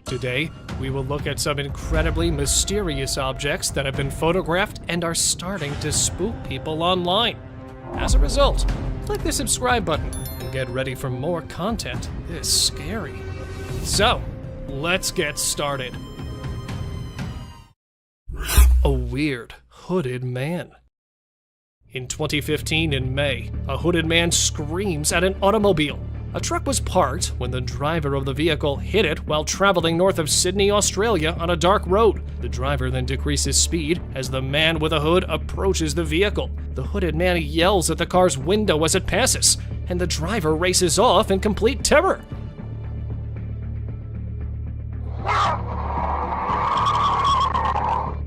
Today, we will look at some incredibly mysterious objects that have been photographed and are starting to spook people online. As a result, click the subscribe button and get ready for more content this scary. So, let's get started. A weird, hooded man. In 2015 in May, a hooded man screams at an automobile. A truck was parked when the driver of the vehicle hit it while traveling north of Sydney, Australia on a dark road. The driver then decreases speed as the man with a hood approaches the vehicle. The hooded man yells at the car's window as it passes, and the driver races off in complete terror.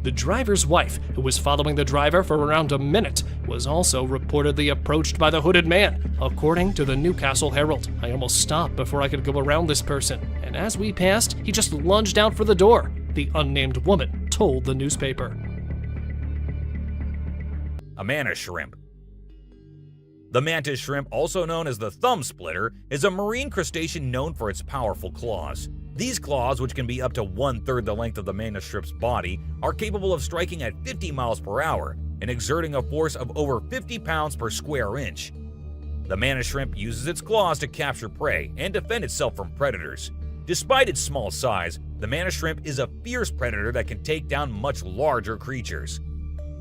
The driver's wife, who was following the driver for around a minute, was also reportedly approached by the hooded man. According to the Newcastle Herald, "I almost stopped before I could go around this person, and as we passed, he just lunged out for the door," the unnamed woman told the newspaper. A mantis shrimp. The mantis shrimp, also known as the thumb splitter, is a marine crustacean known for its powerful claws. These claws, which can be up to 1/3 the length of the mantis shrimp's body, are capable of striking at 50 miles per hour and exerting a force of over 50 pounds per square inch. The mantis shrimp uses its claws to capture prey and defend itself from predators. Despite its small size, the mantis shrimp is a fierce predator that can take down much larger creatures.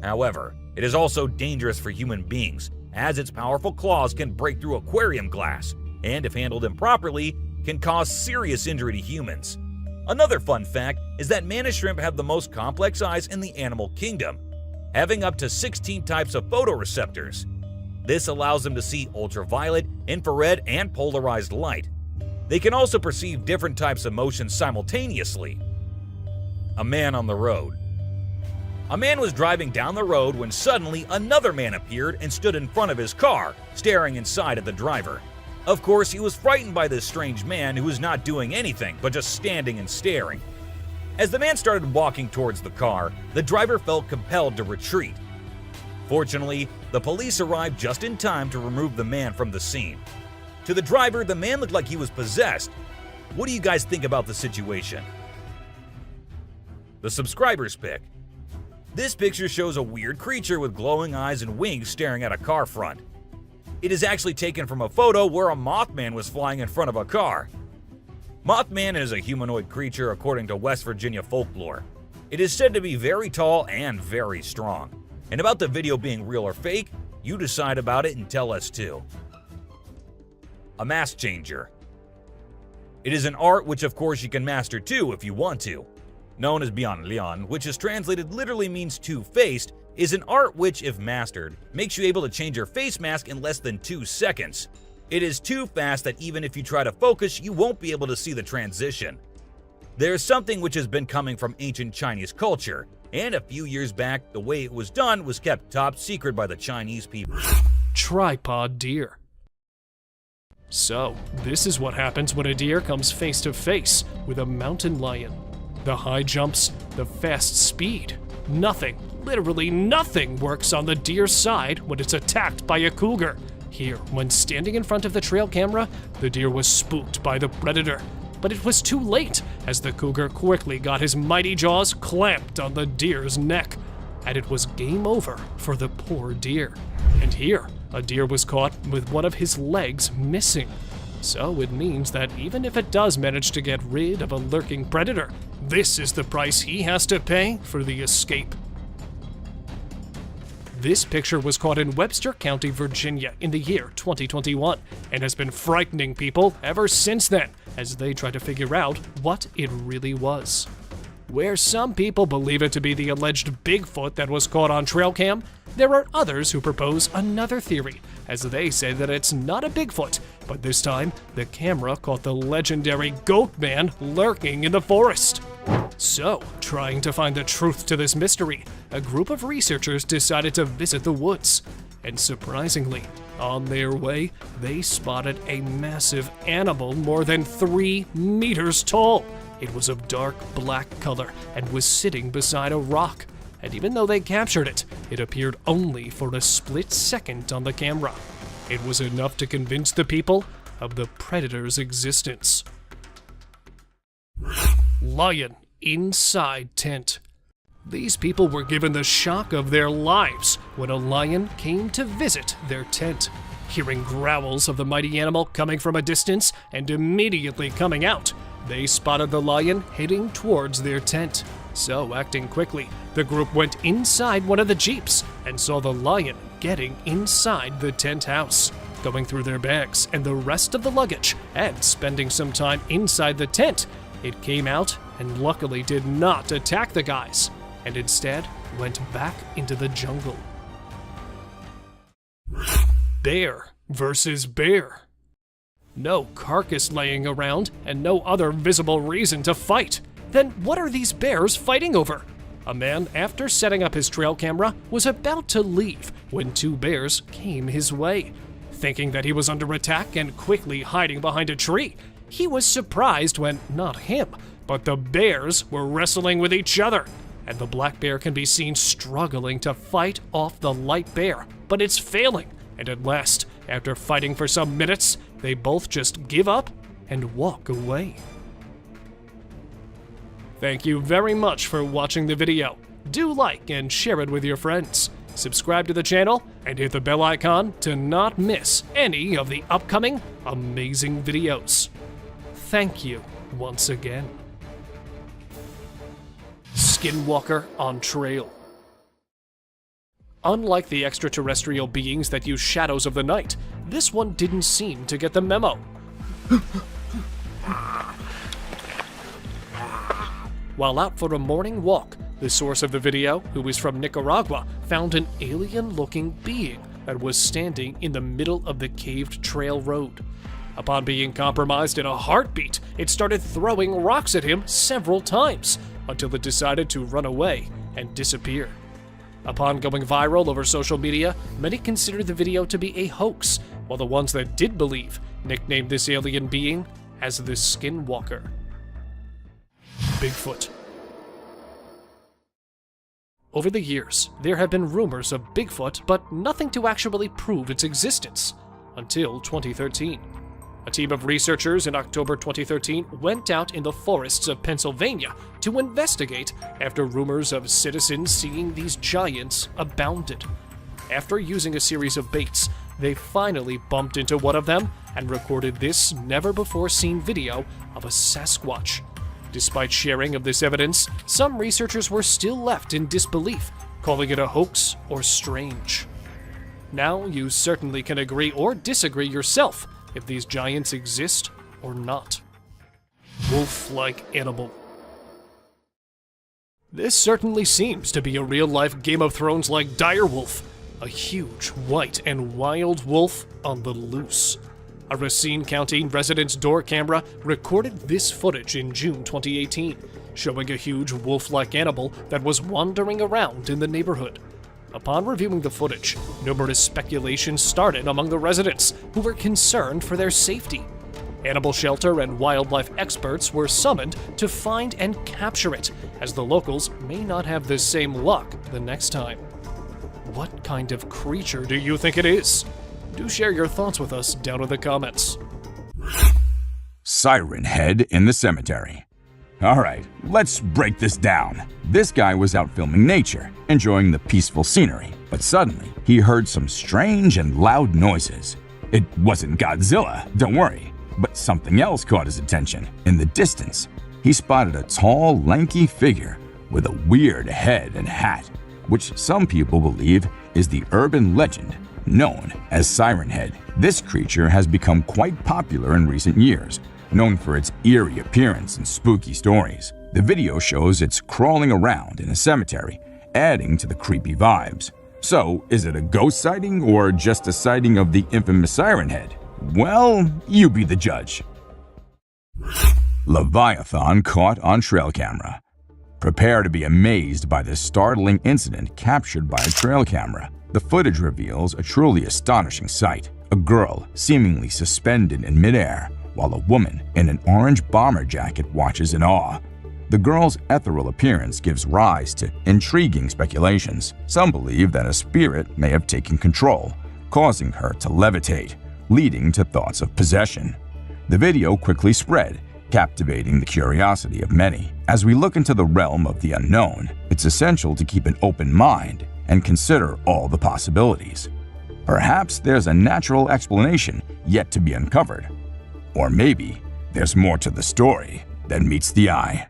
However, it is also dangerous for human beings, as its powerful claws can break through aquarium glass and, if handled improperly, can cause serious injury to humans. Another fun fact is that mantis shrimp have the most complex eyes in the animal kingdom, having up to 16 types of photoreceptors. This allows them to see ultraviolet, infrared, and polarized light. They can also perceive different types of motion simultaneously. A man on the road. A man was driving down the road when suddenly another man appeared and stood in front of his car, staring inside at the driver. Of course, he was frightened by this strange man who was not doing anything but just standing and staring. As the man started walking towards the car, the driver felt compelled to retreat. Fortunately, the police arrived just in time to remove the man from the scene. To the driver, the man looked like he was possessed. What do you guys think about the situation? The subscribers pick. This picture shows a weird creature with glowing eyes and wings staring at a car front. It is actually taken from a photo where a Mothman was flying in front of a car. Mothman is a humanoid creature according to West Virginia folklore. It is said to be very tall and very strong. And about the video being real or fake, you decide about it and tell us too. A mask changer. It is an art which of course you can master too if you want to. Known as Bianlian, which is translated literally means two-faced, is an art which, if mastered, makes you able to change your face mask in less than 2 seconds. It is too fast that even if you try to focus, you won't be able to see the transition. There's something which has been coming from ancient Chinese culture, and a few years back, the way it was done was kept top secret by the Chinese people. Tripod deer. So, this is what happens when a deer comes face to face with a mountain lion. The high jumps, the fast speed. Nothing, literally nothing, works on the deer's side when it's attacked by a cougar. Here, when standing in front of the trail camera, the deer was spooked by the predator. But it was too late, as the cougar quickly got his mighty jaws clamped on the deer's neck. And it was game over for the poor deer. And here, a deer was caught with one of his legs missing. So it means that even if it does manage to get rid of a lurking predator, this is the price he has to pay for the escape. This picture was caught in Webster County, Virginia in the year 2021 and has been frightening people ever since then as they try to figure out what it really was. Where some people believe it to be the alleged Bigfoot that was caught on trail cam, there are others who propose another theory, as they say that it's not a Bigfoot, but this time the camera caught the legendary Goat Man lurking in the forest. So, trying to find the truth to this mystery, a group of researchers decided to visit the woods. And surprisingly, on their way, they spotted a massive animal more than 3 meters tall. It was of dark black color and was sitting beside a rock. And even though they captured it, it appeared only for a split second on the camera. It was enough to convince the people of the predator's existence. Lion inside tent. These people were given the shock of their lives when a lion came to visit their tent. Hearing growls of the mighty animal coming from a distance and immediately coming out, they spotted the lion heading towards their tent. So, acting quickly, the group went inside one of the jeeps and saw the lion getting inside the tent house, going through their bags and the rest of the luggage, and spending some time inside the tent. It came out and luckily did not attack the guys, and instead went back into the jungle. Bear versus bear. No carcass laying around and no other visible reason to fight. Then what are these bears fighting over? A man, after setting up his trail camera, was about to leave when two bears came his way. Thinking that he was under attack and quickly hiding behind a tree, he was surprised when not him, but the bears were wrestling with each other. And the black bear can be seen struggling to fight off the light bear, but it's failing. And at last, after fighting for some minutes, they both just give up and walk away. Thank you very much for watching the video. Do like and share it with your friends. Subscribe to the channel and hit the bell icon to not miss any of the upcoming amazing videos. Thank you once again. Skinwalker on trail. Unlike the extraterrestrial beings that use shadows of the night, this one didn't seem to get the memo. While out for a morning walk, the source of the video, who is from Nicaragua, found an alien-looking being that was standing in the middle of the caved trail road. Upon being compromised in a heartbeat, it started throwing rocks at him several times, until it decided to run away and disappear. Upon going viral over social media, many considered the video to be a hoax, while the ones that did believe nicknamed this alien being as the Skinwalker. Bigfoot. Over the years, there have been rumors of Bigfoot, but nothing to actually prove its existence, until 2013. A team of researchers in October 2013 went out in the forests of Pennsylvania to investigate after rumors of citizens seeing these giants abounded. After using a series of baits, they finally bumped into one of them and recorded this never-before-seen video of a Sasquatch. Despite sharing of this evidence, some researchers were still left in disbelief, calling it a hoax or strange. Now you certainly can agree or disagree yourself if these giants exist or not. Wolf-like animal. This certainly seems to be a real-life Game of Thrones-like direwolf, a huge, white, and wild wolf on the loose. A Racine County resident's door camera recorded this footage in June 2018, showing a huge wolf-like animal that was wandering around in the neighborhood. Upon reviewing the footage, numerous speculations started among the residents, who were concerned for their safety. Animal shelter and wildlife experts were summoned to find and capture it, as the locals may not have the same luck the next time. What kind of creature do you think it is? Do share your thoughts with us down in the comments. Siren Head in the cemetery. Alright, let's break this down. This guy was out filming nature, enjoying the peaceful scenery, but suddenly he heard some strange and loud noises. It wasn't Godzilla, don't worry, but something else caught his attention. In the distance, he spotted a tall, lanky figure with a weird head and hat, which some people believe is the urban legend known as Siren Head. This creature has become quite popular in recent years, known for its eerie appearance and spooky stories. The video shows it's crawling around in a cemetery, adding to the creepy vibes. So, is it a ghost sighting or just a sighting of the infamous Siren Head? Well, you be the judge. Leviathan caught on trail camera. Prepare to be amazed by this startling incident captured by a trail camera. The footage reveals a truly astonishing sight. A girl seemingly suspended in midair, while a woman in an orange bomber jacket watches in awe. The girl's ethereal appearance gives rise to intriguing speculations. Some believe that a spirit may have taken control, causing her to levitate, leading to thoughts of possession. The video quickly spread, captivating the curiosity of many. As we look into the realm of the unknown, it's essential to keep an open mind and consider all the possibilities. Perhaps there's a natural explanation yet to be uncovered. Or maybe there's more to the story than meets the eye.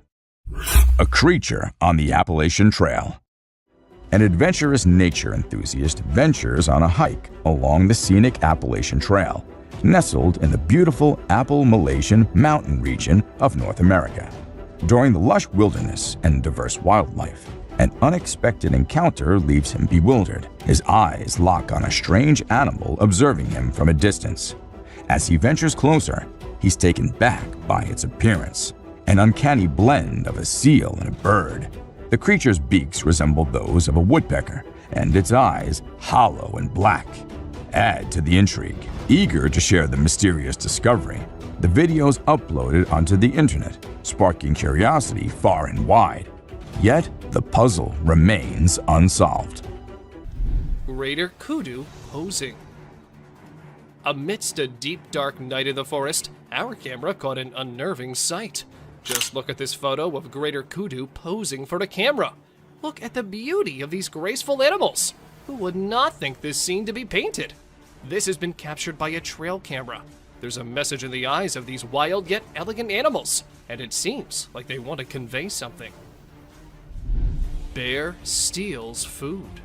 A creature on the Appalachian Trail. An adventurous nature enthusiast ventures on a hike along the scenic Appalachian Trail, nestled in the beautiful Appalachian mountain region of North America. During the lush wilderness and diverse wildlife, an unexpected encounter leaves him bewildered. His eyes lock on a strange animal observing him from a distance. As he ventures closer, he's taken back by its appearance, an uncanny blend of a seal and a bird. The creature's beaks resemble those of a woodpecker, and its eyes, hollow and black, add to the intrigue. Eager to share the mysterious discovery, the video's uploaded onto the internet, sparking curiosity far and wide. Yet, the puzzle remains unsolved. Greater kudu posing. Amidst a deep, dark night in the forest, our camera caught an unnerving sight. Just look at this photo of greater kudu posing for the camera. Look at the beauty of these graceful animals. Who would not think this scene to be painted? This has been captured by a trail camera. There's a message in the eyes of these wild yet elegant animals, and it seems like they want to convey something. Bear steals food.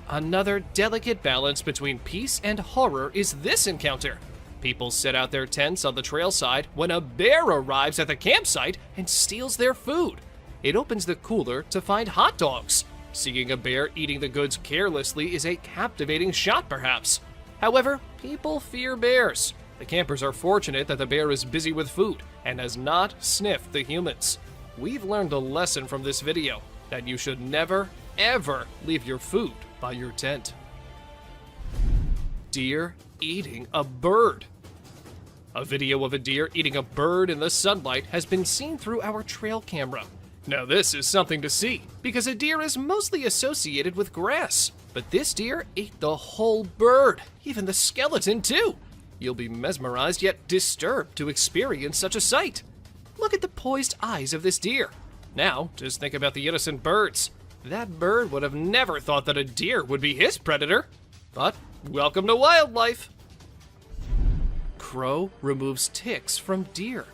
Another delicate balance between peace and horror is this encounter. People set out their tents on the trail side when a bear arrives at the campsite and steals their food. It opens the cooler to find hot dogs. Seeing a bear eating the goods carelessly is a captivating shot, perhaps. However, people fear bears. The campers are fortunate that the bear is busy with food and has not sniffed the humans. We've learned a lesson from this video, that you should never, ever leave your food by your tent. Deer eating a bird. A video of a deer eating a bird in the sunlight has been seen through our trail camera. Now this is something to see, because a deer is mostly associated with grass. But this deer ate the whole bird, even the skeleton too. You'll be mesmerized yet disturbed to experience such a sight. Look at the poised eyes of this deer. Now, just think about the innocent birds. That bird would have never thought that a deer would be his predator. But welcome to wildlife. Crow removes ticks from deer.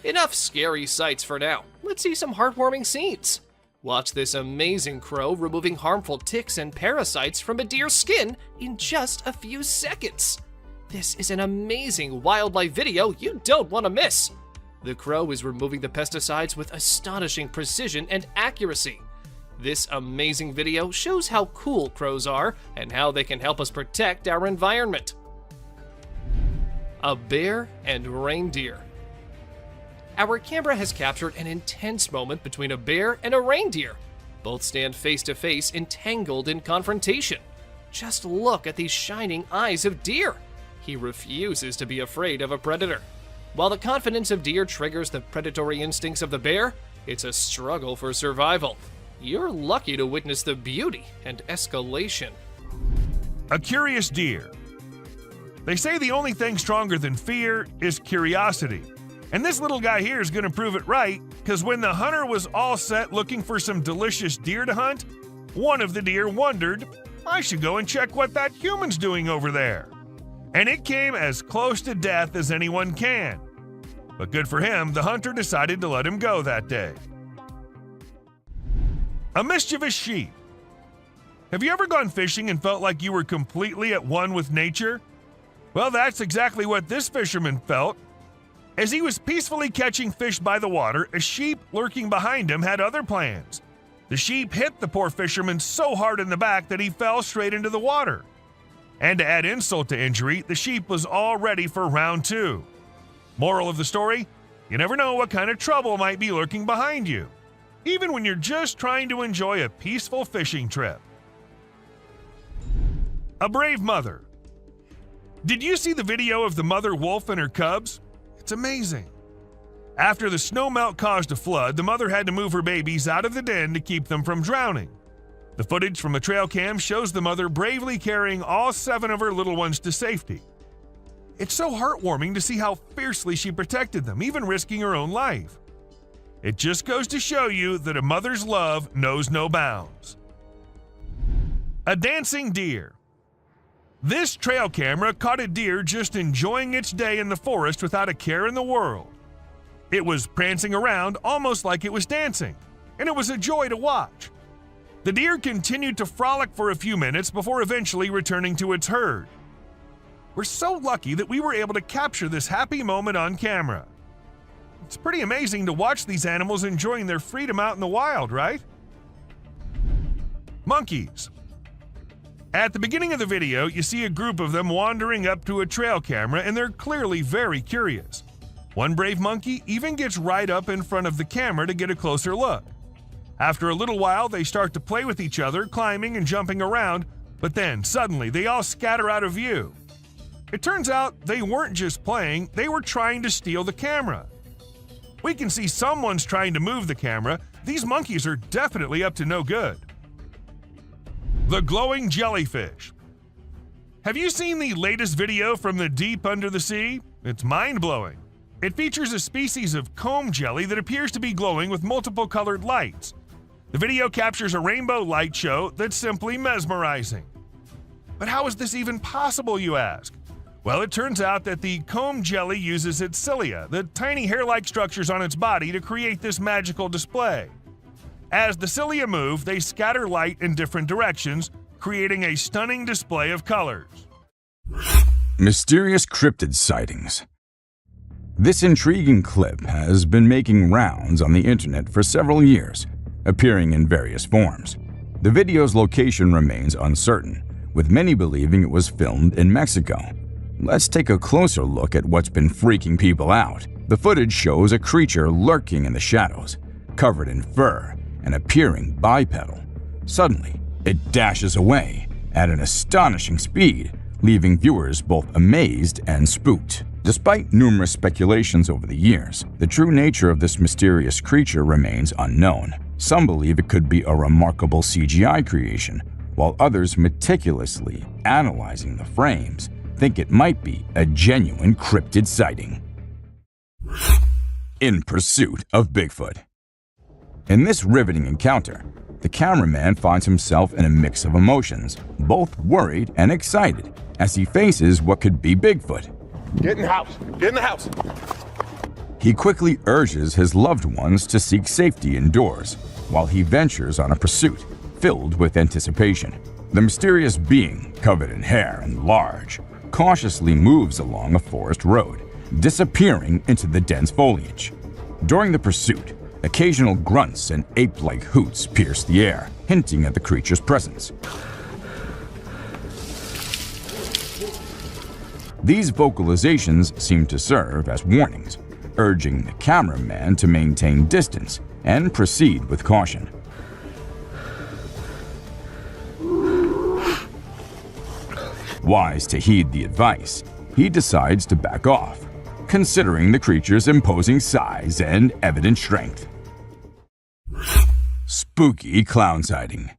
Enough scary sights for now. Let's see some heartwarming scenes. Watch this amazing crow removing harmful ticks and parasites from a deer's skin in just a few seconds. This is an amazing wildlife video you don't want to miss. The crow is removing the pesticides with astonishing precision and accuracy. This amazing video shows how cool crows are and how they can help us protect our environment. A bear and reindeer. Our camera has captured an intense moment between a bear and a reindeer. Both stand face to face, entangled in confrontation. Just look at these shining eyes of deer. He refuses to be afraid of a predator. While the confidence of deer triggers the predatory instincts of the bear, it's a struggle for survival. You're lucky to witness the beauty and escalation. A curious deer. They say the only thing stronger than fear is curiosity. And this little guy here is going to prove it right, because when the hunter was all set looking for some delicious deer to hunt, one of the deer wondered, I should go and check what that human's doing over there. And it came as close to death as anyone can. But good for him, the hunter decided to let him go that day. A mischievous sheep. Have you ever gone fishing and felt like you were completely at one with nature? Well, that's exactly what this fisherman felt. As he was peacefully catching fish by the water, a sheep lurking behind him had other plans. The sheep hit the poor fisherman so hard in the back that he fell straight into the water. And to add insult to injury, the sheep was all ready for round 2. Moral of the story, you never know what kind of trouble might be lurking behind you, even when you're just trying to enjoy a peaceful fishing trip. A brave mother. Did you see the video of the mother wolf and her cubs? It's amazing. After the snow melt caused a flood, the mother had to move her babies out of the den to keep them from drowning. The footage from the trail cam shows the mother bravely carrying all 7 of her little ones to safety. It's so heartwarming to see how fiercely she protected them, even risking her own life. It just goes to show you that a mother's love knows no bounds. A dancing deer. This trail camera caught a deer just enjoying its day in the forest without a care in the world. It was prancing around almost like it was dancing, and it was a joy to watch. The deer continued to frolic for a few minutes before eventually returning to its herd. We're so lucky that we were able to capture this happy moment on camera. It's pretty amazing to watch these animals enjoying their freedom out in the wild, right? Monkeys. At the beginning of the video, you see a group of them wandering up to a trail camera, and they're clearly very curious. One brave monkey even gets right up in front of the camera to get a closer look. After a little while, they start to play with each other, climbing and jumping around, but then suddenly they all scatter out of view. It turns out they weren't just playing, they were trying to steal the camera. We can see someone's trying to move the camera. These monkeys are definitely up to no good. The glowing jellyfish. Have you seen the latest video from the deep under the sea? It's mind-blowing. It features a species of comb jelly that appears to be glowing with multiple colored lights. The video captures a rainbow light show that's simply mesmerizing. But how is this even possible, you ask? Well, it turns out that the comb jelly uses its cilia, the tiny hair-like structures on its body, to create this magical display. As the cilia move, they scatter light in different directions, creating a stunning display of colors. Mysterious cryptid sightings. This intriguing clip has been making rounds on the internet for several years, appearing in various forms. The video's location remains uncertain, with many believing it was filmed in Mexico. Let's take a closer look at what's been freaking people out. The footage shows a creature lurking in the shadows, covered in fur and appearing bipedal. Suddenly, it dashes away at an astonishing speed, leaving viewers both amazed and spooked. Despite numerous speculations over the years, the true nature of this mysterious creature remains unknown. Some believe it could be a remarkable CGI creation, while others, meticulously analyzing the frames, think it might be a genuine cryptid sighting. In pursuit of Bigfoot. In this riveting encounter, the cameraman finds himself in a mix of emotions, both worried and excited, as he faces what could be Bigfoot. Get in the house! Get in the house! He quickly urges his loved ones to seek safety indoors, while he ventures on a pursuit filled with anticipation. The mysterious being, covered in hair and large, cautiously moves along a forest road, disappearing into the dense foliage. During the pursuit, occasional grunts and ape-like hoots pierce the air, hinting at the creature's presence. These vocalizations seem to serve as warnings, urging the cameraman to maintain distance and proceed with caution. Wise to heed the advice, he decides to back off, considering the creature's imposing size and evident strength. Spooky clown sighting.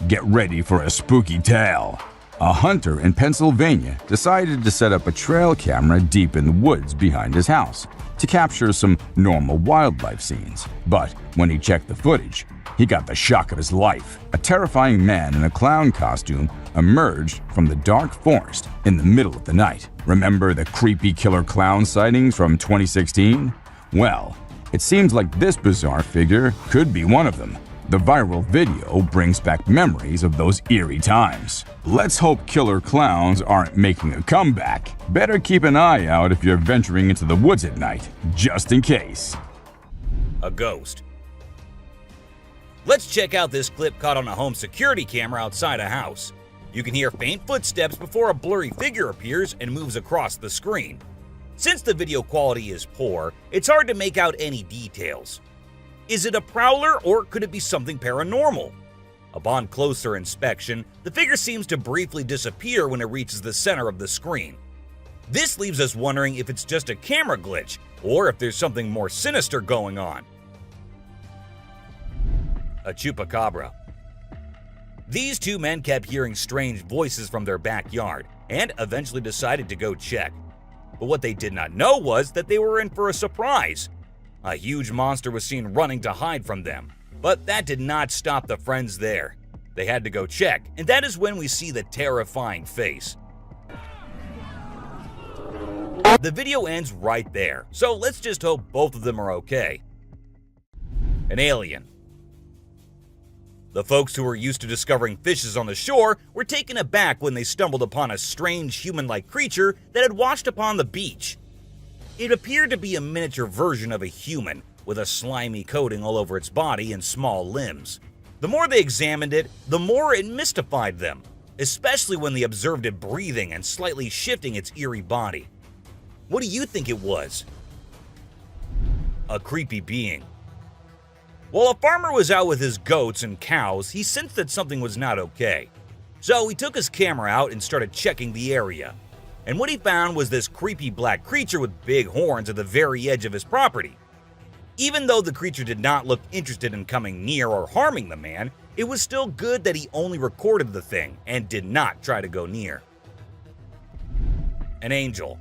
Get ready for a spooky tale. A hunter in Pennsylvania decided to set up a trail camera deep in the woods behind his house to capture some normal wildlife scenes. But when he checked the footage, he got the shock of his life. A terrifying man in a clown costume emerged from the dark forest in the middle of the night. Remember the creepy killer clown sightings from 2016? Well, it seems like this bizarre figure could be one of them. The viral video brings back memories of those eerie times. Let's hope killer clowns aren't making a comeback. Better keep an eye out if you're venturing into the woods at night, just in case. A ghost. Let's check out this clip caught on a home security camera outside a house. You can hear faint footsteps before a blurry figure appears and moves across the screen. Since the video quality is poor, it's hard to make out any details. Is it a prowler, or could it be something paranormal? Upon closer inspection, the figure seems to briefly disappear when it reaches the center of the screen. This leaves us wondering if it's just a camera glitch, or if there's something more sinister going on. A chupacabra. These two men kept hearing strange voices from their backyard and eventually decided to go check. But what they did not know was that they were in for a surprise. A huge monster was seen running to hide from them, but that did not stop the friends there. They had to go check, and that is when we see the terrifying face. The video ends right there, so let's just hope both of them are okay. An alien. The folks who were used to discovering fishes on the shore were taken aback when they stumbled upon a strange human-like creature that had washed upon the beach. It appeared to be a miniature version of a human, with a slimy coating all over its body and small limbs. The more they examined it, the more it mystified them, especially when they observed it breathing and slightly shifting its eerie body. What do you think it was? A creepy being. While a farmer was out with his goats and cows, he sensed that something was not okay. So he took his camera out and started checking the area. And what he found was this creepy black creature with big horns at the very edge of his property. Even though the creature did not look interested in coming near or harming the man, it was still good that he only recorded the thing and did not try to go near. An angel.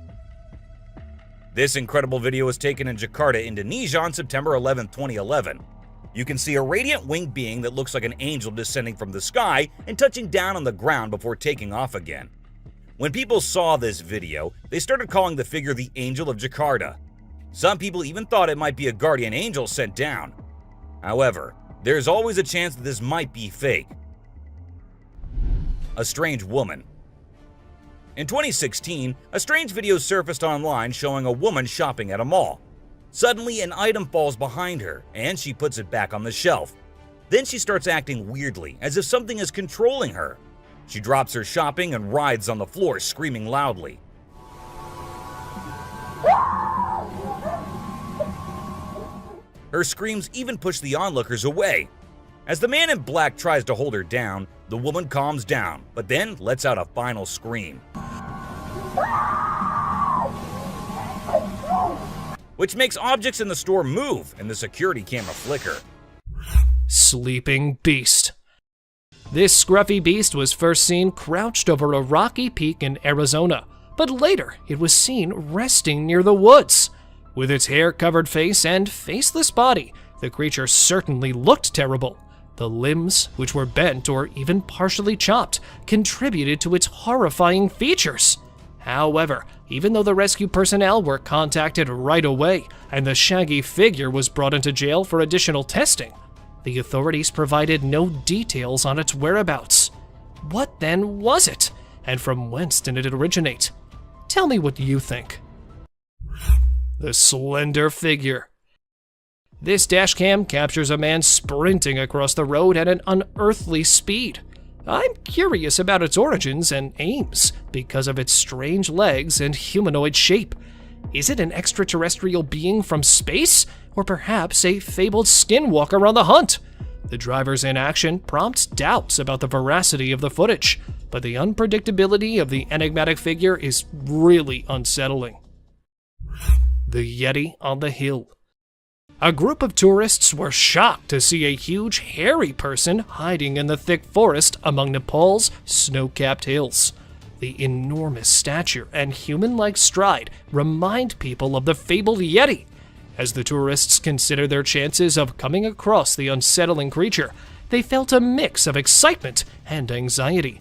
This incredible video was taken in Jakarta, Indonesia on September 11, 2011. You can see a radiant winged being that looks like an angel descending from the sky and touching down on the ground before taking off again. When people saw this video, they started calling the figure the Angel of Jakarta. Some people even thought it might be a guardian angel sent down. However, there's always a chance that this might be fake. A strange woman. In 2016, a strange video surfaced online showing a woman shopping at a mall. Suddenly, an item falls behind her, and she puts it back on the shelf. Then she starts acting weirdly, as if something is controlling her. She drops her shopping and writhes on the floor, screaming loudly. Her screams even push the onlookers away. As the man in black tries to hold her down, the woman calms down, but then lets out a final scream, which makes objects in the store move and the security camera flicker. Sleeping Beast. This scruffy beast was first seen crouched over a rocky peak in Arizona, but later it was seen resting near the woods. With its hair-covered face and faceless body, the creature certainly looked terrible. The limbs, which were bent or even partially chopped, contributed to its horrifying features. However, even though the rescue personnel were contacted right away and the shaggy figure was brought into jail for additional testing, the authorities provided no details on its whereabouts. What then was it? And from whence did it originate? Tell me what you think. The slender figure. This dashcam captures a man sprinting across the road at an unearthly speed. I'm curious about its origins and aims because of its strange legs and humanoid shape. Is it an extraterrestrial being from space, or perhaps a fabled skinwalker on the hunt? The driver's inaction prompts doubts about the veracity of the footage, but the unpredictability of the enigmatic figure is really unsettling. The Yeti on the Hill. A group of tourists were shocked to see a huge, hairy person hiding in the thick forest among Nepal's snow-capped hills. The enormous stature and human-like stride remind people of the fabled Yeti. As the tourists considered their chances of coming across the unsettling creature, they felt a mix of excitement and anxiety.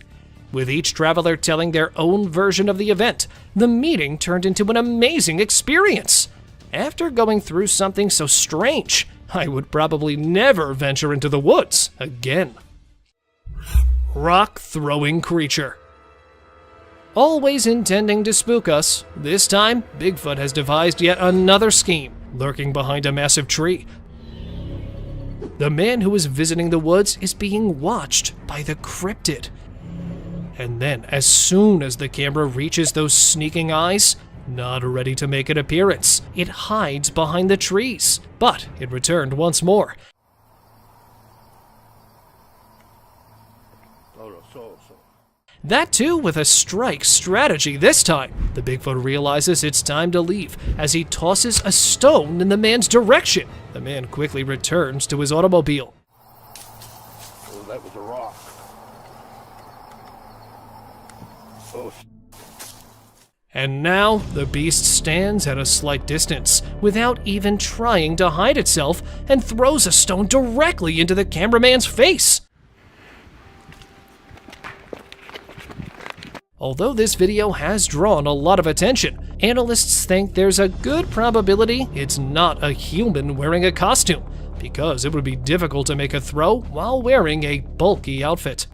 With each traveler telling their own version of the event, the meeting turned into an amazing experience. After going through something so strange, I would probably never venture into the woods again. Rock-throwing creature. Always intending to spook us, this time Bigfoot has devised yet another scheme, lurking behind a massive tree. The man who is visiting the woods is being watched by the cryptid. And then, as soon as the camera reaches those sneaking eyes, not ready to make an appearance, it hides behind the trees, but it returned once more. That too with a strike strategy this time. The Bigfoot realizes it's time to leave as he tosses a stone in the man's direction. The man quickly returns to his automobile. Oh, that was a rock. And now, the beast stands at a slight distance, without even trying to hide itself, and throws a stone directly into the cameraman's face. Although this video has drawn a lot of attention, analysts think there's a good probability it's not a human wearing a costume, because it would be difficult to make a throw while wearing a bulky outfit.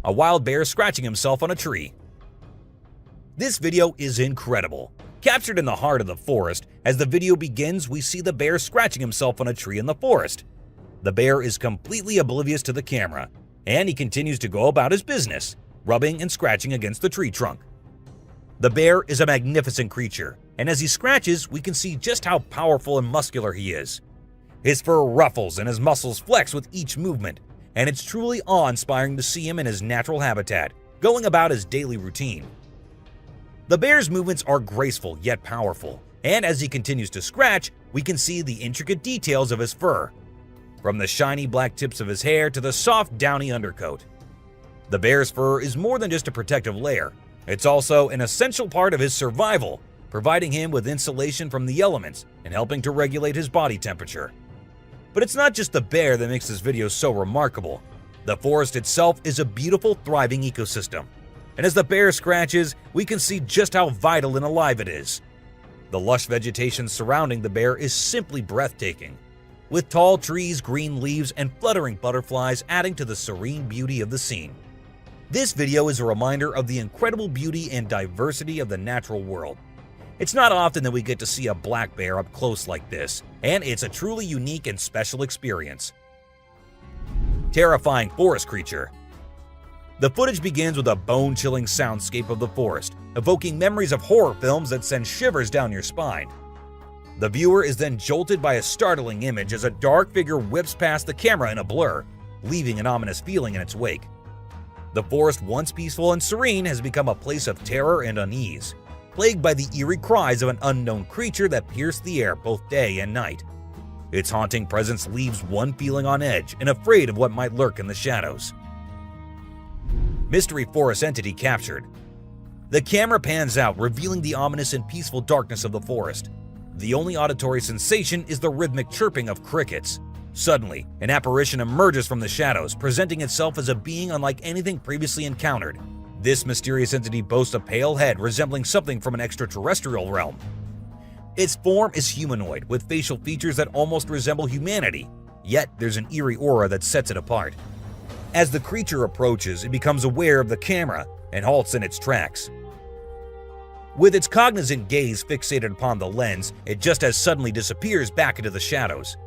A wild bear scratching himself on a tree. This video is incredible. Captured in the heart of the forest, as the video begins, we see the bear scratching himself on a tree in the forest. The bear is completely oblivious to the camera, and he continues to go about his business, rubbing and scratching against the tree trunk. The bear is a magnificent creature, and as he scratches, we can see just how powerful and muscular he is. His fur ruffles and his muscles flex with each movement, and it's truly awe-inspiring to see him in his natural habitat, going about his daily routine. The bear's movements are graceful yet powerful, and as he continues to scratch, we can see the intricate details of his fur, from the shiny black tips of his hair to the soft downy undercoat. The bear's fur is more than just a protective layer, it's also an essential part of his survival, providing him with insulation from the elements and helping to regulate his body temperature. But it's not just the bear that makes this video so remarkable. The forest itself is a beautiful, thriving ecosystem. And as the bear scratches, we can see just how vital and alive it is. The lush vegetation surrounding the bear is simply breathtaking, with tall trees, green leaves, and fluttering butterflies adding to the serene beauty of the scene. This video is a reminder of the incredible beauty and diversity of the natural world. It's not often that we get to see a black bear up close like this, and it's a truly unique and special experience. Terrifying forest creature. The footage begins with a bone-chilling soundscape of the forest, evoking memories of horror films that send shivers down your spine. The viewer is then jolted by a startling image as a dark figure whips past the camera in a blur, leaving an ominous feeling in its wake. The forest, once peaceful and serene, has become a place of terror and unease, plagued by the eerie cries of an unknown creature that pierce the air both day and night. Its haunting presence leaves one feeling on edge and afraid of what might lurk in the shadows. Mystery forest entity captured. The camera pans out, revealing the ominous and peaceful darkness of the forest. The only auditory sensation is the rhythmic chirping of crickets. Suddenly, an apparition emerges from the shadows, presenting itself as a being unlike anything previously encountered. This mysterious entity boasts a pale head resembling something from an extraterrestrial realm. Its form is humanoid, with facial features that almost resemble humanity, yet there's an eerie aura that sets it apart. As the creature approaches, it becomes aware of the camera and halts in its tracks. With its cognizant gaze fixated upon the lens, it just as suddenly disappears back into the shadows.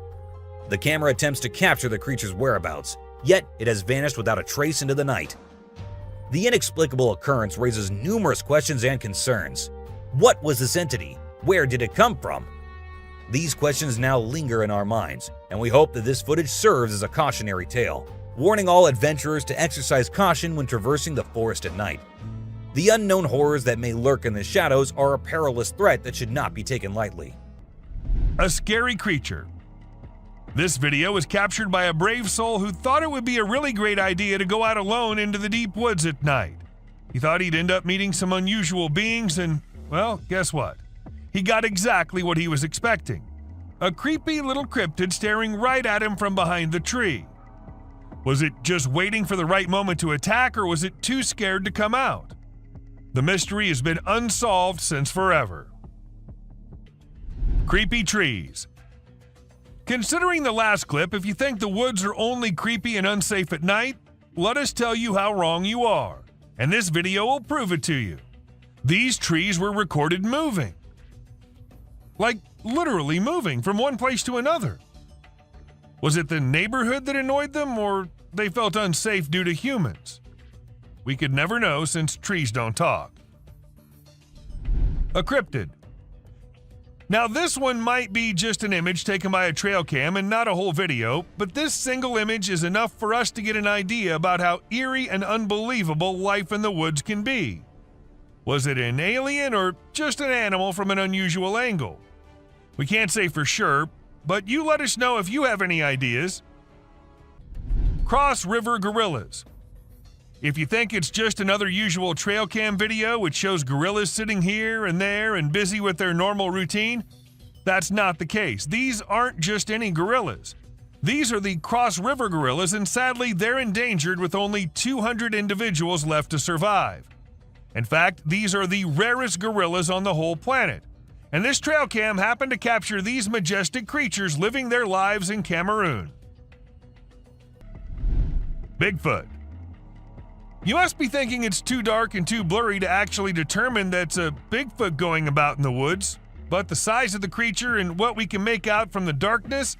The camera attempts to capture the creature's whereabouts, yet it has vanished without a trace into the night. The inexplicable occurrence raises numerous questions and concerns. What was this entity? Where did it come from? These questions now linger in our minds, and we hope that this footage serves as a cautionary tale, warning all adventurers to exercise caution when traversing the forest at night. The unknown horrors that may lurk in the shadows are a perilous threat that should not be taken lightly. A scary creature. This video was captured by a brave soul who thought it would be a really great idea to go out alone into the deep woods at night. He thought he'd end up meeting some unusual beings and, well, guess what? He got exactly what he was expecting. A creepy little cryptid staring right at him from behind the tree. Was it just waiting for the right moment to attack, or was it too scared to come out? The mystery has been unsolved since forever. Creepy trees. Considering the last clip, if you think the woods are only creepy and unsafe at night, let us tell you how wrong you are, and this video will prove it to you. These trees were recorded moving. Like literally moving from one place to another. Was it the neighborhood that annoyed them, or they felt unsafe due to humans? We could never know since trees don't talk. A cryptid. Now this one might be just an image taken by a trail cam and not a whole video, but this single image is enough for us to get an idea about how eerie and unbelievable life in the woods can be. Was it an alien or just an animal from an unusual angle? We can't say for sure, but you let us know if you have any ideas. Cross River Gorillas. If you think it's just another usual trail cam video which shows gorillas sitting here and there and busy with their normal routine, that's not the case. These aren't just any gorillas. These are the Cross River gorillas, and sadly they're endangered with only 200 individuals left to survive. In fact, these are the rarest gorillas on the whole planet. And this trail cam happened to capture these majestic creatures living their lives in Cameroon. Bigfoot. You must be thinking it's too dark and too blurry to actually determine that's a Bigfoot going about in the woods, but the size of the creature and what we can make out from the darkness,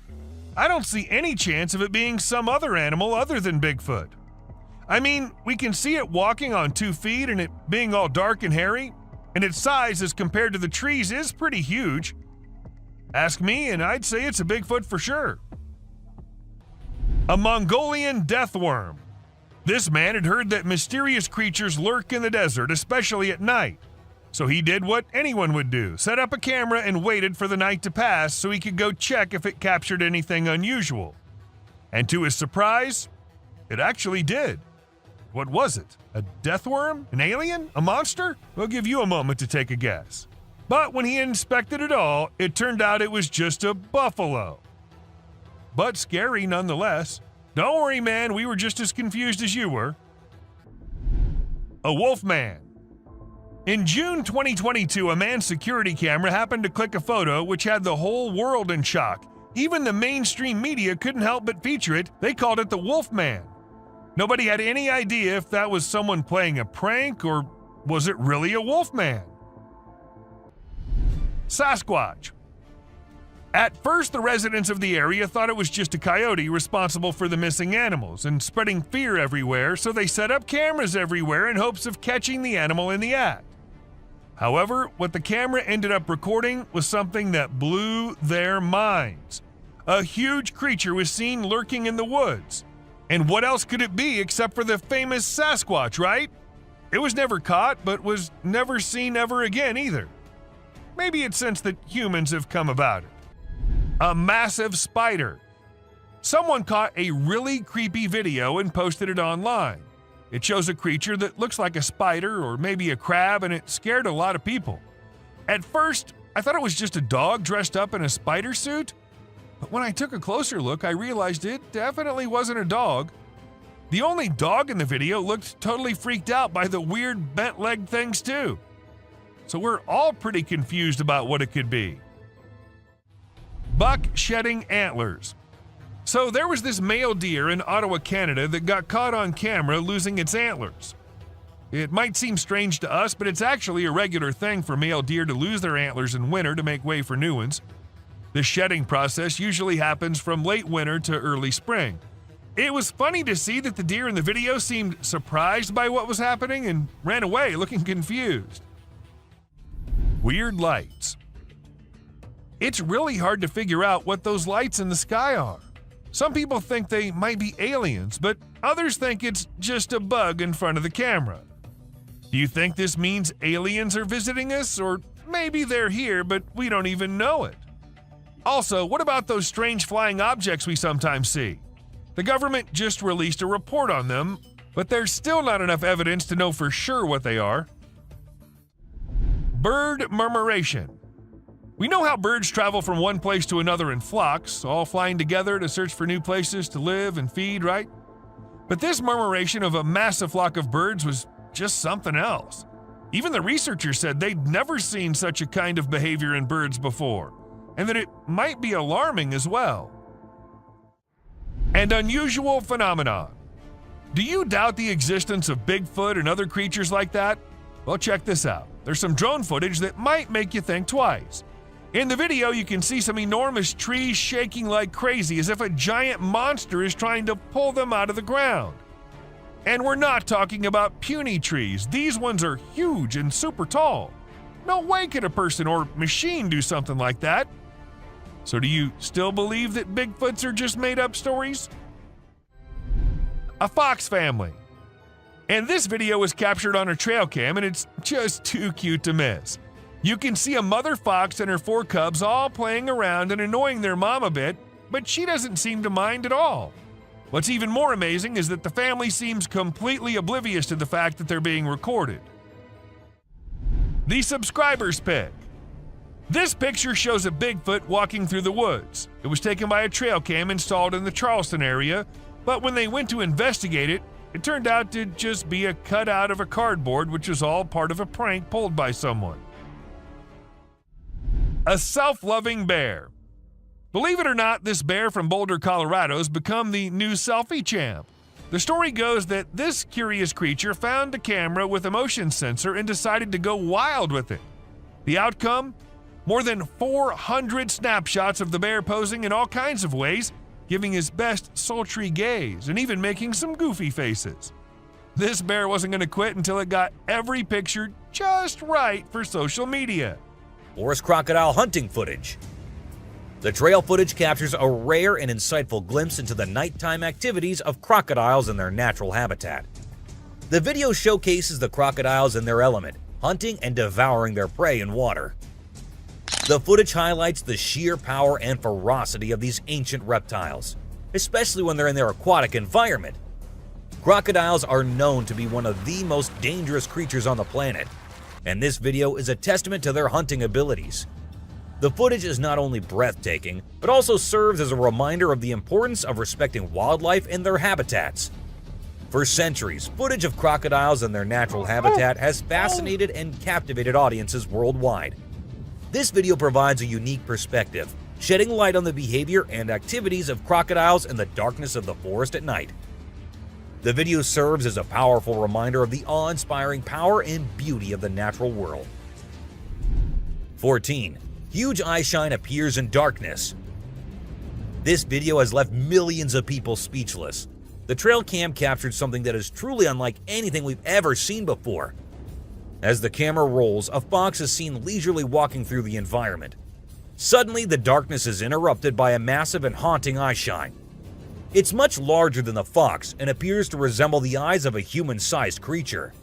I don't see any chance of it being some other animal other than Bigfoot. I mean, we can see it walking on 2 feet and it being all dark and hairy, and its size as compared to the trees is pretty huge. Ask me and I'd say it's a Bigfoot for sure. A Mongolian death worm. This man had heard that mysterious creatures lurk in the desert, especially at night. So he did what anyone would do, set up a camera and waited for the night to pass so he could go check if it captured anything unusual. And to his surprise, it actually did. What was it? A death worm? An alien? A monster? We'll give you a moment to take a guess. But when he inspected it all, it turned out it was just a buffalo. But scary nonetheless. Don't worry, man, we were just as confused as you were. A wolf man. In June 2022, a man's security camera happened to click a photo which had the whole world in shock. Even the mainstream media couldn't help but feature it. They called it the Wolf Man. Nobody had any idea if that was someone playing a prank or was it really a wolf man. Sasquatch. At first, the residents of the area thought it was just a coyote responsible for the missing animals and spreading fear everywhere, so they set up cameras everywhere in hopes of catching the animal in the act. However, what the camera ended up recording was something that blew their minds. A huge creature was seen lurking in the woods. And what else could it be except for the famous Sasquatch, right? It was never caught, but was never seen ever again either. Maybe it's since that humans have come about it. A massive spider. Someone caught a really creepy video and posted it online. It shows a creature that looks like a spider or maybe a crab, and it scared a lot of people. At first, I thought it was just a dog dressed up in a spider suit, but when I took a closer look, I realized it definitely wasn't a dog. The only dog in the video looked totally freaked out by the weird bent-legged things too. So we're all pretty confused about what it could be. Buck shedding antlers. So there was this male deer in Ottawa, Canada that got caught on camera losing its antlers. It might seem strange to us, but it's actually a regular thing for male deer to lose their antlers in winter to make way for new ones. The shedding process usually happens from late winter to early spring. It was funny to see that the deer in the video seemed surprised by what was happening and ran away looking confused. Weird lights. It's really hard to figure out what those lights in the sky are. Some people think they might be aliens, but others think it's just a bug in front of the camera. Do you think this means aliens are visiting us, or maybe they're here but we don't even know it? Also, what about those strange flying objects we sometimes see? The government just released a report on them, but there's still not enough evidence to know for sure what they are. Bird murmuration. We know how birds travel from one place to another in flocks, all flying together to search for new places to live and feed, right? But this murmuration of a massive flock of birds was just something else. Even the researchers said they'd never seen such a kind of behavior in birds before, and that it might be alarming as well. And unusual phenomenon. Do you doubt the existence of Bigfoot and other creatures like that? Well, check this out. There's some drone footage that might make you think twice. In the video, you can see some enormous trees shaking like crazy as if a giant monster is trying to pull them out of the ground. And we're not talking about puny trees. These ones are huge and super tall. No way could a person or machine do something like that. So do you still believe that Bigfoots are just made-up stories? A fox family. And this video was captured on a trail cam, and it's just too cute to miss. You can see a mother fox and her 4 cubs all playing around and annoying their mom a bit, but she doesn't seem to mind at all. What's even more amazing is that the family seems completely oblivious to the fact that they're being recorded. The subscriber's pick. This picture shows a Bigfoot walking through the woods. It was taken by a trail cam installed in the Charleston area, but when they went to investigate it, it turned out to just be a cutout of a cardboard, which was all part of a prank pulled by someone. A self-loving bear. Believe it or not, this bear from Boulder, Colorado has become the new selfie champ. The story goes that this curious creature found a camera with a motion sensor and decided to go wild with it. The outcome? More than 400 snapshots of the bear posing in all kinds of ways, giving his best sultry gaze and even making some goofy faces. This bear wasn't going to quit until it got every picture just right for social media. Forest crocodile hunting footage. The trail footage captures a rare and insightful glimpse into the nighttime activities of crocodiles in their natural habitat. The video showcases the crocodiles in their element, hunting and devouring their prey in water. The footage highlights the sheer power and ferocity of these ancient reptiles, especially when they're in their aquatic environment. Crocodiles are known to be one of the most dangerous creatures on the planet, and this video is a testament to their hunting abilities. The footage is not only breathtaking, but also serves as a reminder of the importance of respecting wildlife and their habitats. For centuries, footage of crocodiles in their natural habitat has fascinated and captivated audiences worldwide. This video provides a unique perspective, shedding light on the behavior and activities of crocodiles in the darkness of the forest at night. The video serves as a powerful reminder of the awe-inspiring power and beauty of the natural world. 14. Huge eye shine appears in darkness. This video has left millions of people speechless. The trail cam captured something that is truly unlike anything we've ever seen before. As the camera rolls, a fox is seen leisurely walking through the environment. Suddenly, the darkness is interrupted by a massive and haunting eye shine. It's much larger than the fox and appears to resemble the eyes of a human-sized creature.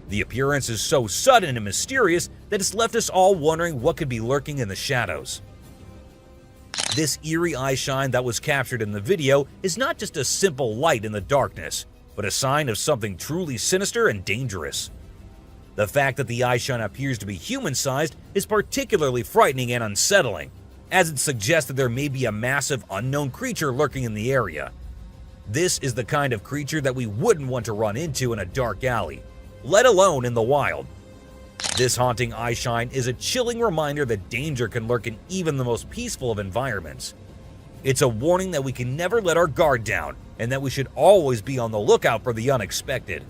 The appearance is so sudden and mysterious that it's left us all wondering what could be lurking in the shadows. This eerie eye shine that was captured in the video is not just a simple light in the darkness, but a sign of something truly sinister and dangerous. The fact that the eye shine appears to be human-sized is particularly frightening and unsettling, as it suggests that there may be a massive unknown creature lurking in the area. This is the kind of creature that we wouldn't want to run into in a dark alley, let alone in the wild. This haunting eye shine is a chilling reminder that danger can lurk in even the most peaceful of environments. It's a warning that we can never let our guard down and that we should always be on the lookout for the unexpected.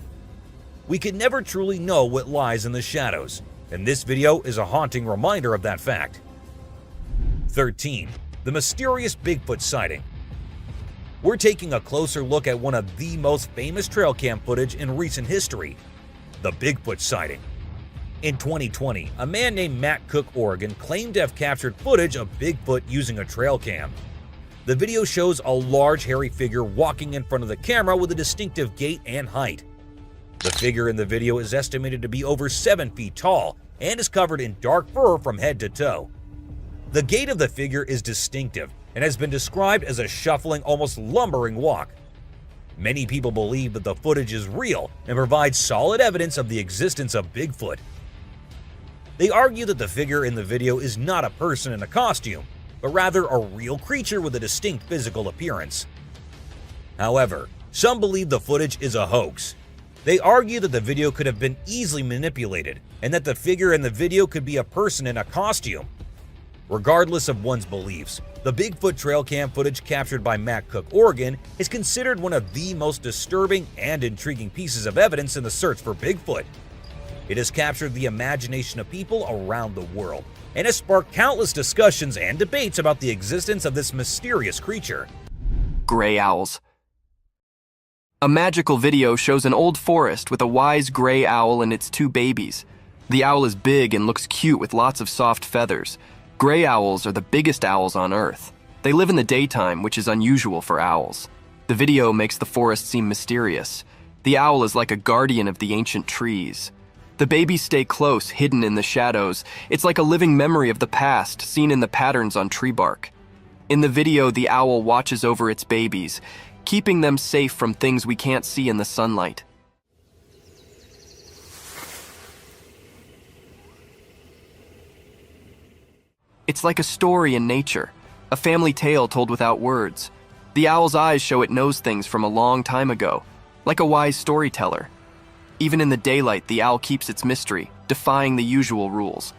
We can never truly know what lies in the shadows, and this video is a haunting reminder of that fact. 13. The mysterious Bigfoot sighting. We're taking a closer look at one of the most famous trail cam footage in recent history, the Bigfoot sighting. In 2020, a man named Matt Cook, Oregon, claimed to have captured footage of Bigfoot using a trail cam. The video shows a large hairy figure walking in front of the camera with a distinctive gait and height. The figure in the video is estimated to be over 7 feet tall and is covered in dark fur from head to toe. The gait of the figure is distinctive and has been described as a shuffling, almost lumbering walk. Many people believe that the footage is real and provides solid evidence of the existence of Bigfoot. They argue that the figure in the video is not a person in a costume, but rather a real creature with a distinct physical appearance. However, some believe the footage is a hoax. They argue that the video could have been easily manipulated and that the figure in the video could be a person in a costume. Regardless of one's beliefs, the Bigfoot trail cam footage captured by Matt Cook, Oregon is considered one of the most disturbing and intriguing pieces of evidence in the search for Bigfoot. It has captured the imagination of people around the world and has sparked countless discussions and debates about the existence of this mysterious creature. Gray owls. A magical video shows an old forest with a wise gray owl and its 2 babies. The owl is big and looks cute with lots of soft feathers. Gray owls are the biggest owls on Earth. They live in the daytime, which is unusual for owls. The video makes the forest seem mysterious. The owl is like a guardian of the ancient trees. The babies stay close, hidden in the shadows. It's like a living memory of the past, seen in the patterns on tree bark. In the video, the owl watches over its babies, keeping them safe from things we can't see in the sunlight. It's like a story in nature, a family tale told without words. The owl's eyes show it knows things from a long time ago, like a wise storyteller. Even in the daylight, the owl keeps its mystery, defying the usual rules.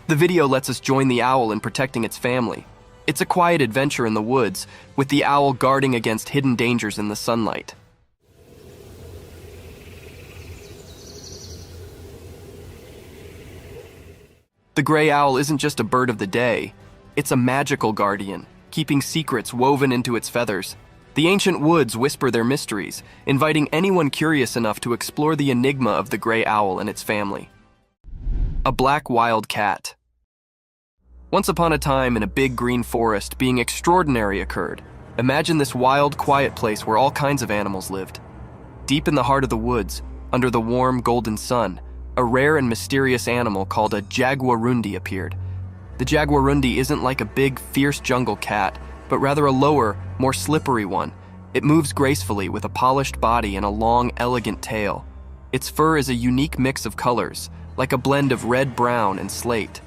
The video lets us join the owl in protecting its family. It's a quiet adventure in the woods, with the owl guarding against hidden dangers in the sunlight. The gray owl isn't just a bird of the day, it's a magical guardian, keeping secrets woven into its feathers. The ancient woods whisper their mysteries, inviting anyone curious enough to explore the enigma of the gray owl and its family. A black wild cat. Once upon a time in a big green forest, being extraordinary occurred. Imagine this wild, quiet place where all kinds of animals lived. Deep in the heart of the woods, under the warm, golden sun, a rare and mysterious animal called a jaguarundi appeared. The jaguarundi isn't like a big, fierce jungle cat, but rather a lower, more slippery one. It moves gracefully with a polished body and a long, elegant tail. Its fur is a unique mix of colors, like a blend of red, brown, and slate.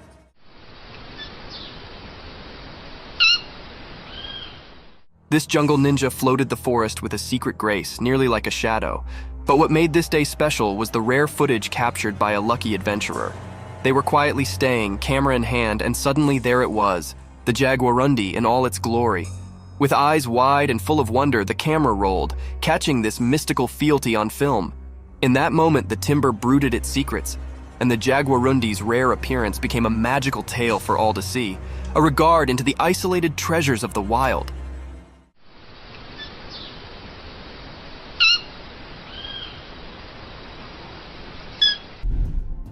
This jungle ninja floated the forest with a secret grace, nearly like a shadow. But what made this day special was the rare footage captured by a lucky adventurer. They were quietly staying, camera in hand, and suddenly there it was, the jaguarundi in all its glory. With eyes wide and full of wonder, the camera rolled, catching this mystical fealty on film. In that moment, the timber brooded its secrets, and the jaguarundi's rare appearance became a magical tale for all to see, a regard into the isolated treasures of the wild.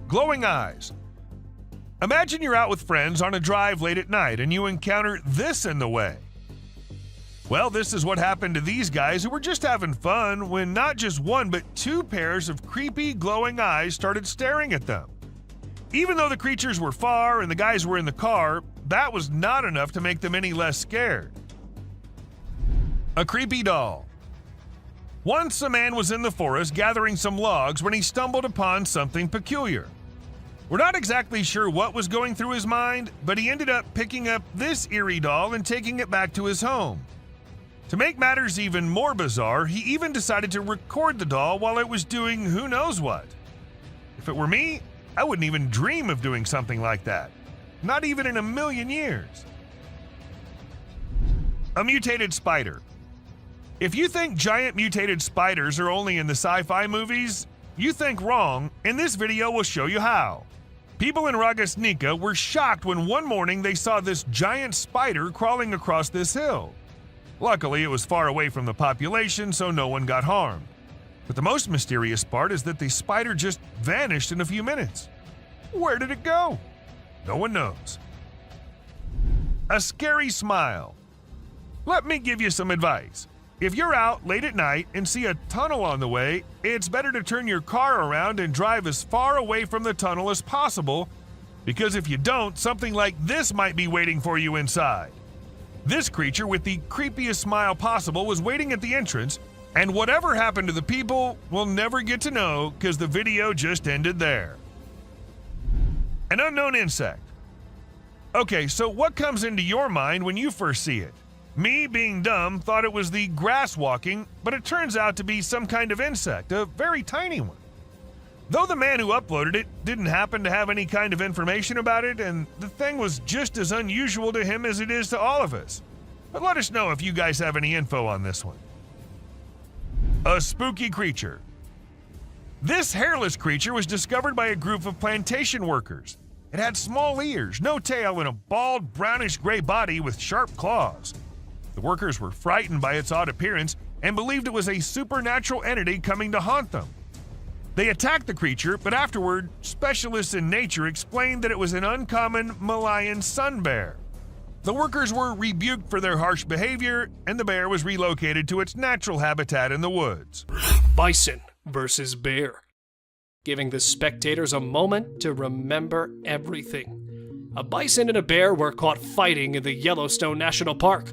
Glowing eyes. Imagine you're out with friends on a drive late at night and you encounter this in the way. Well, this is what happened to these guys who were just having fun when not just one but two pairs of creepy glowing eyes started staring at them. Even though the creatures were far and the guys were in the car, that was not enough to make them any less scared. A creepy doll. Once a man was in the forest gathering some logs when he stumbled upon something peculiar. We're not exactly sure what was going through his mind, but he ended up picking up this eerie doll and taking it back to his home. To make matters even more bizarre, he even decided to record the doll while it was doing who knows what. If it were me, I wouldn't even dream of doing something like that. Not even in a million years. A mutated spider. If you think giant mutated spiders are only in the sci-fi movies, you think wrong, and this video will show you how. People in Ragasnika were shocked when one morning they saw this giant spider crawling across this hill. Luckily, it was far away from the population, so no one got harmed. But the most mysterious part is that the spider just vanished in a few minutes. Where did it go? No one knows. A scary smile. Let me give you some advice. If you're out late at night and see a tunnel on the way, it's better to turn your car around and drive as far away from the tunnel as possible, because if you don't, something like this might be waiting for you inside. This creature with the creepiest smile possible was waiting at the entrance, and whatever happened to the people, we'll never get to know because the video just ended there. An unknown insect. Okay, so what comes into your mind when you first see it? Me, being dumb, thought it was the grass walking, but it turns out to be some kind of insect, a very tiny one. Though the man who uploaded it didn't happen to have any kind of information about it, and the thing was just as unusual to him as it is to all of us. But let us know if you guys have any info on this one. A spooky creature. This hairless creature was discovered by a group of plantation workers. It had small ears, no tail, and a bald, brownish-gray body with sharp claws. The workers were frightened by its odd appearance and believed it was a supernatural entity coming to haunt them. They attacked the creature, but afterward, specialists in nature explained that it was an uncommon Malayan sun bear. The workers were rebuked for their harsh behavior, and the bear was relocated to its natural habitat in the woods. Bison versus bear, giving the spectators a moment to remember everything. A bison and a bear were caught fighting in the Yellowstone National Park.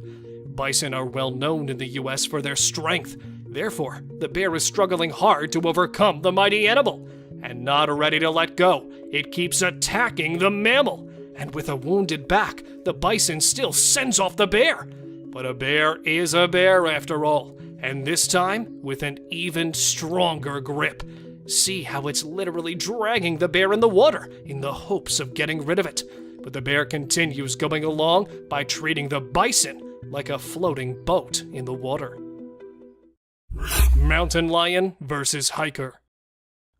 Bison are well known in the US for their strength. Therefore, the bear is struggling hard to overcome the mighty animal. And not ready to let go, it keeps attacking the mammal. And with a wounded back, the bison still sends off the bear. But a bear is a bear after all, and this time with an even stronger grip. See how it's literally dragging the bear in the water in the hopes of getting rid of it. But the bear continues going along by treating the bison like a floating boat in the water. Mountain lion versus hiker.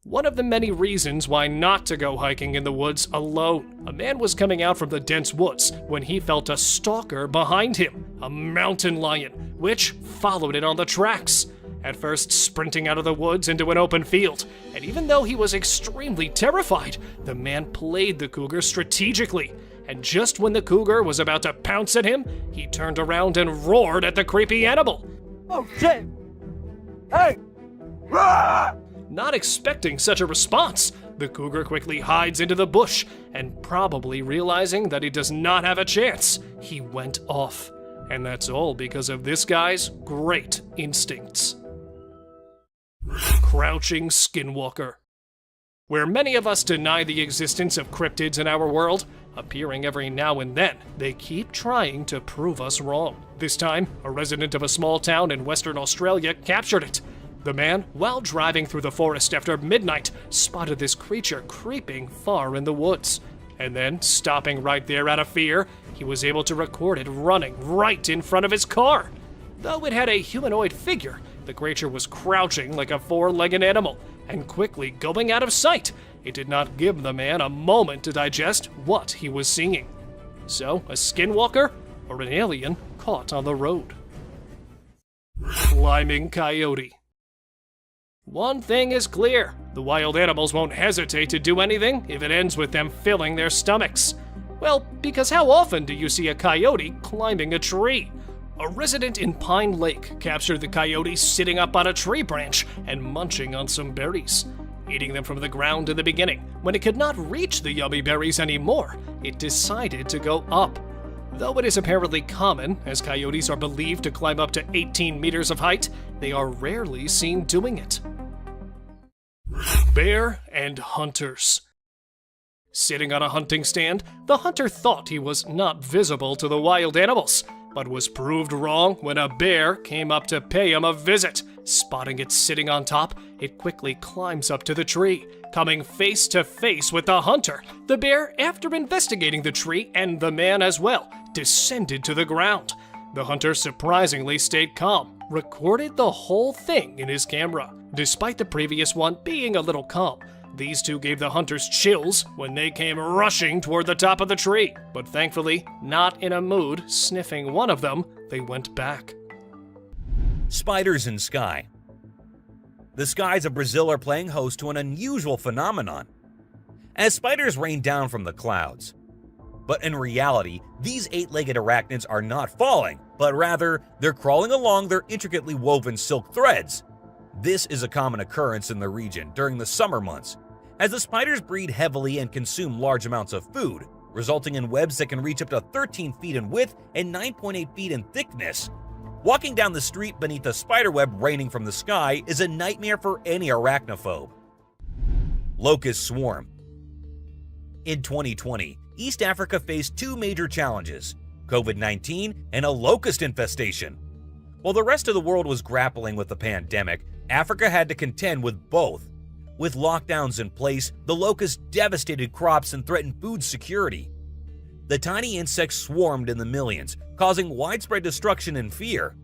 One of the many reasons why not to go hiking in the woods alone. A man was coming out from the dense woods when he felt a stalker behind him, a mountain lion, which followed it on the tracks. At first sprinting out of the woods into an open field, and even though he was extremely terrified, the man played the cougar strategically. And just when the cougar was about to pounce at him, he turned around and roared at the creepy animal. Oh shit! Hey! Rah! Not expecting such a response, the cougar quickly hides into the bush, and probably realizing that he does not have a chance, he went off. And that's all because of this guy's great instincts. Crouching skinwalker. Where many of us deny the existence of cryptids in our world, appearing every now and then, they keep trying to prove us wrong. This time, a resident of a small town in Western Australia captured it. The man, while driving through the forest after midnight, spotted this creature creeping far in the woods. And then, stopping right there out of fear, he was able to record it running right in front of his car. Though it had a humanoid figure, the creature was crouching like a four-legged animal and quickly going out of sight. It did not give the man a moment to digest what he was seeing. So, a skinwalker or an alien caught on the road? Climbing coyote. One thing is clear, the wild animals won't hesitate to do anything if it ends with them filling their stomachs. Well, because how often do you see a coyote climbing a tree? A resident in Pine Lake captured the coyote sitting up on a tree branch and munching on some berries. Eating them from the ground in the beginning, when it could not reach the yummy berries anymore, it decided to go up. Though it is apparently common, as coyotes are believed to climb up to 18 meters of height, they are rarely seen doing it. Bear and hunters. Sitting on a hunting stand, the hunter thought he was not visible to the wild animals, but was proved wrong when a bear came up to pay him a visit. Spotting it sitting on top, it quickly climbs up to the tree, coming face to face with the hunter. The bear, after investigating the tree and the man as well, descended to the ground. The hunter surprisingly stayed calm, recorded the whole thing in his camera. Despite the previous one being a little calm, these two gave the hunters chills when they came rushing toward the top of the tree. But thankfully, not in a mood, sniffing one of them, they went back. Spiders in sky. The skies of Brazil are playing host to an unusual phenomenon, as spiders rain down from the clouds. But in reality, these eight-legged arachnids are not falling, but rather, they're crawling along their intricately woven silk threads. This is a common occurrence in the region during the summer months, as the spiders breed heavily and consume large amounts of food, resulting in webs that can reach up to 13 feet in width and 9.8 feet in thickness. Walking down the street beneath a spider web raining from the sky is a nightmare for any arachnophobe. Locust swarm. In 2020, East Africa faced two major challenges: COVID-19 and a locust infestation. While the rest of the world was grappling with the pandemic, Africa had to contend with both. With lockdowns in place, the locusts devastated crops and threatened food security. The tiny insects swarmed in the millions, causing widespread destruction and fear.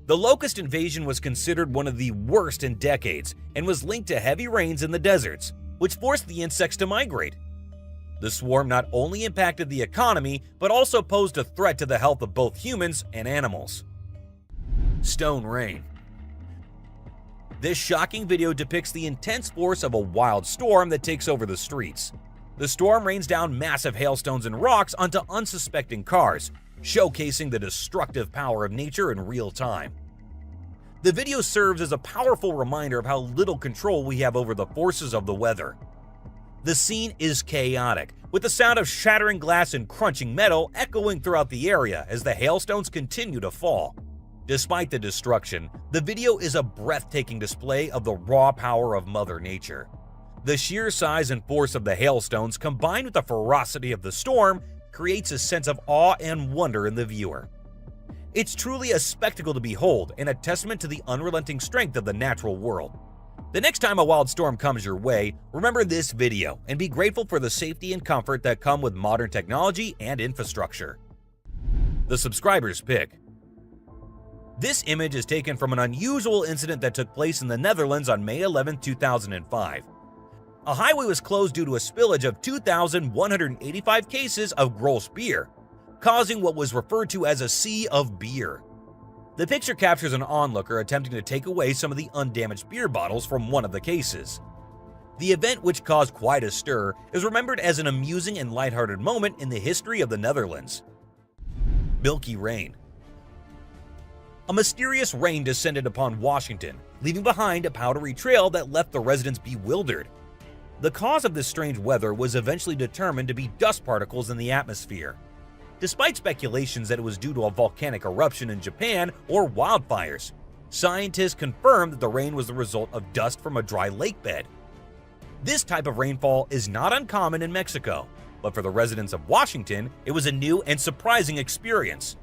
The locust invasion was considered one of the worst in decades and was linked to heavy rains in the deserts, which forced the insects to migrate. The swarm not only impacted the economy, but also posed a threat to the health of both humans and animals. Stone rain. This shocking video depicts the intense force of a wild storm that takes over the streets. The storm rains down massive hailstones and rocks onto unsuspecting cars, showcasing the destructive power of nature in real time. The video serves as a powerful reminder of how little control we have over the forces of the weather. The scene is chaotic, with the sound of shattering glass and crunching metal echoing throughout the area as the hailstones continue to fall. Despite the destruction, the video is a breathtaking display of the raw power of Mother Nature. The sheer size and force of the hailstones combined with the ferocity of the storm creates a sense of awe and wonder in the viewer. It's truly a spectacle to behold and a testament to the unrelenting strength of the natural world. The next time a wild storm comes your way, remember this video and be grateful for the safety and comfort that come with modern technology and infrastructure. The subscriber's pick. This image is taken from an unusual incident that took place in the Netherlands on May 11, 2005. A highway was closed due to a spillage of 2,185 cases of gross beer, causing what was referred to as a sea of beer. The picture captures an onlooker attempting to take away some of the undamaged beer bottles from one of the cases. The event, which caused quite a stir, is remembered as an amusing and lighthearted moment in the history of the Netherlands. Milky Rain. A mysterious rain descended upon Washington, leaving behind a powdery trail that left the residents bewildered. The cause of this strange weather was eventually determined to be dust particles in the atmosphere. Despite speculations that it was due to a volcanic eruption in Japan or wildfires, scientists confirmed that the rain was the result of dust from a dry lake bed. This type of rainfall is not uncommon in Mexico, but for the residents of Washington, it was a new and surprising experience.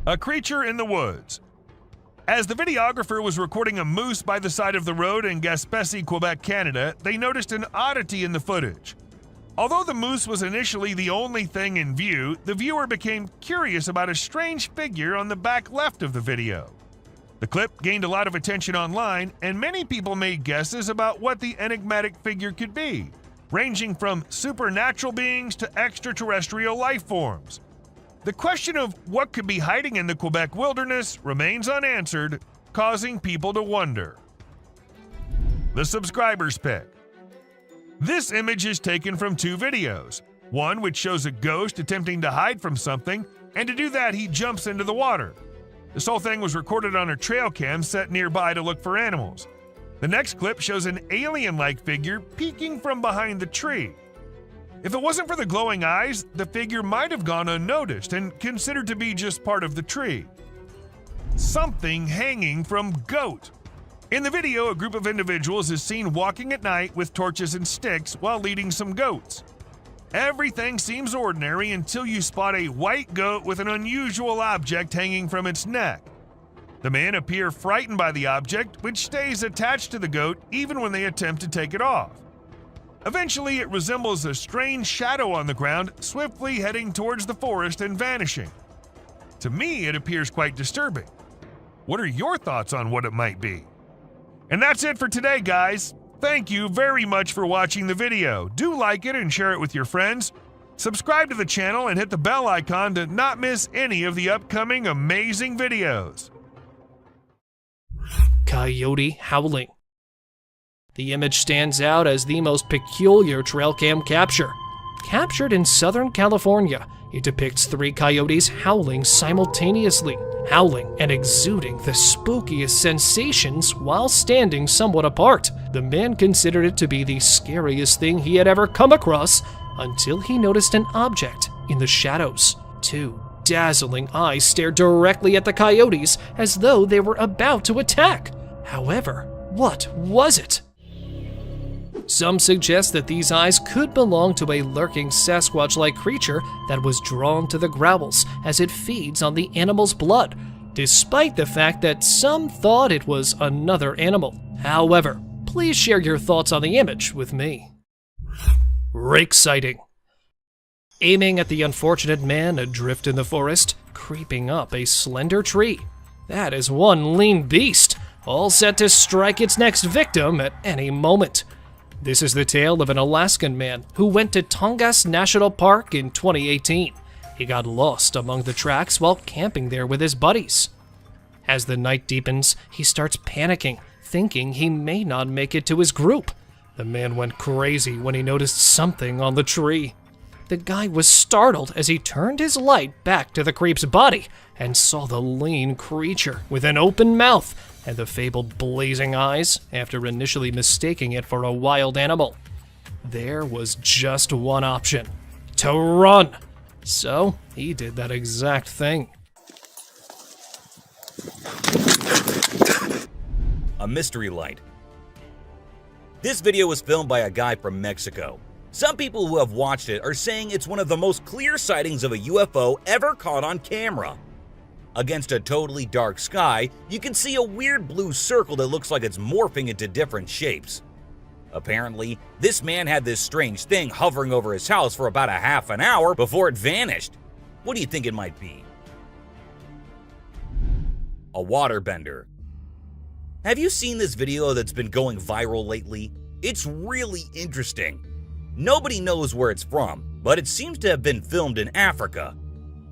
A creature in the woods. As the videographer was recording a moose by the side of the road in Gaspésie, Quebec, Canada, they noticed an oddity in the footage. Although the moose was initially the only thing in view, the viewer became curious about a strange figure on the back left of the video. The clip gained a lot of attention online, and many people made guesses about what the enigmatic figure could be, ranging from supernatural beings to extraterrestrial life forms. The question of what could be hiding in the Quebec wilderness remains unanswered, causing people to wonder. The subscriber's pick. This image is taken from two videos, one which shows a ghost attempting to hide from something, and to do that he jumps into the water. This whole thing was recorded on a trail cam set nearby to look for animals. The next clip shows an alien-like figure peeking from behind the tree. If it wasn't for the glowing eyes, the figure might have gone unnoticed and considered to be just part of the tree. Something hanging from goat. In the video, a group of individuals is seen walking at night with torches and sticks while leading some goats. Everything seems ordinary until you spot a white goat with an unusual object hanging from its neck. The men appear frightened by the object, which stays attached to the goat even when they attempt to take it off. Eventually, it resembles a strange shadow on the ground, swiftly heading towards the forest and vanishing. To me, it appears quite disturbing. What are your thoughts on what it might be? And that's it for today, guys. Thank you very much for watching the video. Do like it and share it with your friends. Subscribe to the channel and hit the bell icon to not miss any of the upcoming amazing videos. Coyote howling. The image stands out as the most peculiar trail cam capture. Captured in Southern California, it depicts three coyotes howling simultaneously, howling and exuding the spookiest sensations while standing somewhat apart. The man considered it to be the scariest thing he had ever come across until he noticed an object in the shadows. Two dazzling eyes stared directly at the coyotes as though they were about to attack. However, what was it? Some suggest that these eyes could belong to a lurking Sasquatch-like creature that was drawn to the growls as it feeds on the animal's blood, despite the fact that some thought it was another animal. However, please share your thoughts on the image with me. Rake sighting. Aiming at the unfortunate man adrift in the forest, creeping up a slender tree. That is one lean beast, all set to strike its next victim at any moment. This is the tale of an Alaskan man who went to Tongass National Park in 2018. He got lost among the tracks while camping there with his buddies. As the night deepens, he starts panicking, thinking he may not make it to his group. The man went crazy when he noticed something on the tree. The guy was startled as he turned his light back to the creep's body and saw the lean creature with an open mouth and the fabled blazing eyes after initially mistaking it for a wild animal. there was just one option: to run. So he did that exact thing. A mystery light. This video was filmed by a guy from Mexico. Some people who have watched it are saying it's one of the most clear sightings of a UFO ever caught on camera. Against a totally dark sky, you can see a weird blue circle that looks like it's morphing into different shapes. Apparently, this man had this strange thing hovering over his house for about a half an hour before it vanished. What do you think it might be? A waterbender. Have you seen this video that's been going viral lately? It's really interesting. Nobody knows where it's from, but it seems to have been filmed in Africa.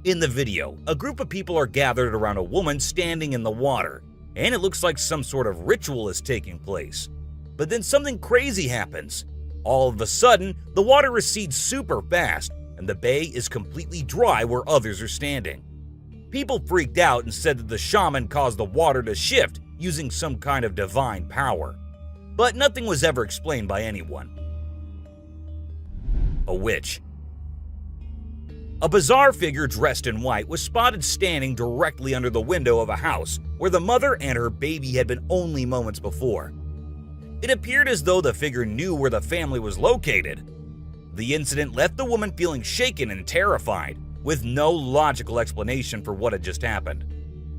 In the video, a group of people are gathered around a woman standing in the water, and it looks like some sort of ritual is taking place. But then something crazy happens. All of a sudden, the water recedes super fast, and the bay is completely dry where others are standing. People freaked out and said that the shaman caused the water to shift using some kind of divine power. But nothing was ever explained by anyone. A witch. A bizarre figure dressed in white was spotted standing directly under the window of a house where the mother and her baby had been only moments before. It appeared as though the figure knew where the family was located. The incident left the woman feeling shaken and terrified, with no logical explanation for what had just happened.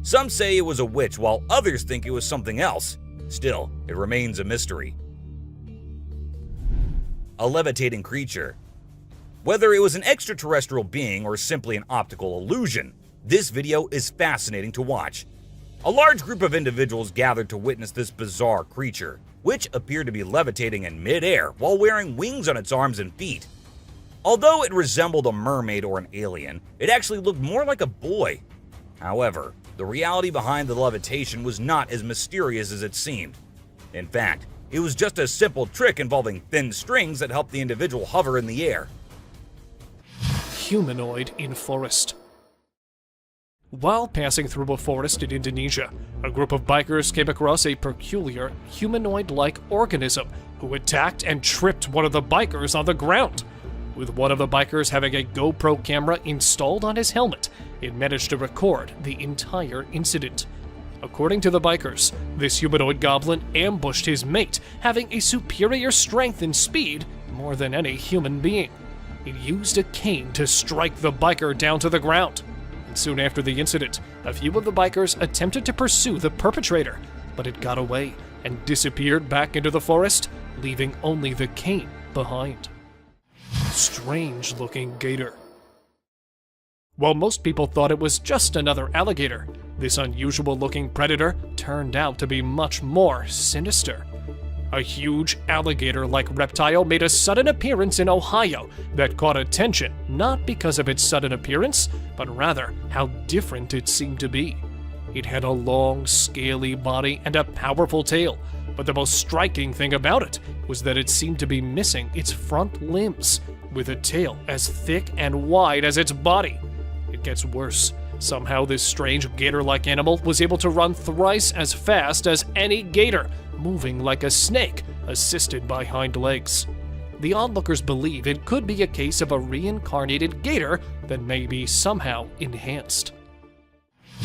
Some say it was a witch, while others think it was something else. Still, it remains a mystery. A levitating creature. Whether it was an extraterrestrial being or simply an optical illusion, this video is fascinating to watch. A large group of individuals gathered to witness this bizarre creature, which appeared to be levitating in midair while wearing wings on its arms and feet. Although it resembled a mermaid or an alien, it actually looked more like a boy. However, the reality behind the levitation was not as mysterious as it seemed. In fact, it was just a simple trick involving thin strings that helped the individual hover in the air. Humanoid in forest. While passing through a forest in Indonesia, a group of bikers came across a peculiar humanoid-like organism who attacked and tripped one of the bikers on the ground. With one of the bikers having a GoPro camera installed on his helmet, it managed to record the entire incident. According to the bikers, this humanoid goblin ambushed his mate, having a superior strength and speed more than any human being. It used a cane to strike the biker down to the ground. And soon after the incident, a few of the bikers attempted to pursue the perpetrator, but it got away and disappeared back into the forest, leaving only the cane behind. Strange-looking gator. While most people thought it was just another alligator, this unusual-looking predator turned out to be much more sinister. A huge alligator-like reptile made a sudden appearance in Ohio that caught attention not because of its sudden appearance, but rather how different it seemed to be. It had a long, scaly body and a powerful tail, but the most striking thing about it was that it seemed to be missing its front limbs, with a tail as thick and wide as its body. It gets worse. Somehow this strange gator-like animal was able to run thrice as fast as any gator, moving like a snake, assisted by hind legs. The onlookers believe it could be a case of a reincarnated gator that may be somehow enhanced.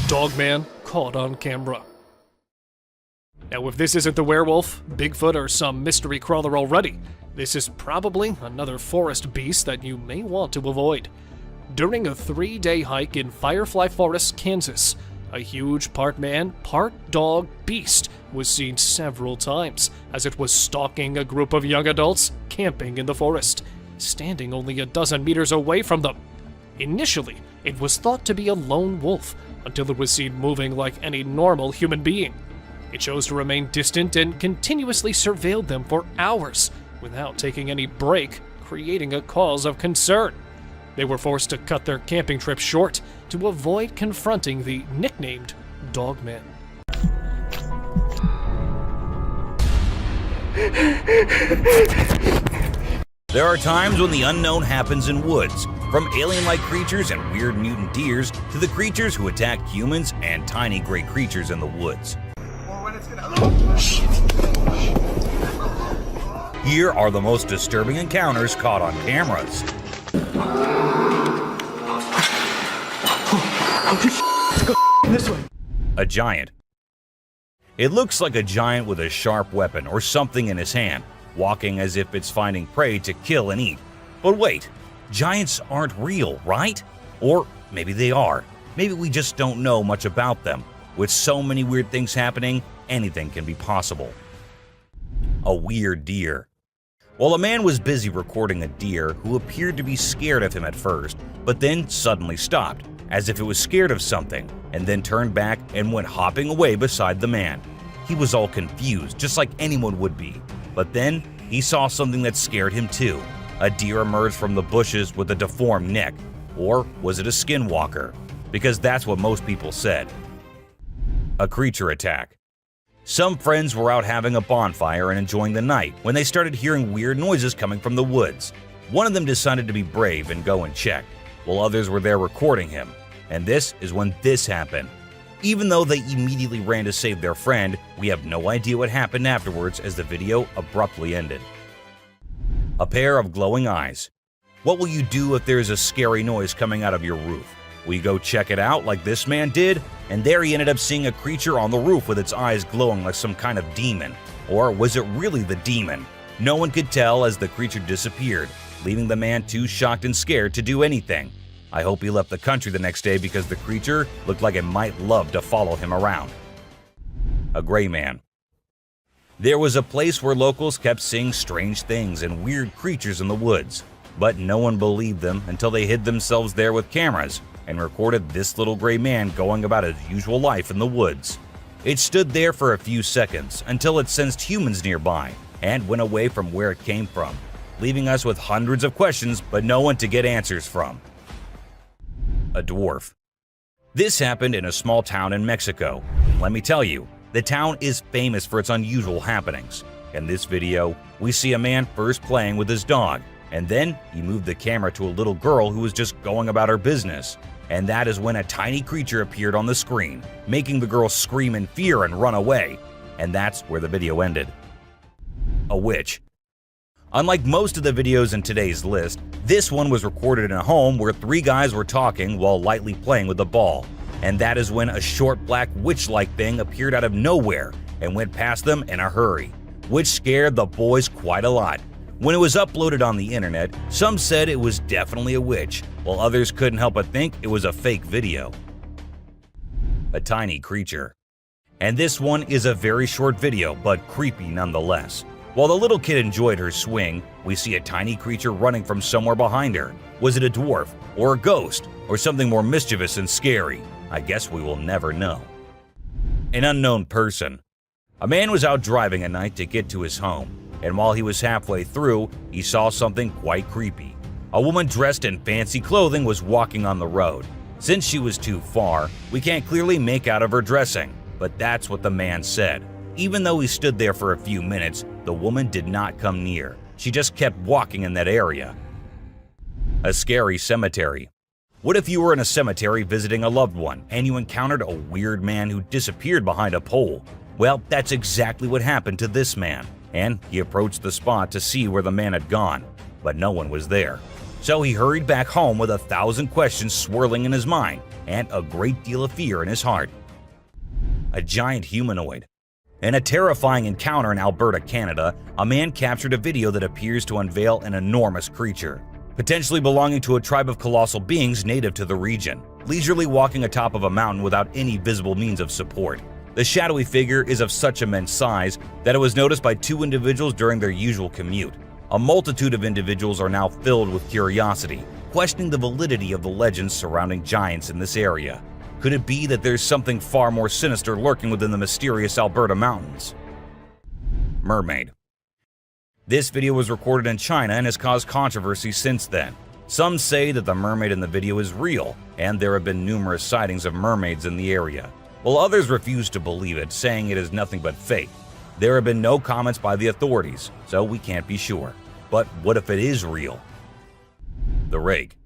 Dogman caught on camera. Now, if this isn't the werewolf, Bigfoot, or some mystery crawler already, this is probably another forest beast that you may want to avoid. During a 3-day hike in Firefly Forest, Kansas, a huge part man, part dog beast was seen several times as it was stalking a group of young adults camping in the forest, standing only a dozen meters away from them. Initially, it was thought to be a lone wolf until it was seen moving like any normal human being. It chose to remain distant and continuously surveilled them for hours without taking any break, creating a cause of concern. They were forced to cut their camping trip short to avoid confronting the nicknamed Dogman. There are times when the unknown happens in woods, from alien-like creatures and weird mutant deers to the creatures who attack humans and tiny gray creatures in the woods. Here are the most disturbing encounters caught on cameras. This way. A giant. It looks like a giant with a sharp weapon or something in his hand, walking as if it's finding prey to kill and eat. But wait, giants aren't real, right? Or maybe they are. Maybe we just don't know much about them. With so many weird things happening, anything can be possible. A weird deer. Well, a man was busy recording a deer who appeared to be scared of him at first, but then suddenly stopped, as if it was scared of something, and then turned back and went hopping away beside the man. He was all confused, just like anyone would be. But then he saw something that scared him too. A deer emerged from the bushes with a deformed neck. Or was it a skinwalker? Because that's what most people said. A creature attack. Some friends were out having a bonfire and enjoying the night when they started hearing weird noises coming from the woods. One of them decided to be brave and go and check, while others were there recording him. And this is when this happened. Even though they immediately ran to save their friend, we have no idea what happened afterwards as the video abruptly ended. A pair of glowing eyes. What will you do if there is a scary noise coming out of your roof? Will you go check it out like this man did? And there he ended up seeing a creature on the roof with its eyes glowing like some kind of demon. Or was it really the demon? No one could tell as the creature disappeared, leaving the man too shocked and scared to do anything. I hope he left the country the next day because the creature looked like it might love to follow him around. A gray man. There was a place where locals kept seeing strange things and weird creatures in the woods, but no one believed them until they hid themselves there with cameras and recorded this little gray man going about his usual life in the woods. It stood there for a few seconds until it sensed humans nearby and went away from where it came from, leaving us with hundreds of questions but no one to get answers from. A dwarf. This happened in a small town in Mexico. Let me tell you, the town is famous for its unusual happenings. In this video, we see a man first playing with his dog, and then he moved the camera to a little girl who was just going about her business. And that is when a tiny creature appeared on the screen, making the girl scream in fear and run away. And that's where the video ended. A witch. Unlike most of the videos in today's list, this one was recorded in a home where three guys were talking while lightly playing with a ball. And that is when a short black witch-like thing appeared out of nowhere and went past them in a hurry, which scared the boys quite a lot. When it was uploaded on the internet, some said it was definitely a witch, while others couldn't help but think it was a fake video. A tiny creature. And this one is a very short video, but creepy nonetheless. While the little kid enjoyed her swing, we see a tiny creature running from somewhere behind her. Was it a dwarf, or a ghost, or something more mischievous and scary? I guess we will never know. An unknown person. A man was out driving at night to get to his home, and while he was halfway through, he saw something quite creepy. A woman dressed in fancy clothing was walking on the road. Since she was too far, we can't clearly make out of her dressing, but that's what the man said. Even though he stood there for a few minutes, the woman did not come near. She just kept walking in that area. A scary cemetery. What if you were in a cemetery visiting a loved one and you encountered a weird man who disappeared behind a pole? Well, that's exactly what happened to this man, and he approached the spot to see where the man had gone, but no one was there. So he hurried back home with 1,000 questions swirling in his mind and a great deal of fear in his heart. A giant humanoid. In a terrifying encounter in Alberta, Canada, a man captured a video that appears to unveil an enormous creature, potentially belonging to a tribe of colossal beings native to the region, leisurely walking atop of a mountain without any visible means of support. The shadowy figure is of such immense size that it was noticed by two individuals during their usual commute. A multitude of individuals are now filled with curiosity, questioning the validity of the legends surrounding giants in this area. Could it be that there's something far more sinister lurking within the mysterious Alberta mountains? Mermaid. This video was recorded in China and has caused controversy since then. Some say that the mermaid in the video is real, and there have been numerous sightings of mermaids in the area, while others refuse to believe it, saying it is nothing but fake. There have been no comments by the authorities, so we can't be sure. But what if it is real? The Rake.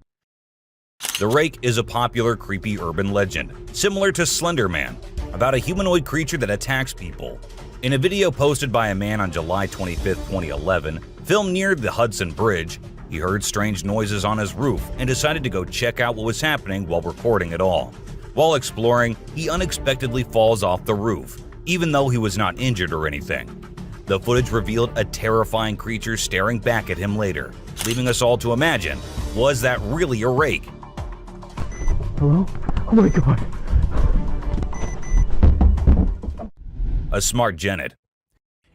The Rake is a popular creepy urban legend, similar to Slender Man, about a humanoid creature that attacks people. In a video posted by a man on July 25, 2011, Filmed near the Hudson Bridge, he heard strange noises on his roof and decided to go check out what was happening while recording it all. While exploring, he unexpectedly falls off the roof, even though he was not injured or anything. The footage revealed a terrifying creature staring back at him later, leaving us all to imagine, was that really a rake? Hello? Oh my god. A smart genet.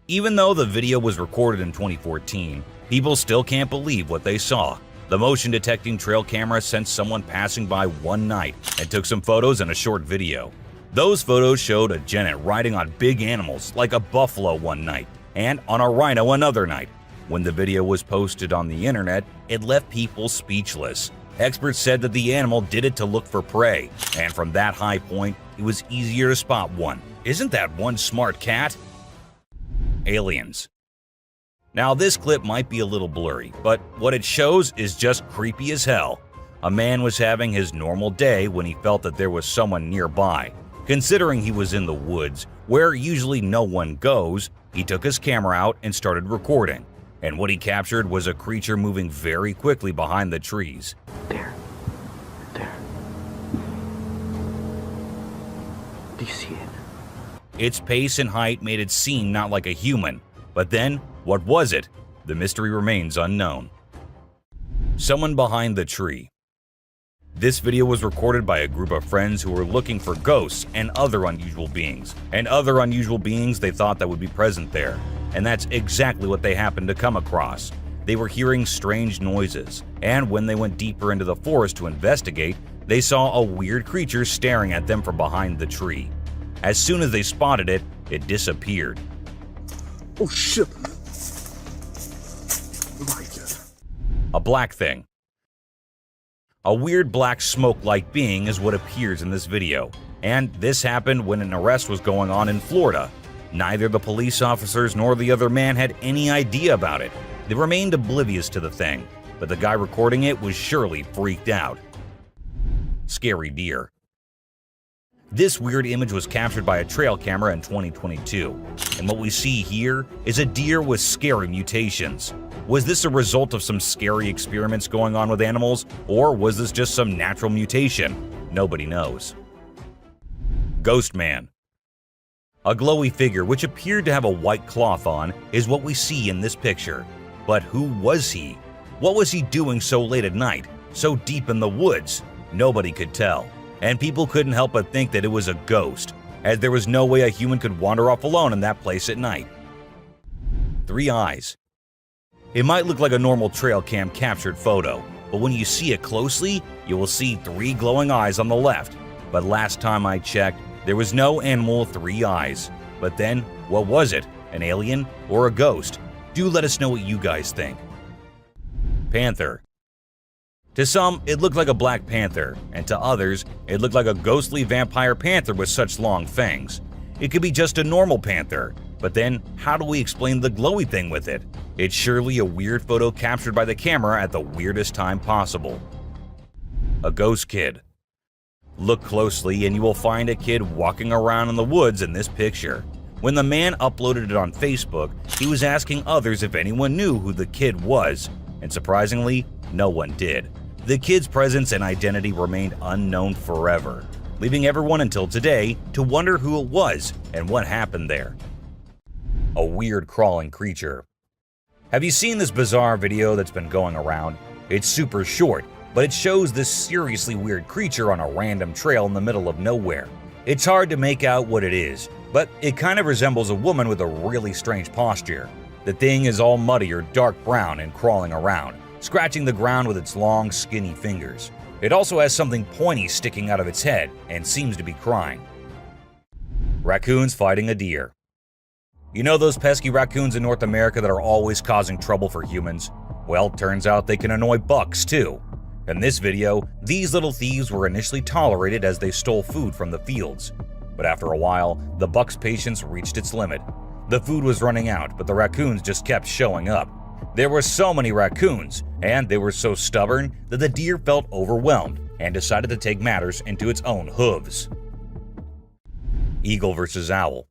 Even though the video was recorded in 2014, people still can't believe what they saw. The motion detecting trail camera sensed someone passing by one night and took some photos and a short video. Those photos showed a genet riding on big animals like a buffalo one night and on a rhino another night. When the video was posted on the internet, it left people speechless. Experts said that the animal did it to look for prey, and from that high point, it was easier to spot one. Isn't that one smart cat? Aliens. Now this clip might be a little blurry, but what it shows is just creepy as hell. A man was having his normal day when he felt that there was someone nearby. Considering he was in the woods, where usually no one goes, he took his camera out and started recording. And what he captured was a creature moving very quickly behind the trees. There. Do you see it? Its pace and height made it seem not like a human. But then, what was it? The mystery remains unknown. Someone behind the tree. This video was recorded by a group of friends who were looking for ghosts and other unusual beings. They thought that would be present there. And that's exactly what they happened to come across. They were hearing strange noises, and when they went deeper into the forest to investigate, they saw a weird creature staring at them from behind the tree. As soon as they spotted it, it disappeared. Oh shit. My God. A black thing. A weird black smoke-like being is what appears in this video, and this happened when an arrest was going on in Florida. Neither the police officers nor the other man had any idea about it. They remained oblivious to the thing, but the guy recording it was surely freaked out. Scary deer. This weird image was captured by a trail camera in 2022, and what we see here is a deer with scary mutations. Was this a result of some scary experiments going on with animals, or was this just some natural mutation? Nobody knows. Ghost Man. A glowy figure which appeared to have a white cloth on is what we see in this picture. But who was he? What was he doing so late at night, so deep in the woods? Nobody could tell, and people couldn't help but think that it was a ghost, as there was no way a human could wander off alone in that place at night. 3 eyes. It might look like a normal trail cam captured photo, but when you see it closely, you will see 3 glowing eyes on the left. But last time I checked, there was no animal with 3 eyes. But then, what was it? An alien or a ghost? Do let us know what you guys think. Panther. To some, it looked like a black panther, and to others, it looked like a ghostly vampire panther with such long fangs. It could be just a normal panther, but then how do we explain the glowy thing with it? It's surely a weird photo captured by the camera at the weirdest time possible. A ghost kid. Look closely and you will find a kid walking around in the woods in this picture. When the man uploaded it on Facebook, he was asking others if anyone knew who the kid was, and surprisingly, no one did. The kid's presence and identity remained unknown forever, leaving everyone until today to wonder who it was and what happened there. A weird crawling creature. Have you seen this bizarre video that's been going around? It's super short, but it shows this seriously weird creature on a random trail in the middle of nowhere. It's hard to make out what it is, but it kind of resembles a woman with a really strange posture. The thing is all muddy or dark brown and crawling around, scratching the ground with its long, skinny fingers. It also has something pointy sticking out of its head and seems to be crying. Raccoons fighting a deer. You know those pesky raccoons in North America that are always causing trouble for humans? Well, turns out they can annoy bucks too. In this video, these little thieves were initially tolerated as they stole food from the fields. But after a while, the buck's patience reached its limit. The food was running out, but the raccoons just kept showing up. There were so many raccoons, and they were so stubborn that the deer felt overwhelmed and decided to take matters into its own hooves. Eagle versus owl.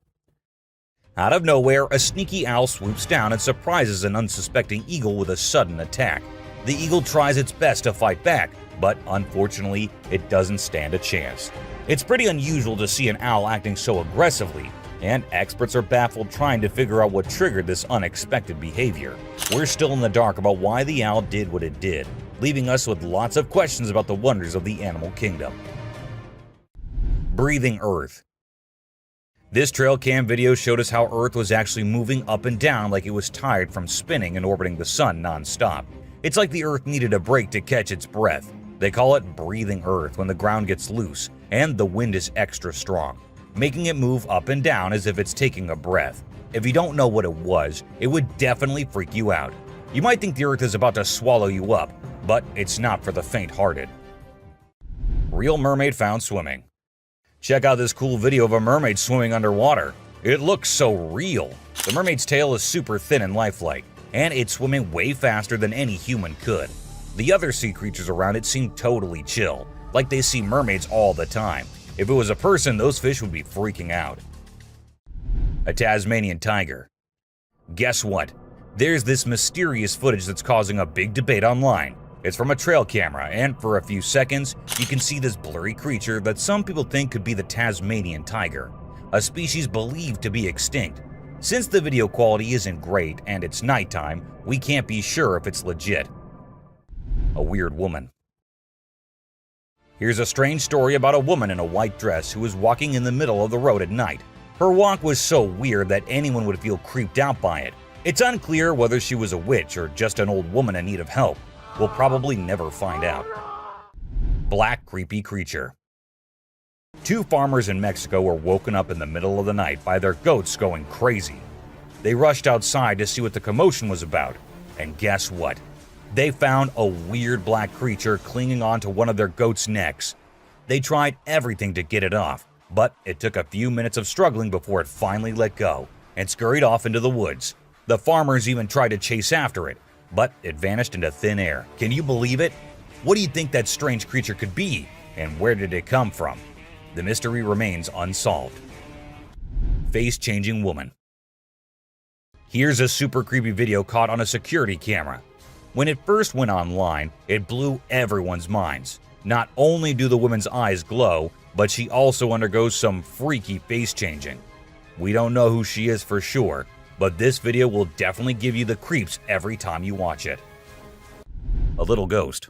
Out of nowhere, a sneaky owl swoops down and surprises an unsuspecting eagle with a sudden attack. The eagle tries its best to fight back, but unfortunately, it doesn't stand a chance. It's pretty unusual to see an owl acting so aggressively, and experts are baffled trying to figure out what triggered this unexpected behavior. We're still in the dark about why the owl did what it did, leaving us with lots of questions about the wonders of the animal kingdom. Breathing Earth. This trail cam video showed us how Earth was actually moving up and down like it was tired from spinning and orbiting the sun non-stop. It's like the Earth needed a break to catch its breath. They call it breathing Earth when the ground gets loose and the wind is extra strong, making it move up and down as if it's taking a breath. If you don't know what it was, it would definitely freak you out. You might think the Earth is about to swallow you up, but it's not for the faint-hearted. Real mermaid found swimming. Check out this cool video of a mermaid swimming underwater. It looks so real. The mermaid's tail is super thin and lifelike, and it's swimming way faster than any human could. The other sea creatures around it seem totally chill, like they see mermaids all the time. If it was a person, those fish would be freaking out. A Tasmanian tiger. Guess what? There's this mysterious footage that's causing a big debate online. It's from a trail camera, and for a few seconds, you can see this blurry creature that some people think could be the Tasmanian tiger, a species believed to be extinct. Since the video quality isn't great and it's nighttime, we can't be sure if it's legit. A weird woman. Here's a strange story about a woman in a white dress who was walking in the middle of the road at night. Her walk was so weird that anyone would feel creeped out by it. It's unclear whether she was a witch or just an old woman in need of help. We'll probably never find out. Black creepy creature. Two farmers in Mexico were woken up in the middle of the night by their goats going crazy. They rushed outside to see what the commotion was about, and guess what? They found a weird black creature clinging onto one of their goats' necks. They tried everything to get it off, but it took a few minutes of struggling before it finally let go and scurried off into the woods. The farmers even tried to chase after it, but it vanished into thin air. Can you believe it? What do you think that strange creature could be, and where did it come from? The mystery remains unsolved. Face-changing woman. Here's a super creepy video caught on a security camera. When it first went online, it blew everyone's minds. Not only do the woman's eyes glow, but she also undergoes some freaky face changing. We don't know who she is for sure, but this video will definitely give you the creeps every time you watch it. A little ghost.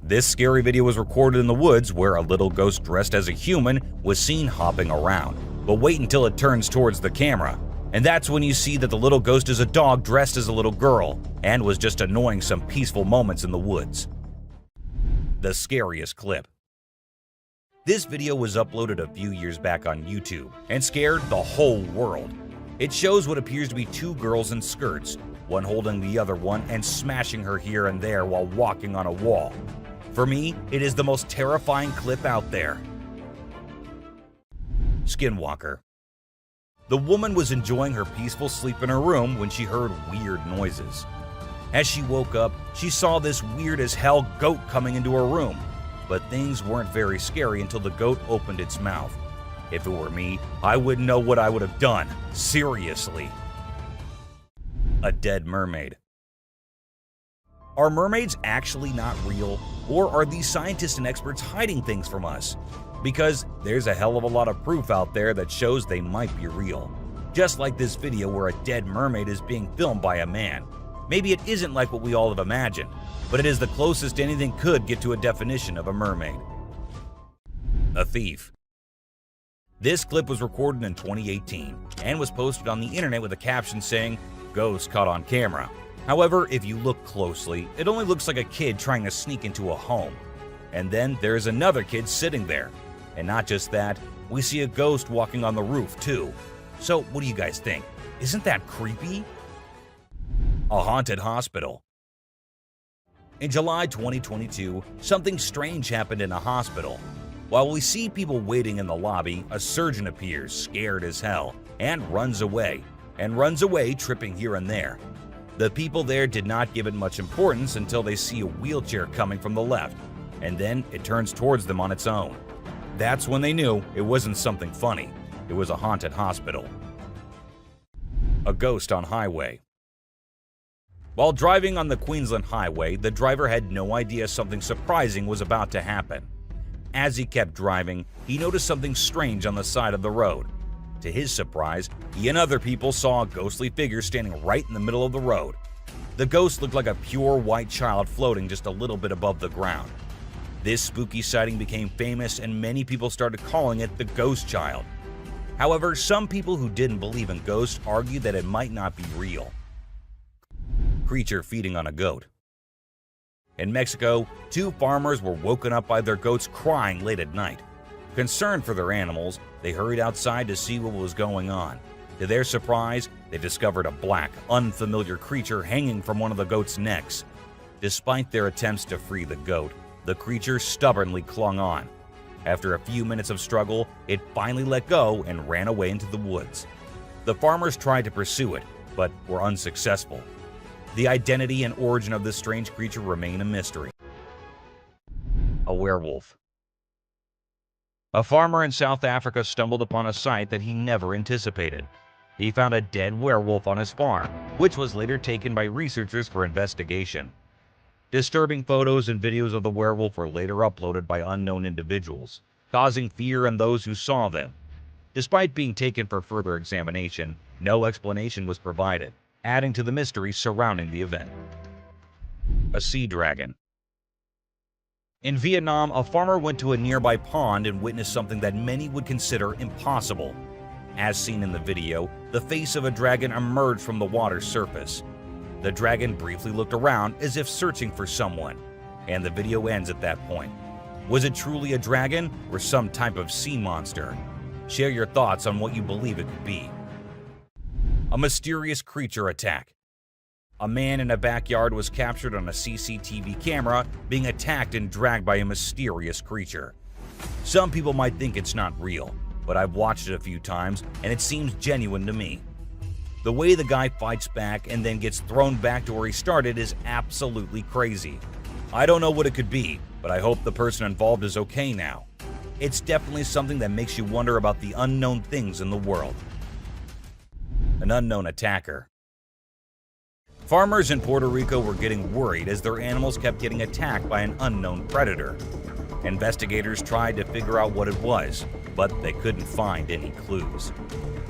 This scary video was recorded in the woods where a little ghost dressed as a human was seen hopping around. But wait until it turns towards the camera, and that's when you see that the little ghost is a dog dressed as a little girl and was just annoying some peaceful moments in the woods. The scariest clip. This video was uploaded a few years back on YouTube and scared the whole world. It shows what appears to be two girls in skirts, one holding the other one and smashing her here and there while walking on a wall. For me, it is the most terrifying clip out there. Skinwalker. The woman was enjoying her peaceful sleep in her room when she heard weird noises. As she woke up, she saw this weird as hell goat coming into her room, but things weren't very scary until the goat opened its mouth. If it were me, I wouldn't know what I would have done. Seriously. A dead mermaid. Are mermaids actually not real, or are these scientists and experts hiding things from us? Because there's a hell of a lot of proof out there that shows they might be real. Just like this video where a dead mermaid is being filmed by a man. Maybe it isn't like what we all have imagined, but it is the closest anything could get to a definition of a mermaid. A thief. This clip was recorded in 2018 and was posted on the internet with a caption saying, "Ghost caught on camera." However, if you look closely, it only looks like a kid trying to sneak into a home. And then there's another kid sitting there. And not just that, we see a ghost walking on the roof too. So what do you guys think? Isn't that creepy? A haunted hospital. In July 2022, something strange happened in a hospital. While we see people waiting in the lobby, a surgeon appears, scared as hell, and runs away tripping here and there. The people there did not give it much importance until they see a wheelchair coming from the left, and then it turns towards them on its own. That's when they knew it wasn't something funny, it was a haunted hospital. A ghost on highway. While driving on the Queensland highway, the driver had no idea something surprising was about to happen. As he kept driving, he noticed something strange on the side of the road. To his surprise, he and other people saw a ghostly figure standing right in the middle of the road. The ghost looked like a pure white child floating just a little bit above the ground. This spooky sighting became famous and many people started calling it the ghost child. However, some people who didn't believe in ghosts argued that it might not be real. Creature feeding on a goat. In Mexico, 2 farmers were woken up by their goats crying late at night. Concerned for their animals, they hurried outside to see what was going on. To their surprise, they discovered a black, unfamiliar creature hanging from one of the goat's necks. Despite their attempts to free the goat, the creature stubbornly clung on. After a few minutes of struggle, it finally let go and ran away into the woods. The farmers tried to pursue it, but were unsuccessful. The identity and origin of this strange creature remain a mystery. A werewolf. A farmer in South Africa stumbled upon a sight that he never anticipated. He found a dead werewolf on his farm, which was later taken by researchers for investigation. Disturbing photos and videos of the werewolf were later uploaded by unknown individuals, causing fear in those who saw them. Despite being taken for further examination, no explanation was provided, adding to the mystery surrounding the event. A sea dragon. In Vietnam, a farmer went to a nearby pond and witnessed something that many would consider impossible. As seen in the video, the face of a dragon emerged from the water's surface. The dragon briefly looked around as if searching for someone, and the video ends at that point. Was it truly a dragon or some type of sea monster? Share your thoughts on what you believe it could be. A mysterious creature attack. A man in a backyard was captured on a CCTV camera being attacked and dragged by a mysterious creature. Some people might think it's not real, but I've watched it a few times and it seems genuine to me. The way the guy fights back and then gets thrown back to where he started is absolutely crazy. I don't know what it could be, but I hope the person involved is okay now. It's definitely something that makes you wonder about the unknown things in the world. An unknown attacker. Farmers in Puerto Rico were getting worried as their animals kept getting attacked by an unknown predator. Investigators tried to figure out what it was, but they couldn't find any clues.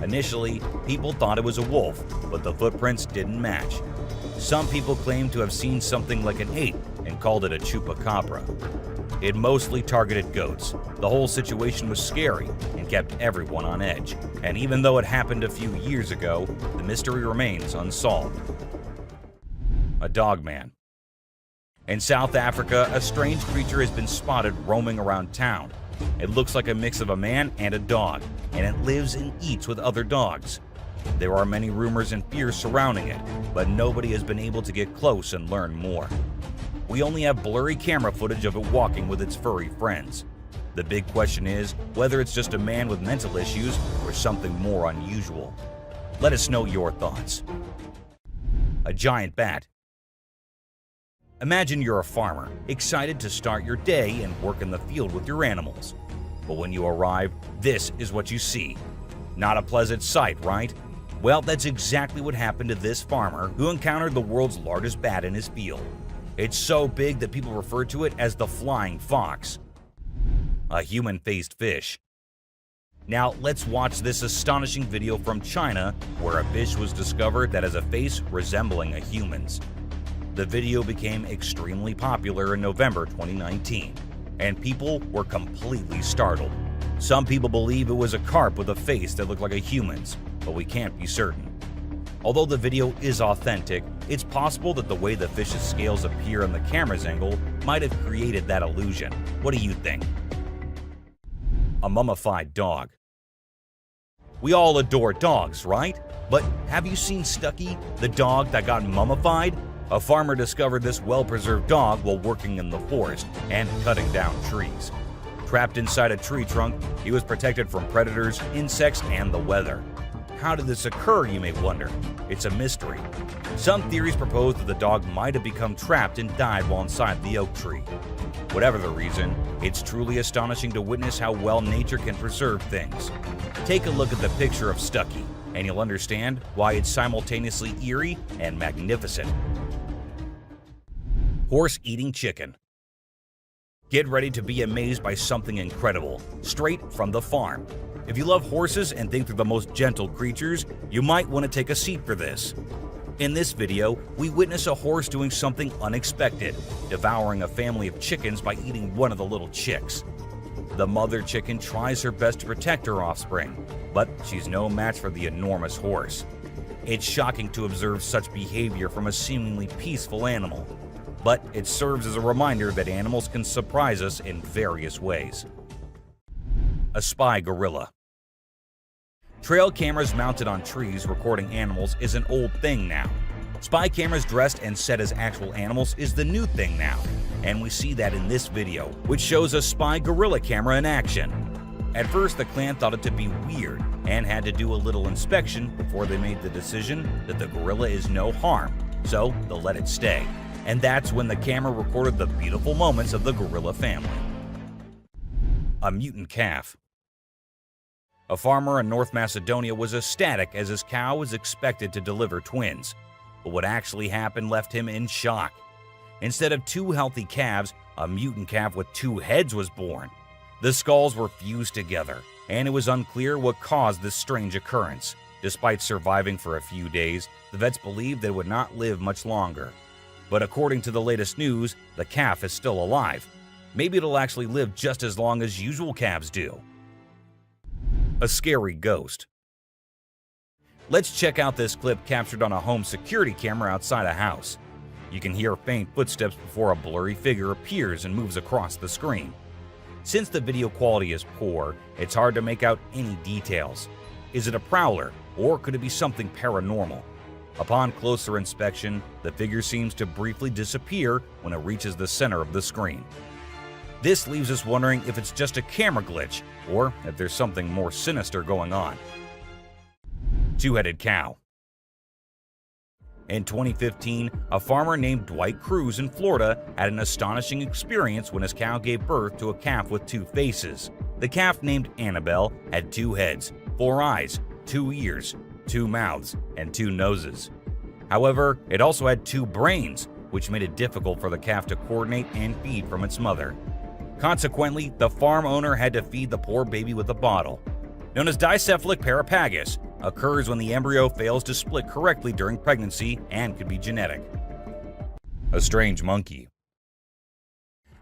Initially, people thought it was a wolf, but the footprints didn't match. Some people claimed to have seen something like an ape and called it a chupacabra. It mostly targeted goats. The whole situation was scary and kept everyone on edge. And even though it happened a few years ago, the mystery remains unsolved. A dogman. In South Africa, a strange creature has been spotted roaming around town. It looks like a mix of a man and a dog, and it lives and eats with other dogs. There are many rumors and fears surrounding it, but nobody has been able to get close and learn more. We only have blurry camera footage of it walking with its furry friends. The big question is whether it's just a man with mental issues or something more unusual. Let us know your thoughts. A giant bat. Imagine you're a farmer, excited to start your day and work in the field with your animals. But when you arrive, this is what you see. Not a pleasant sight, right? Well, that's exactly what happened to this farmer who encountered the world's largest bat in his field. It's so big that people refer to it as the flying fox. A human-faced fish. Now, let's watch this astonishing video from China where a fish was discovered that has a face resembling a human's. The video became extremely popular in November 2019, and people were completely startled. Some people believe it was a carp with a face that looked like a human's, but we can't be certain. Although the video is authentic, it's possible that the way the fish's scales appear on the camera's angle might have created that illusion. What do you think? A mummified dog. We all adore dogs, right? But have you seen Stucky, the dog that got mummified? A farmer discovered this well-preserved dog while working in the forest and cutting down trees. Trapped inside a tree trunk, he was protected from predators, insects, and the weather. How did this occur, you may wonder? It's a mystery. Some theories propose that the dog might have become trapped and died while inside the oak tree. Whatever the reason, it's truly astonishing to witness how well nature can preserve things. Take a look at the picture of Stucky. and you'll understand why it's simultaneously eerie and magnificent. Horse eating chicken. Get ready to be amazed by something incredible, straight from the farm. If you love horses and think they're the most gentle creatures, you might want to take a seat for this. In this video, we witness a horse doing something unexpected, devouring a family of chickens by eating one of the little chicks. The mother chicken tries her best to protect her offspring, but she's no match for the enormous horse. It's shocking to observe such behavior from a seemingly peaceful animal, but it serves as a reminder that animals can surprise us in various ways. A spy gorilla. Trail cameras mounted on trees recording animals is an old thing now. Spy cameras dressed and set as actual animals is the new thing now, and we see that in this video, which shows a spy gorilla camera in action. At first, the clan thought it to be weird and had to do a little inspection before they made the decision that the gorilla is no harm, so they'll let it stay. And that's when the camera recorded the beautiful moments of the gorilla family. A mutant calf. A farmer in North Macedonia was ecstatic as his cow was expected to deliver twins. But what actually happened left him in shock. Instead of 2 healthy calves, a mutant calf with 2 heads was born. The skulls were fused together, and it was unclear what caused this strange occurrence. Despite surviving for a few days, the vets believed that it would not live much longer. But according to the latest news, the calf is still alive. Maybe it'll actually live just as long as usual calves do. A scary ghost. Let's check out this clip captured on a home security camera outside a house. You can hear faint footsteps before a blurry figure appears and moves across the screen. Since the video quality is poor, it's hard to make out any details. Is it a prowler, or could it be something paranormal? Upon closer inspection, the figure seems to briefly disappear when it reaches the center of the screen. This leaves us wondering if it's just a camera glitch, or if there's something more sinister going on. Two-headed cow. In 2015, a farmer named Dwight Cruz in Florida had an astonishing experience when his cow gave birth to a calf with 2 faces. The calf, named Annabelle, had 2 heads, 4 eyes, 2 ears, 2 mouths, and 2 noses. However, it also had 2 brains, which made it difficult for the calf to coordinate and feed from its mother. Consequently, the farm owner had to feed the poor baby with a bottle. Known as dicephalic parapagus, occurs when the embryo fails to split correctly during pregnancy and could be genetic. A strange monkey.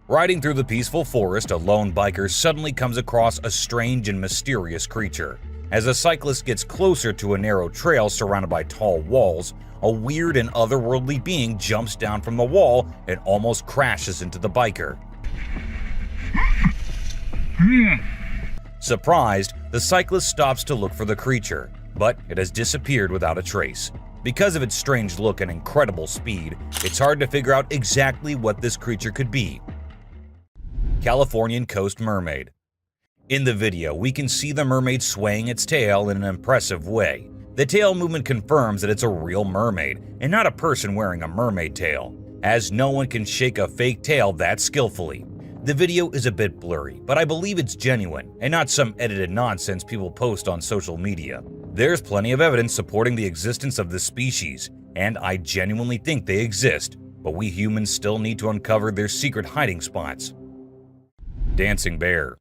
Riding through the peaceful forest, a lone biker suddenly comes across a strange and mysterious creature. As a cyclist gets closer to a narrow trail surrounded by tall walls, a weird and otherworldly being jumps down from the wall and almost crashes into the biker. Surprised, the cyclist stops to look for the creature, but it has disappeared without a trace. Because of its strange look and incredible speed, it's hard to figure out exactly what this creature could be. Californian coast mermaid. In the video, we can see the mermaid swaying its tail in an impressive way. The tail movement confirms that it's a real mermaid, and not a person wearing a mermaid tail, as no one can shake a fake tail that skillfully. The video is a bit blurry, but I believe it's genuine, and not some edited nonsense people post on social media. There's plenty of evidence supporting the existence of this species, and I genuinely think they exist, but we humans still need to uncover their secret hiding spots. Dancing bear.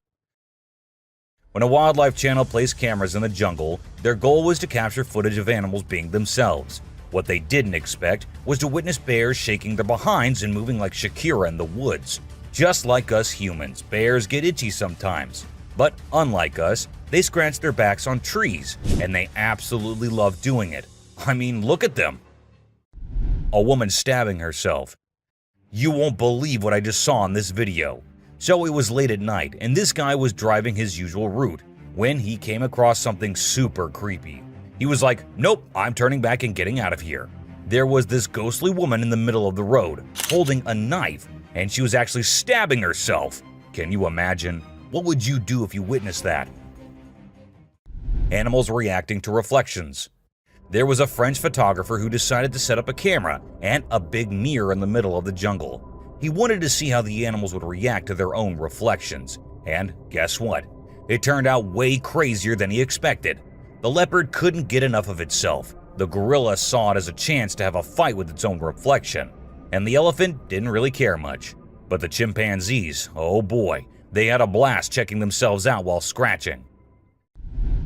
When a wildlife channel placed cameras in the jungle, their goal was to capture footage of animals being themselves. What they didn't expect was to witness bears shaking their behinds and moving like Shakira in the woods. Just like us humans, bears get itchy sometimes. But unlike us, they scratch their backs on trees, and they absolutely love doing it. I mean, look at them. A woman stabbing herself. You won't believe what I just saw in this video. So it was late at night, and this guy was driving his usual route when he came across something super creepy. He was like, nope, I'm turning back and getting out of here. There was this ghostly woman in the middle of the road, holding a knife, and she was actually stabbing herself. Can you imagine? What would you do if you witnessed that? Animals reacting to reflections. There was a French photographer who decided to set up a camera and a big mirror in the middle of the jungle. He wanted to see how the animals would react to their own reflections. And guess what? It turned out way crazier than he expected. The leopard couldn't get enough of itself. The gorilla saw it as a chance to have a fight with its own reflection. And the elephant didn't really care much. But the chimpanzees, oh boy, they had a blast checking themselves out while scratching.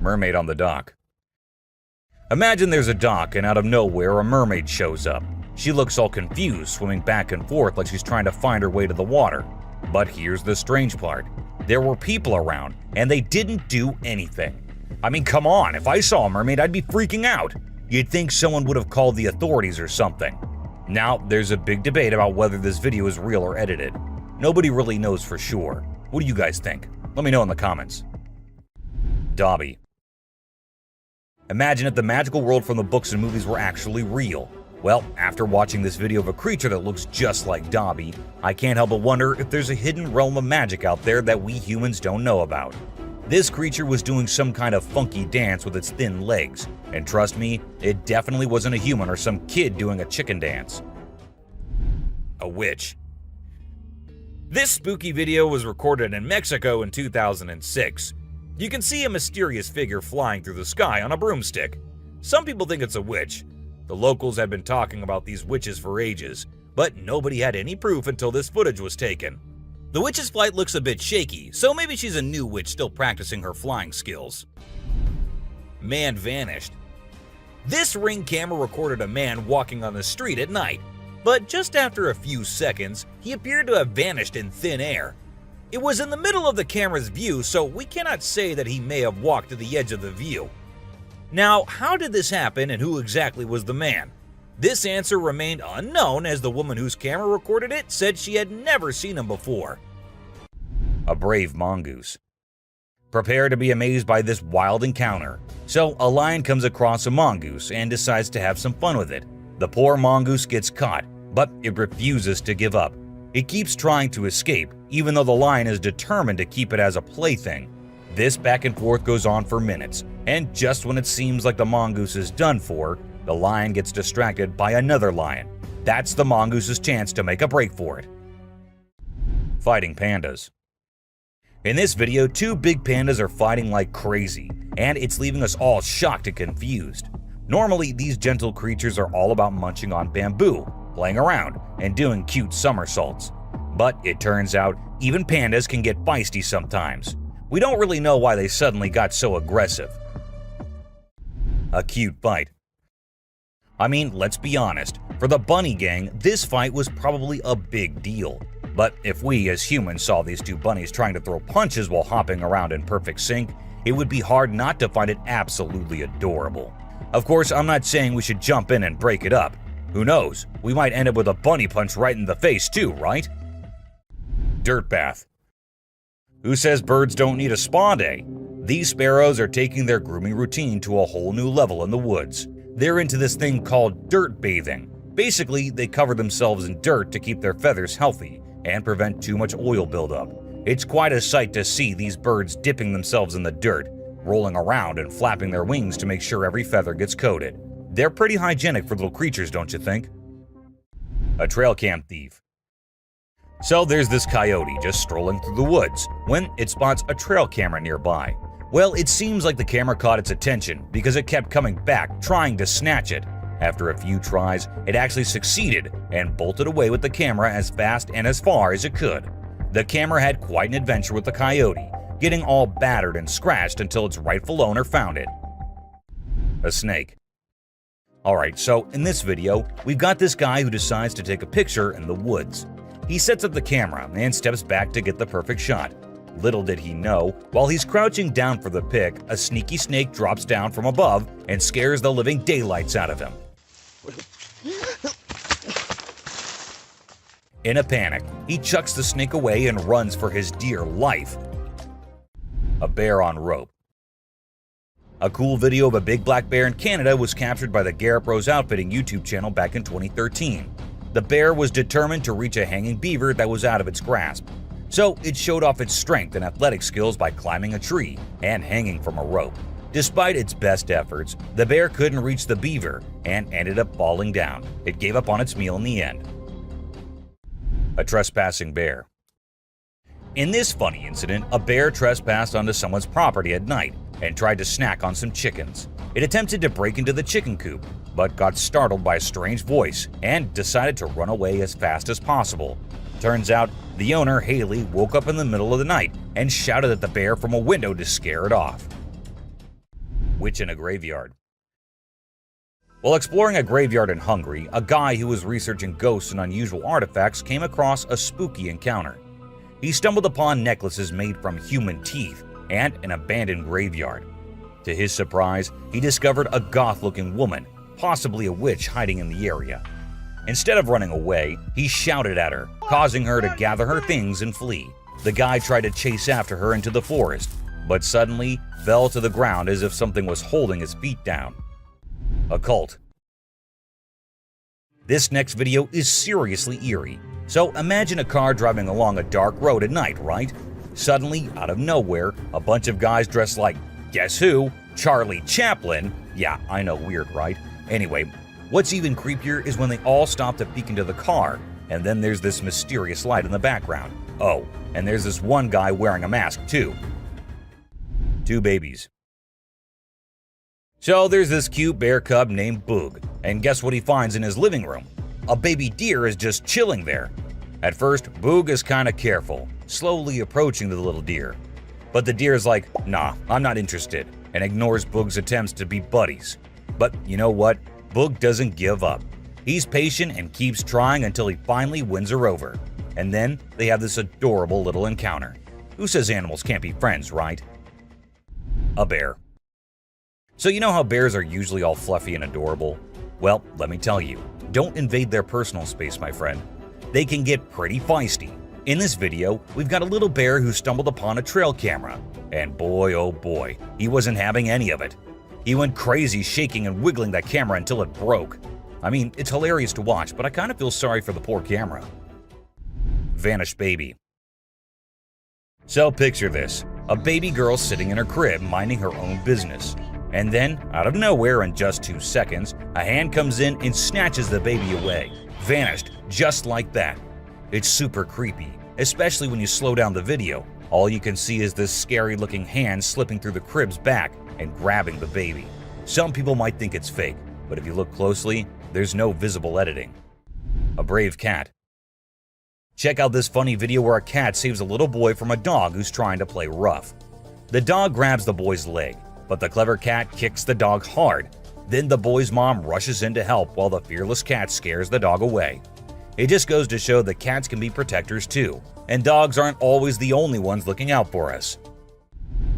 Mermaid on the dock. Imagine there's a dock and out of nowhere a mermaid shows up. She looks all confused, swimming back and forth like she's trying to find her way to the water. But here's the strange part. There were people around, and they didn't do anything. I mean, come on, if I saw a mermaid, I'd be freaking out. You'd think someone would have called the authorities or something. Now, there's a big debate about whether this video is real or edited. Nobody really knows for sure. What do you guys think? Let me know in the comments. Dobby. Imagine if the magical world from the books and movies were actually real. Well, after watching this video of a creature that looks just like Dobby, I can't help but wonder if there's a hidden realm of magic out there that we humans don't know about. This creature was doing some kind of funky dance with its thin legs, and trust me, it definitely wasn't a human or some kid doing a chicken dance. A witch. This spooky video was recorded in Mexico in 2006. You can see a mysterious figure flying through the sky on a broomstick. Some people think it's a witch. The locals had been talking about these witches for ages, but nobody had any proof until this footage was taken. The witch's flight looks a bit shaky, so maybe she's a new witch still practicing her flying skills. Man vanished. This Ring camera recorded a man walking on the street at night, but just after a few seconds, he appeared to have vanished in thin air. It was in the middle of the camera's view, so we cannot say that he may have walked to the edge of the view. Now, how did this happen and who exactly was the man? This answer remained unknown as the woman whose camera recorded it said she had never seen him before. A brave mongoose. Prepare to be amazed by this wild encounter. So, a lion comes across a mongoose and decides to have some fun with it. The poor mongoose gets caught, but it refuses to give up. It keeps trying to escape, even though the lion is determined to keep it as a plaything. This back and forth goes on for minutes, and just when it seems like the mongoose is done for, the lion gets distracted by another lion. That's the mongoose's chance to make a break for it. Fighting pandas. In this video, two big pandas are fighting like crazy, and it's leaving us all shocked and confused. Normally, these gentle creatures are all about munching on bamboo, playing around, and doing cute somersaults. But it turns out, even pandas can get feisty sometimes. We don't really know why they suddenly got so aggressive. A cute fight. I mean, let's be honest, for the bunny gang, this fight was probably a big deal. But if we as humans saw these two bunnies trying to throw punches while hopping around in perfect sync, it would be hard not to find it absolutely adorable. Of course, I'm not saying we should jump in and break it up. Who knows, we might end up with a bunny punch right in the face too, right? Dirt bath. Who says birds don't need a spa day? These sparrows are taking their grooming routine to a whole new level in the woods. They're into this thing called dirt bathing. Basically, they cover themselves in dirt to keep their feathers healthy and prevent too much oil buildup. It's quite a sight to see these birds dipping themselves in the dirt, rolling around and flapping their wings to make sure every feather gets coated. They're pretty hygienic for little creatures, don't you think? A trail cam thief. So there's this coyote just strolling through the woods when it spots a trail camera nearby. Well, it seems like the camera caught its attention because it kept coming back trying to snatch it. After a few tries, it actually succeeded and bolted away with the camera as fast and as far as it could. The camera had quite an adventure with the coyote, getting all battered and scratched until its rightful owner found it. A snake. Alright, so in this video, we've got this guy who decides to take a picture in the woods. He sets up the camera and steps back to get the perfect shot. Little did he know, while he's crouching down for the pic, a sneaky snake drops down from above and scares the living daylights out of him. In a panic, he chucks the snake away and runs for his dear life. A bear on rope. A cool video of a big black bear in Canada was captured by the Garrett Bros Outfitting YouTube channel back in 2013. The bear was determined to reach a hanging beaver that was out of its grasp. So it showed off its strength and athletic skills by climbing a tree and hanging from a rope. Despite its best efforts, the bear couldn't reach the beaver and ended up falling down. It gave up on its meal in the end. A trespassing bear. In this funny incident, a bear trespassed onto someone's property at night and tried to snack on some chickens. It attempted to break into the chicken coop, but got startled by a strange voice and decided to run away as fast as possible. Turns out, the owner, Haley, woke up in the middle of the night and shouted at the bear from a window to scare it off. Witch in a graveyard. While exploring a graveyard in Hungary, a guy who was researching ghosts and unusual artifacts came across a spooky encounter. He stumbled upon necklaces made from human teeth and an abandoned graveyard. To his surprise, he discovered a goth-looking woman, possibly a witch, hiding in the area. Instead of running away, he shouted at her, causing her to gather her things and flee. The guy tried to chase after her into the forest, but suddenly fell to the ground as if something was holding his feet down. Occult. This next video is seriously eerie. So imagine a car driving along a dark road at night, right? Suddenly, out of nowhere, a bunch of guys dressed like, guess who? Charlie Chaplin. Yeah, I know, weird, right? Anyway, what's even creepier is when they all stop to peek into the car, and then there's this mysterious light in the background. Oh, and there's this one guy wearing a mask too. Two babies. So there's this cute bear cub named Boog, and guess what he finds in his living room? A baby deer is just chilling there. At first, Boog is kinda careful, slowly approaching the little deer. But the deer is like, nah, I'm not interested, and ignores Boog's attempts to be buddies. But you know what? Boog doesn't give up. He's patient and keeps trying until he finally wins her over. And then they have this adorable little encounter. Who says animals can't be friends, right? A bear. So you know how bears are usually all fluffy and adorable? Well, let me tell you, don't invade their personal space, my friend. They can get pretty feisty. In this video, we've got a little bear who stumbled upon a trail camera. And boy, oh boy, he wasn't having any of it. He went crazy shaking and wiggling that camera until it broke. I mean, it's hilarious to watch, but I kind of feel sorry for the poor camera. Vanished baby. So picture this, a baby girl sitting in her crib minding her own business. And then, out of nowhere in just 2 seconds, a hand comes in and snatches the baby away. Vanished, just like that. It's super creepy, especially when you slow down the video. All you can see is this scary looking hand slipping through the crib's back and grabbing the baby. Some people might think it's fake, but if you look closely, there's no visible editing. A brave cat. Check out this funny video where a cat saves a little boy from a dog who's trying to play rough. The dog grabs the boy's leg, but the clever cat kicks the dog hard. Then the boy's mom rushes in to help while the fearless cat scares the dog away. It just goes to show that cats can be protectors too, and dogs aren't always the only ones looking out for us.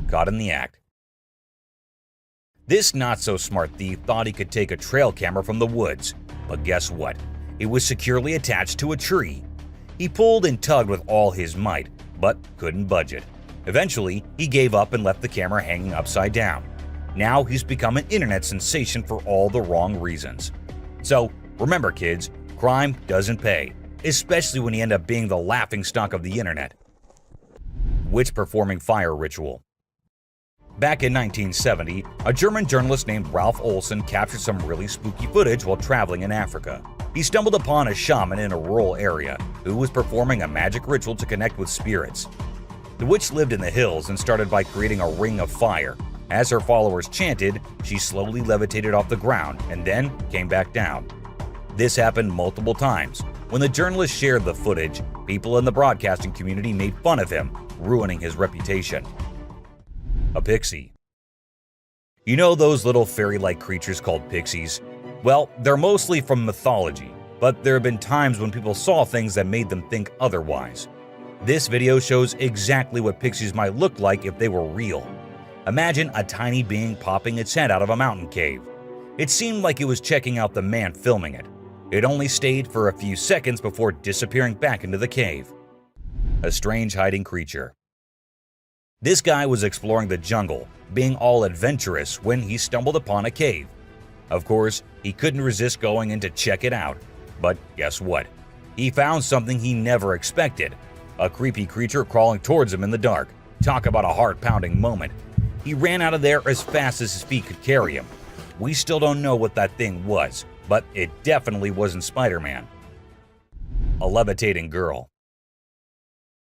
Caught in the act. This not-so-smart thief thought he could take a trail camera from the woods, but guess what? It was securely attached to a tree. He pulled and tugged with all his might, but couldn't budge it. Eventually, he gave up and left the camera hanging upside down. Now he's become an internet sensation for all the wrong reasons. So, remember kids, crime doesn't pay, especially when you end up being the laughingstock of the internet. Witch performing fire ritual. Back in 1970, a German journalist named Ralph Olsen captured some really spooky footage while traveling in Africa. He stumbled upon a shaman in a rural area who was performing a magic ritual to connect with spirits. The witch lived in the hills and started by creating a ring of fire. As her followers chanted, she slowly levitated off the ground and then came back down. This happened multiple times. When the journalist shared the footage, people in the broadcasting community made fun of him, ruining his reputation. A pixie. You know those little fairy-like creatures called pixies? Well, they're mostly from mythology, but there have been times when people saw things that made them think otherwise. This video shows exactly what pixies might look like if they were real. Imagine a tiny being popping its head out of a mountain cave. It seemed like it was checking out the man filming it. It only stayed for a few seconds before disappearing back into the cave. A strange hiding creature. This guy was exploring the jungle, being all adventurous when he stumbled upon a cave. Of course, he couldn't resist going in to check it out. But guess what? He found something he never expected. A creepy creature crawling towards him in the dark. Talk about a heart-pounding moment. He ran out of there as fast as his feet could carry him. We still don't know what that thing was, but it definitely wasn't Spider-Man. A levitating girl.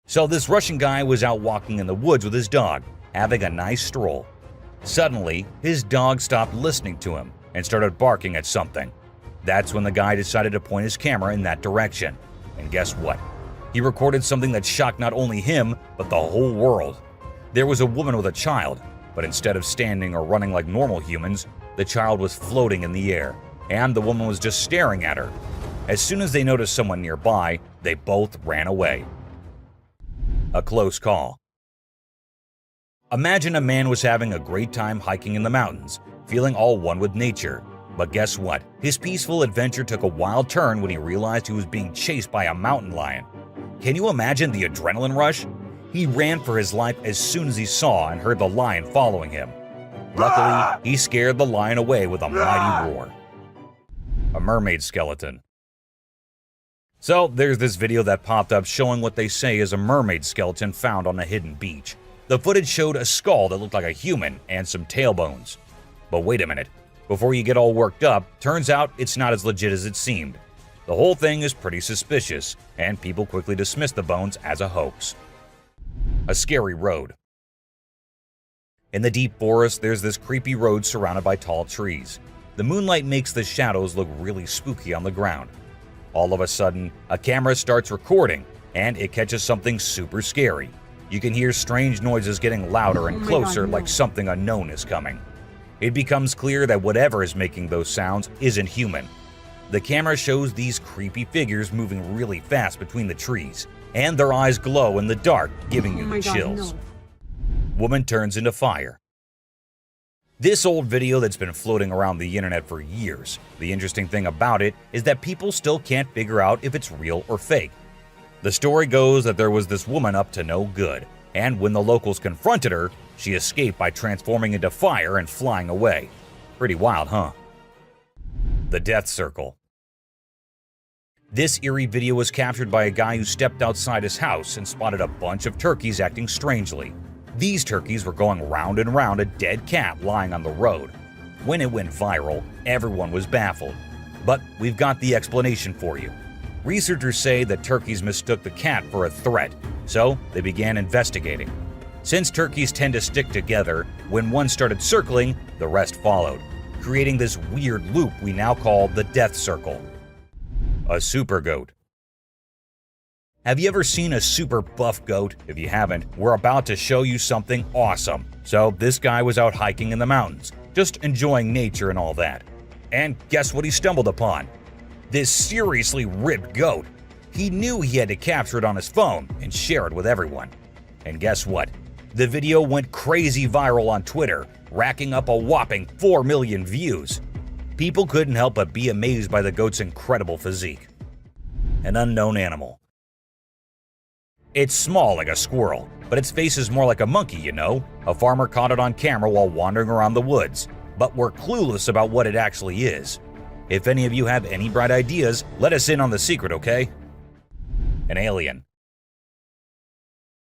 So this Russian guy was out walking in the woods with his dog, having a nice stroll. Suddenly, his dog stopped listening to him and started barking at something. That's when the guy decided to point his camera in that direction. And guess what? He recorded something that shocked not only him, but the whole world. There was a woman with a child, but instead of standing or running like normal humans, the child was floating in the air, and the woman was just staring at her. As soon as they noticed someone nearby, they both ran away. A close call. Imagine a man was having a great time hiking in the mountains, feeling all one with nature. But guess what? His peaceful adventure took a wild turn when he realized he was being chased by a mountain lion. Can you imagine the adrenaline rush? He ran for his life as soon as he saw and heard the lion following him. Luckily, he scared the lion away with a mighty roar. A mermaid skeleton. So, there's this video that popped up showing what they say is a mermaid skeleton found on a hidden beach. The footage showed a skull that looked like a human and some tailbones. But wait a minute. Before you get all worked up, turns out it's not as legit as it seemed. The whole thing is pretty suspicious, and people quickly dismiss the bones as a hoax. A scary road. In the deep forest, there's this creepy road surrounded by tall trees. The moonlight makes the shadows look really spooky on the ground. All of a sudden, a camera starts recording, and it catches something super scary. You can hear strange noises getting louder and closer, like something unknown is coming. It becomes clear that whatever is making those sounds isn't human. The camera shows these creepy figures moving really fast between the trees, and their eyes glow in the dark, giving you the chills. Woman turns into fire. This old video that's been floating around the internet for years. The interesting thing about it is that people still can't figure out if it's real or fake. The story goes that there was this woman up to no good, and when the locals confronted her, she escaped by transforming into fire and flying away. Pretty wild, huh? The Death Circle. This eerie video was captured by a guy who stepped outside his house and spotted a bunch of turkeys acting strangely. These turkeys were going round and round a dead cat lying on the road. When it went viral, everyone was baffled. But we've got the explanation for you. Researchers say that turkeys mistook the cat for a threat, so they began investigating. Since turkeys tend to stick together, when one started circling, the rest followed, creating this weird loop we now call the Death Circle. A super goat. Have you ever seen a super buff goat? If you haven't, we're about to show you something awesome. So this guy was out hiking in the mountains, just enjoying nature and all that. And guess what he stumbled upon? This seriously ripped goat. He knew he had to capture it on his phone and share it with everyone. And guess what? The video went crazy viral on Twitter, racking up a whopping 4 million views. People couldn't help but be amazed by the goat's incredible physique. An unknown animal. It's small like a squirrel, but its face is more like a monkey, you know? A farmer caught it on camera while wandering around the woods, but we're clueless about what it actually is. If any of you have any bright ideas, let us in on the secret, okay? An alien.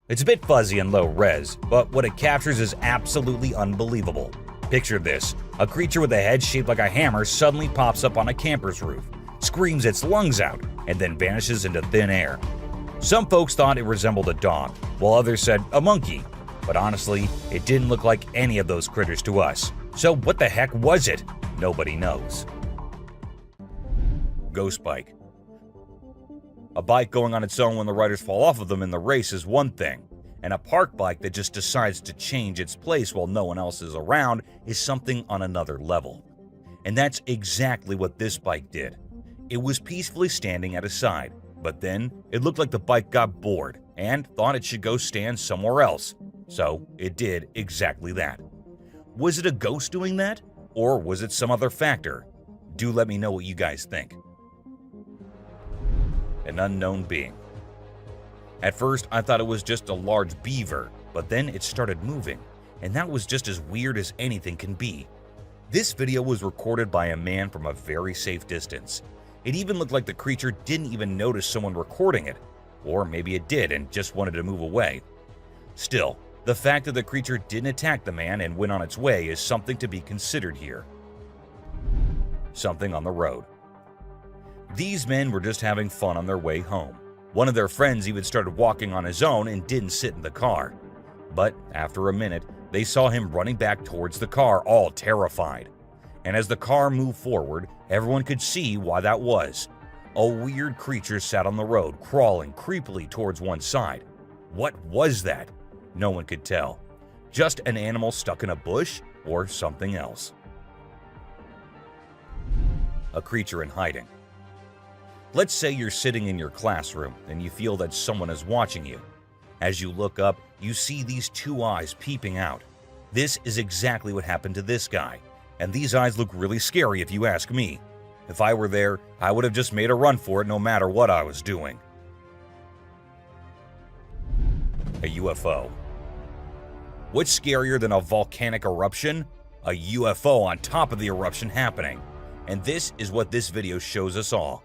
It's a bit fuzzy and low res, but what it captures is absolutely unbelievable. Picture this: a creature with a head shaped like a hammer suddenly pops up on a camper's roof, screams its lungs out, and then vanishes into thin air. Some folks thought it resembled a dog, while others said a monkey. But honestly, it didn't look like any of those critters to us. So what the heck was it? Nobody knows. Ghost bike. A bike going on its own when the riders fall off of them in the race is one thing, and a park bike that just decides to change its place while no one else is around is something on another level. And that's exactly what this bike did. It was peacefully standing at a side, but then it looked like the bike got bored and thought it should go stand somewhere else. So it did exactly that. Was it a ghost doing that? Or was it some other factor? Do let me know what you guys think. An unknown being. At first, I thought it was just a large beaver, but then it started moving, and that was just as weird as anything can be. This video was recorded by a man from a very safe distance. It even looked like the creature didn't even notice someone recording it, or maybe it did and just wanted to move away. Still, the fact that the creature didn't attack the man and went on its way is something to be considered here. Something on the road. These men were just having fun on their way home. One of their friends even started walking on his own and didn't sit in the car. But after a minute, They saw him running back towards the car, all terrified. And as the car moved forward, everyone could see why that was. A weird creature sat on the road, crawling creepily towards one side. What was that? No one could tell. Just an animal stuck in a bush or something else. A creature in hiding. Let's say you're sitting in your classroom and you feel that someone is watching you. As you look up, you see these two eyes peeping out. This is exactly what happened to this guy. And these eyes look really scary if you ask me. If I were there, I would have just made a run for it no matter what I was doing. A UFO. What's scarier than a volcanic eruption? A UFO on top of the eruption happening. And this is what this video shows us all.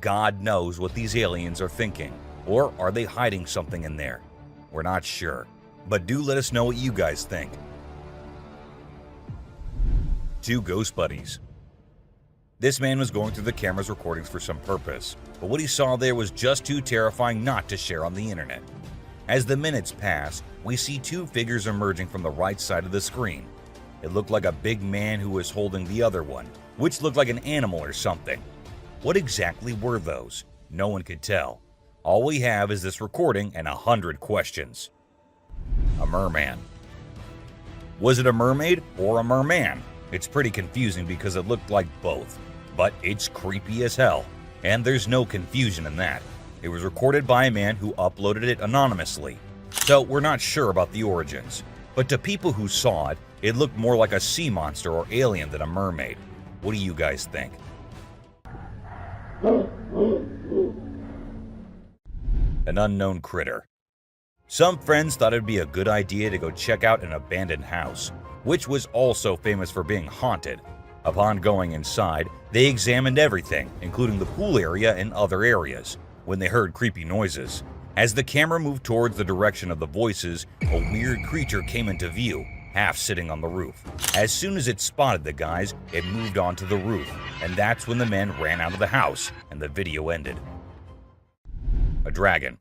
God knows what these aliens are thinking. Or are they hiding something in there? We're not sure. But do let us know what you guys think. Two ghost buddies. This man was going through the camera's recordings for some purpose, but what he saw there was just too terrifying not to share on the internet. As the minutes pass, we see two figures emerging from the right side of the screen. It looked like a big man who was holding the other one, which looked like an animal or something. What exactly were those? No one could tell. All we have is this recording and 100 questions. A merman. Was it a mermaid or a merman? It's pretty confusing because it looked like both, but it's creepy as hell, and there's no confusion in that. It was recorded by a man who uploaded it anonymously, so we're not sure about the origins. But to people who saw it, it looked more like a sea monster or alien than a mermaid. What do you guys think? An unknown critter. Some friends thought it'd be a good idea to go check out an abandoned house, which was also famous for being haunted. Upon going inside, they examined everything, including the pool area and other areas, when they heard creepy noises. As the camera moved towards the direction of the voices, a weird creature came into view, half sitting on the roof. As soon as it spotted the guys, it moved onto the roof, and that's when the men ran out of the house, and the video ended. A dragon.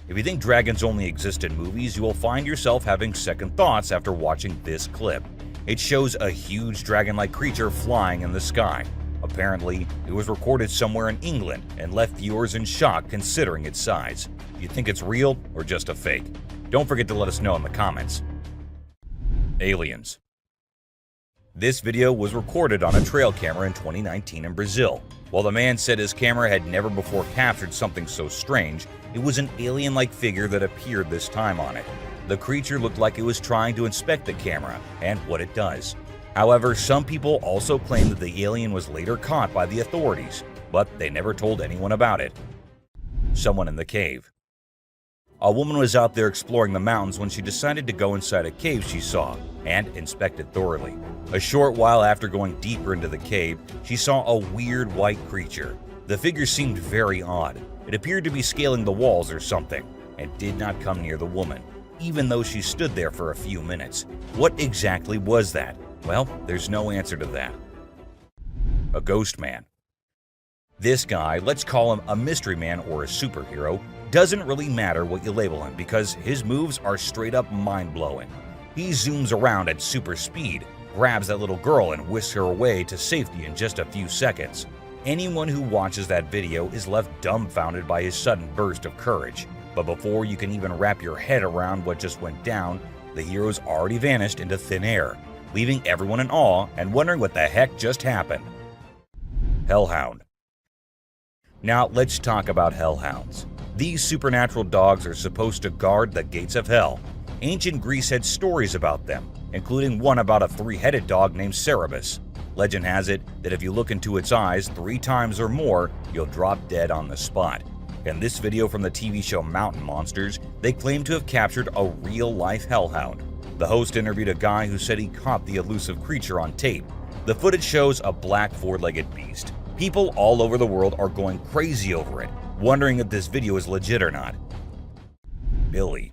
If you think dragons only exist in movies, you will find yourself having second thoughts after watching this clip. It shows a huge dragon-like creature flying in the sky. Apparently, it was recorded somewhere in England and left viewers in shock considering its size. Do you think it's real or just a fake? Don't forget to let us know in the comments. Aliens. This video was recorded on a trail camera in 2019 in Brazil. While the man said his camera had never before captured something so strange, it was an alien-like figure that appeared this time on it. The creature looked like it was trying to inspect the camera and what it does. However, some people also claim that the alien was later caught by the authorities, but they never told anyone about it. Someone in the cave. A woman was out there exploring the mountains when she decided to go inside a cave she saw and inspect it thoroughly. A short while after going deeper into the cave, she saw a weird white creature. The figure seemed very odd. It appeared to be scaling the walls or something and did not come near the woman, even though she stood there for a few minutes. What exactly was that? Well, there's no answer to that. A ghost man. This guy, let's call him a mystery man or a superhero, doesn't really matter what you label him because his moves are straight up mind-blowing. He zooms around at super speed, grabs that little girl and whisks her away to safety in just a few seconds. Anyone who watches that video is left dumbfounded by his sudden burst of courage. But before you can even wrap your head around what just went down, the hero's already vanished into thin air, leaving everyone in awe and wondering what the heck just happened. Hellhound. Now let's talk about hellhounds. These supernatural dogs are supposed to guard the gates of hell. Ancient Greece had stories about them, including one about a three-headed dog named Cerberus. Legend has it that if you look into its eyes 3 times or more, you'll drop dead on the spot. In this video from the TV show Mountain Monsters, they claim to have captured a real-life hellhound. The host interviewed a guy who said he caught the elusive creature on tape. The footage shows a black 4-legged beast. People all over the world are going crazy over it, wondering if this video is legit or not. Billy.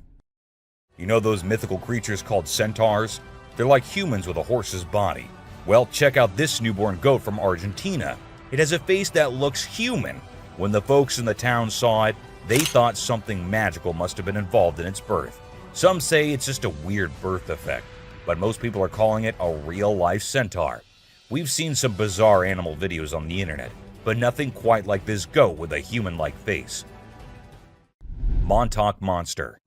You know those mythical creatures called centaurs? They're like humans with a horse's body. Well, check out this newborn goat from Argentina. It has a face that looks human. When the folks in the town saw it, they thought something magical must have been involved in its birth. Some say it's just a weird birth defect, but most people are calling it a real-life centaur. We've seen some bizarre animal videos on the internet, but nothing quite like this goat with a human-like face. Montauk Monster.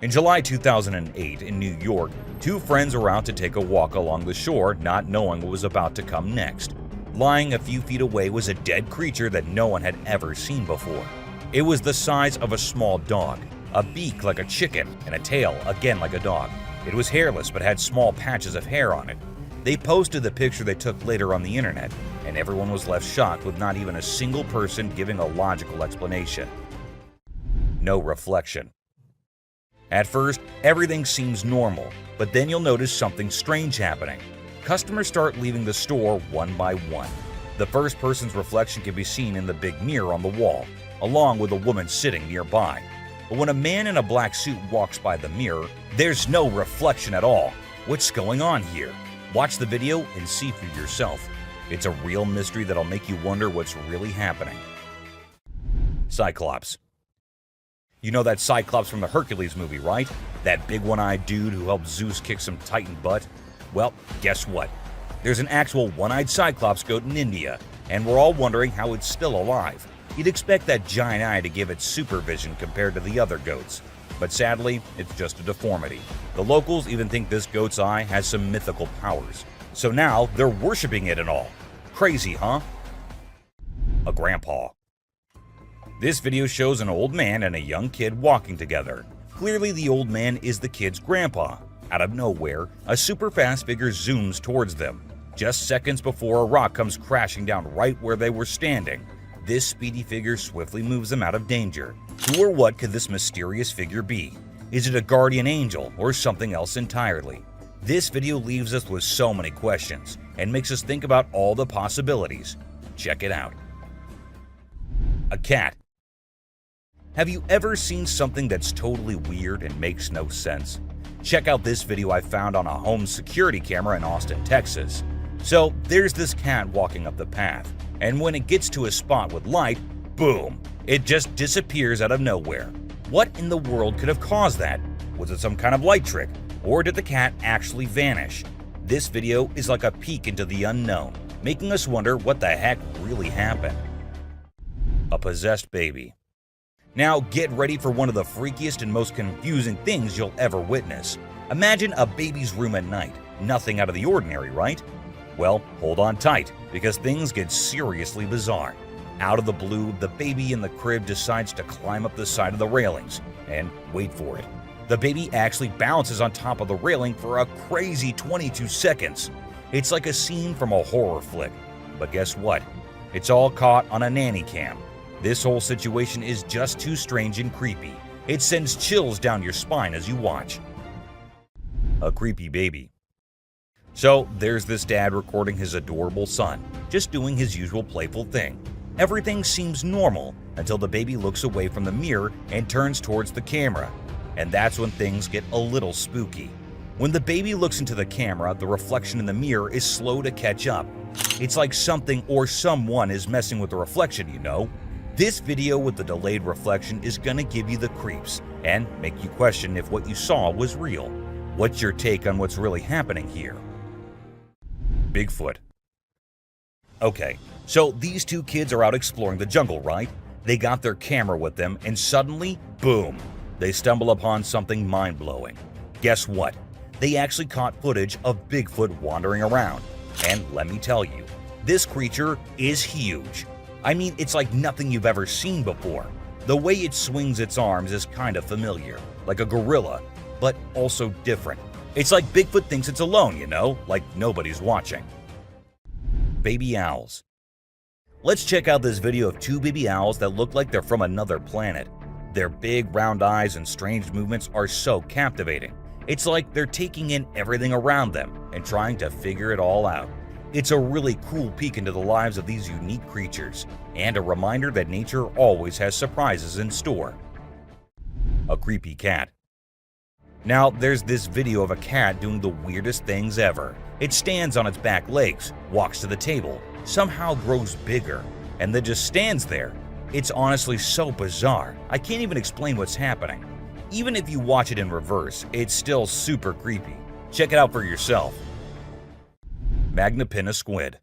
In July 2008 in New York, two friends were out to take a walk along the shore, not knowing what was about to come next. Lying a few feet away was a dead creature that no one had ever seen before. It was the size of a small dog, a beak like a chicken, and a tail again like a dog. It was hairless but had small patches of hair on it. They posted the picture they took later on the internet, and everyone was left shocked with not even a single person giving a logical explanation. No reflection. At first, everything seems normal, but then you'll notice something strange happening. Customers start leaving the store one by one. The first person's reflection can be seen in the big mirror on the wall, along with a woman sitting nearby. But when a man in a black suit walks by the mirror, there's no reflection at all. What's going on here? Watch the video and see for yourself. It's a real mystery that'll make you wonder what's really happening. Cyclops. You know that Cyclops from the Hercules movie, right? That big one-eyed dude who helped Zeus kick some Titan butt? Well, guess what? There's an actual one-eyed Cyclops goat in India, and we're all wondering how it's still alive. You'd expect that giant eye to give it supervision compared to the other goats. But sadly, it's just a deformity. The locals even think this goat's eye has some mythical powers. So now they're worshipping it and all. Crazy, huh? A grandpa. This video shows an old man and a young kid walking together. Clearly the old man is the kid's grandpa. Out of nowhere, a super fast figure zooms towards them, just seconds before a rock comes crashing down right where they were standing. This speedy figure swiftly moves them out of danger. Who or what could this mysterious figure be? Is it a guardian angel or something else entirely? This video leaves us with so many questions and makes us think about all the possibilities. Check it out. A cat. Have you ever seen something that's totally weird and makes no sense? Check out this video I found on a home security camera in Austin, Texas. So there's this cat walking up the path, and when it gets to a spot with light, boom, it just disappears out of nowhere. What in the world could have caused that? Was it some kind of light trick, or did the cat actually vanish? This video is like a peek into the unknown, making us wonder what the heck really happened. A possessed baby. Now get ready for one of the freakiest and most confusing things you'll ever witness. Imagine a baby's room at night. Nothing out of the ordinary, right? Well, hold on tight, because things get seriously bizarre. Out of the blue, the baby in the crib decides to climb up the side of the railings. And wait for it. The baby actually bounces on top of the railing for a crazy 22 seconds. It's like a scene from a horror flick. But guess what? It's all caught on a nanny cam. This whole situation is just too strange and creepy. It sends chills down your spine as you watch. A creepy baby. So there's this dad recording his adorable son, just doing his usual playful thing. Everything seems normal until the baby looks away from the mirror and turns towards the camera. And that's when things get a little spooky. When the baby looks into the camera, the reflection in the mirror is slow to catch up. It's like something or someone is messing with the reflection, you know? This video with the delayed reflection is gonna give you the creeps and make you question if what you saw was real. What's your take on what's really happening here? Bigfoot. Okay, so these two kids are out exploring the jungle, right? They got their camera with them and suddenly, boom, they stumble upon something mind-blowing. Guess what? They actually caught footage of Bigfoot wandering around. And let me tell you, this creature is huge. I mean, it's like nothing you've ever seen before. The way it swings its arms is kind of familiar, like a gorilla, but also different. It's like Bigfoot thinks it's alone, you know, like nobody's watching. Baby owls. Let's check out this video of two baby owls that look like they're from another planet. Their big round eyes and strange movements are so captivating. It's like they're taking in everything around them and trying to figure it all out. It's a really cool peek into the lives of these unique creatures, and a reminder that nature always has surprises in store. A creepy cat. Now, there's this video of a cat doing the weirdest things ever. It stands on its back legs, walks to the table, somehow grows bigger, and then just stands there. It's honestly so bizarre, I can't even explain what's happening. Even if you watch it in reverse, it's still super creepy. Check it out for yourself. Magnapinna squid.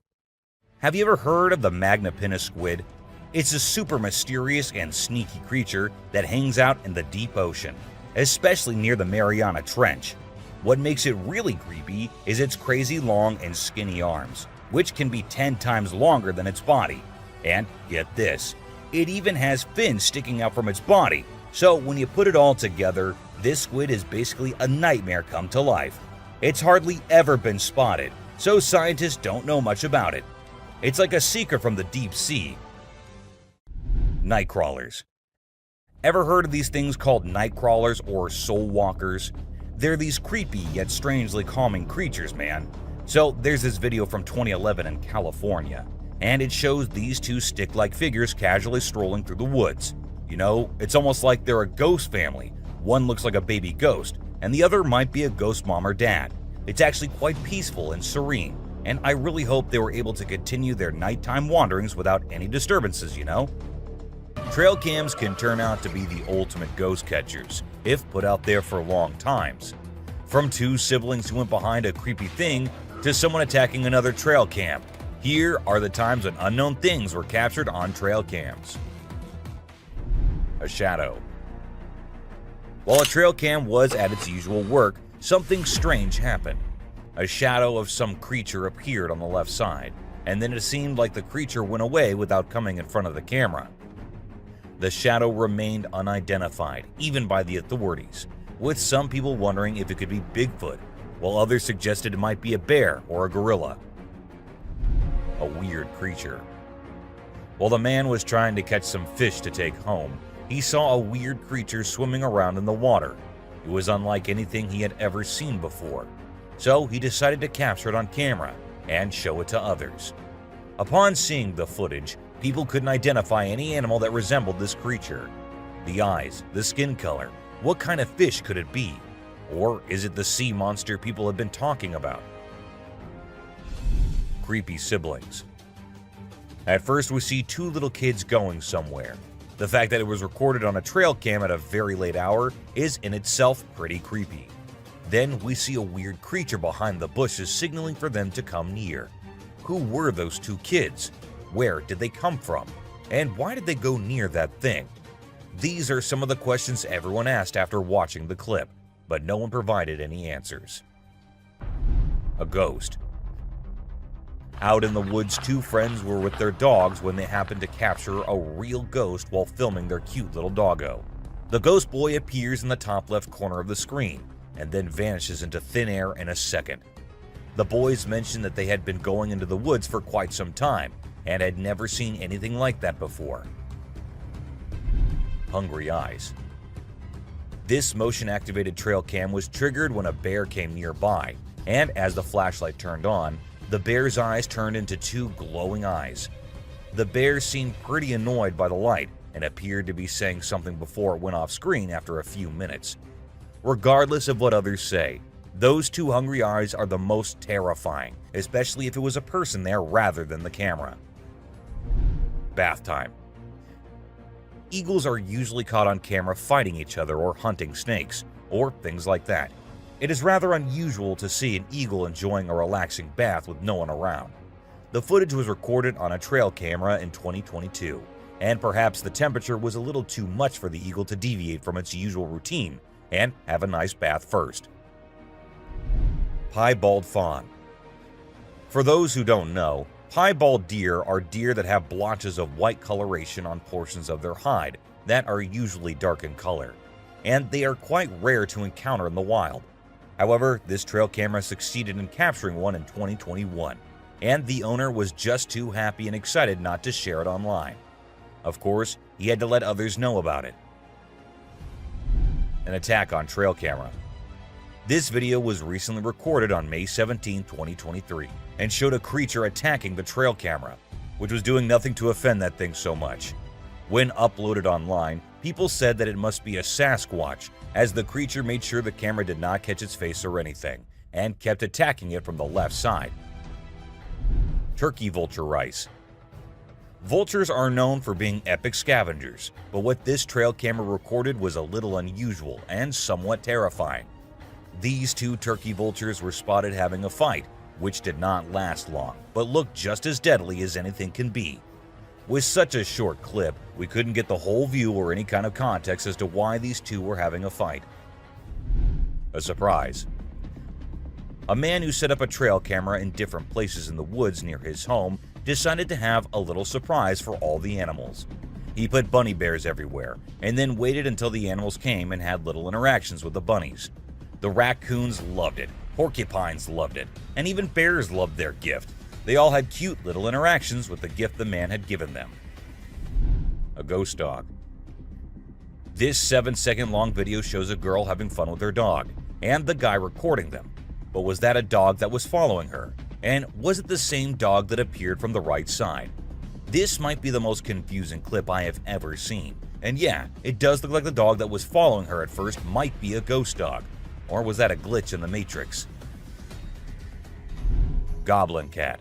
Have you ever heard of the Magnapinna squid? It's a super mysterious and sneaky creature that hangs out in the deep ocean, especially near the Mariana Trench. What makes it really creepy is its crazy long and skinny arms, which can be 10 times longer than its body. And get this, it even has fins sticking out from its body. So when you put it all together, this squid is basically a nightmare come to life. It's hardly ever been spotted, so scientists don't know much about it. It's like a secret from the deep sea. Night crawlers. Ever heard of these things called night crawlers or soul walkers? They're these creepy yet strangely calming creatures, man. So there's this video from 2011 in California, and it shows these two stick-like figures casually strolling through the woods. You know, it's almost like they're a ghost family. One looks like a baby ghost, and the other might be a ghost mom or dad. It's actually quite peaceful and serene, and I really hope they were able to continue their nighttime wanderings without any disturbances, you know? Trail cams can turn out to be the ultimate ghost catchers, if put out there for long times. From two siblings who went behind a creepy thing to someone attacking another trail cam, here are the times when unknown things were captured on trail cams. A shadow. While a trail cam was at its usual work, something strange happened. A shadow of some creature appeared on the left side, and then it seemed like the creature went away without coming in front of the camera. The shadow remained unidentified, even by the authorities, with some people wondering if it could be Bigfoot, while others suggested it might be a bear or a gorilla. A weird creature. While the man was trying to catch some fish to take home, he saw a weird creature swimming around in the water. It was unlike anything he had ever seen before, so he decided to capture it on camera and show it to others. Upon seeing the footage, people couldn't identify any animal that resembled this creature. The eyes, the skin color, what kind of fish could it be? Or is it the sea monster people have been talking about? Creepy siblings. At first we see two little kids going somewhere. The fact that it was recorded on a trail cam at a very late hour is in itself pretty creepy. Then we see a weird creature behind the bushes signaling for them to come near. Who were those two kids? Where did they come from? And why did they go near that thing? These are some of the questions everyone asked after watching the clip, but no one provided any answers. A ghost. Out in the woods, two friends were with their dogs when they happened to capture a real ghost while filming their cute little doggo. The ghost boy appears in the top left corner of the screen and then vanishes into thin air in a second. The boys mentioned that they had been going into the woods for quite some time and had never seen anything like that before. Hungry eyes. This motion-activated trail cam was triggered when a bear came nearby, and as the flashlight turned on, the bear's eyes turned into two glowing eyes. The bear seemed pretty annoyed by the light and appeared to be saying something before it went off screen after a few minutes. Regardless of what others say, those two hungry eyes are the most terrifying, especially if it was a person there rather than the camera. Bath time. Eagles are usually caught on camera fighting each other or hunting snakes, or things like that. It is rather unusual to see an eagle enjoying a relaxing bath with no one around. The footage was recorded on a trail camera in 2022, and perhaps the temperature was a little too much for the eagle to deviate from its usual routine and have a nice bath first. Piebald fawn. For those who don't know, piebald deer are deer that have blotches of white coloration on portions of their hide that are usually dark in color, and they are quite rare to encounter in the wild. However, this trail camera succeeded in capturing one in 2021, and the owner was just too happy and excited not to share it online. Of course, he had to let others know about it. An attack on trail camera. This video was recently recorded on May 17, 2023, and showed a creature attacking the trail camera, which was doing nothing to offend that thing so much. When uploaded online, people said that it must be a Sasquatch, as the creature made sure the camera did not catch its face or anything, and kept attacking it from the left side. Turkey vulture rice. Vultures are known for being epic scavengers, but what this trail camera recorded was a little unusual and somewhat terrifying. These two turkey vultures were spotted having a fight, which did not last long, but looked just as deadly as anything can be. With such a short clip, we couldn't get the whole view or any kind of context as to why these two were having a fight. A surprise. A man who set up a trail camera in different places in the woods near his home decided to have a little surprise for all the animals. He put bunny bears everywhere, and then waited until the animals came and had little interactions with the bunnies. The raccoons loved it, porcupines loved it, and even bears loved their gift. They all had cute little interactions with the gift the man had given them. A ghost dog. This 7-second long video shows a girl having fun with her dog, and the guy recording them. But was that a dog that was following her? And was it the same dog that appeared from the right side? This might be the most confusing clip I have ever seen. And yeah, it does look like the dog that was following her at first might be a ghost dog. Or was that a glitch in the Matrix? Goblin cat.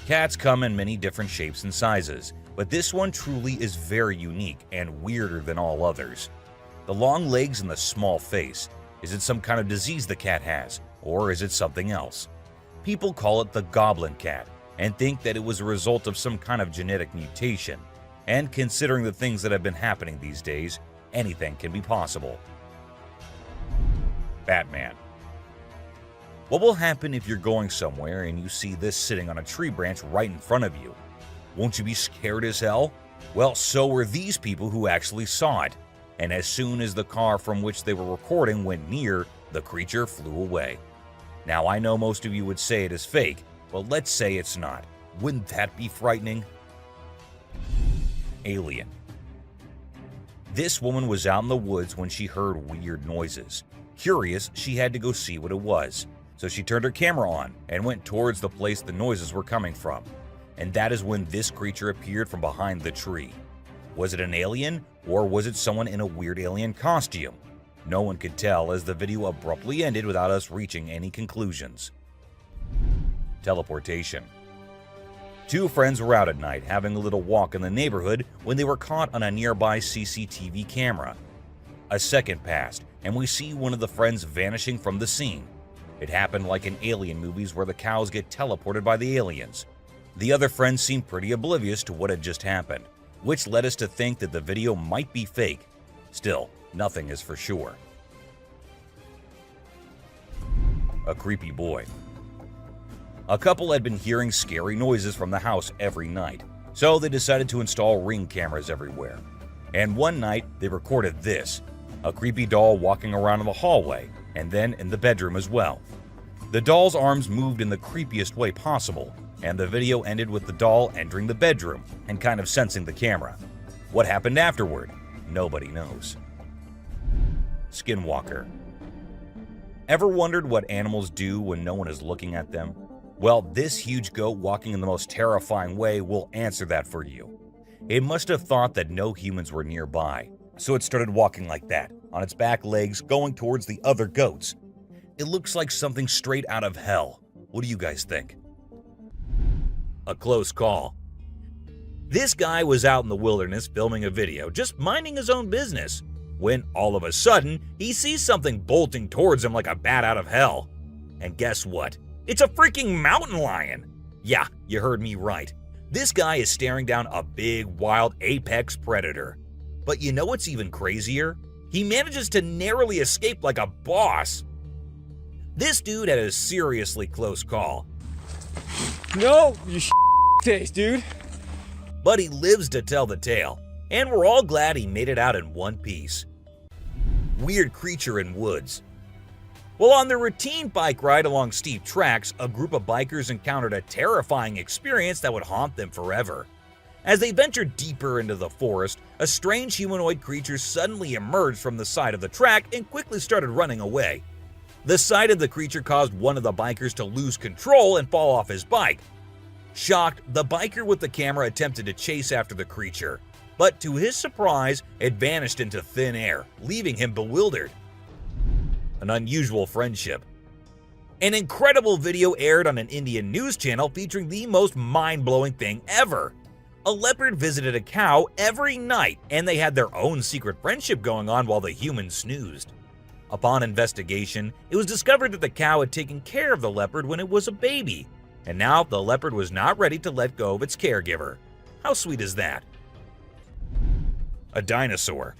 Cats come in many different shapes and sizes, but this one truly is very unique and weirder than all others. The long legs and the small face. Is it some kind of disease the cat has, or is it something else? People call it the goblin cat and think that it was a result of some kind of genetic mutation. And considering the things that have been happening these days, anything can be possible. Batman. What will happen if you're going somewhere and you see this sitting on a tree branch right in front of you? Won't you be scared as hell? Well, so were these people who actually saw it. And as soon as the car from which they were recording went near, the creature flew away. Now, I know most of you would say it is fake, but let's say it's not. Wouldn't that be frightening? Alien. This woman was out in the woods when she heard weird noises. Curious, she had to go see what it was. So she turned her camera on and went towards the place the noises were coming from. And that is when this creature appeared from behind the tree. Was it an alien, or was it someone in a weird alien costume? No one could tell, as the video abruptly ended without us reaching any conclusions. Teleportation. Two friends were out at night having a little walk in the neighborhood when they were caught on a nearby CCTV camera. A second passed, and we see one of the friends vanishing from the scene. It happened like in alien movies where the cows get teleported by the aliens. The other friend seemed pretty oblivious to what had just happened, which led us to think that the video might be fake. Still, nothing is for sure. A creepy boy. A couple had been hearing scary noises from the house every night, so they decided to install Ring cameras everywhere. And one night, they recorded this, a creepy doll walking around in the hallway, and then in the bedroom as well. The doll's arms moved in the creepiest way possible, and the video ended with the doll entering the bedroom and kind of sensing the camera. What happened afterward? Nobody knows. Skinwalker. Ever wondered what animals do when no one is looking at them? Well, this huge goat walking in the most terrifying way will answer that for you. It must have thought that no humans were nearby, so it started walking like that, on its back legs, going towards the other goats. It looks like something straight out of hell. What do you guys think? A close call. This guy was out in the wilderness filming a video, just minding his own business, when all of a sudden, he sees something bolting towards him like a bat out of hell. And guess what? It's a freaking mountain lion! Yeah, you heard me right. This guy is staring down a big, wild apex predator. But you know what's even crazier? He manages to narrowly escape like a boss. This dude had a seriously close call. No, you taste, dude. But he lives to tell the tale, and we're all glad he made it out in one piece. Weird creature in woods. Well, on their routine bike ride along steep tracks, a group of bikers encountered a terrifying experience that would haunt them forever. As they ventured deeper into the forest, a strange humanoid creature suddenly emerged from the side of the track and quickly started running away. The sight of the creature caused one of the bikers to lose control and fall off his bike. Shocked, the biker with the camera attempted to chase after the creature, but to his surprise, it vanished into thin air, leaving him bewildered. An unusual friendship. An incredible video aired on an Indian news channel featuring the most mind-blowing thing ever. A leopard visited a cow every night, and they had their own secret friendship going on while the humans snoozed. Upon investigation, it was discovered that the cow had taken care of the leopard when it was a baby, and now the leopard was not ready to let go of its caregiver. How sweet is that? A dinosaur.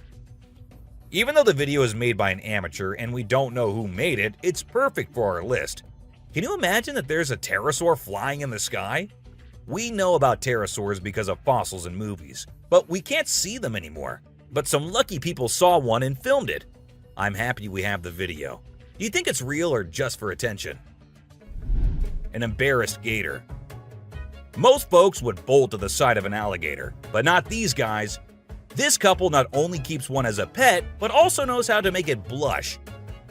Even though the video is made by an amateur and we don't know who made it, it's perfect for our list. Can you imagine that there's a pterosaur flying in the sky? We know about pterosaurs because of fossils in movies, but we can't see them anymore. But some lucky people saw one and filmed it. I'm happy we have the video. Do you think it's real or just for attention? An embarrassed gator. Most folks would bolt to the side of an alligator, but not these guys. This couple not only keeps one as a pet, but also knows how to make it blush.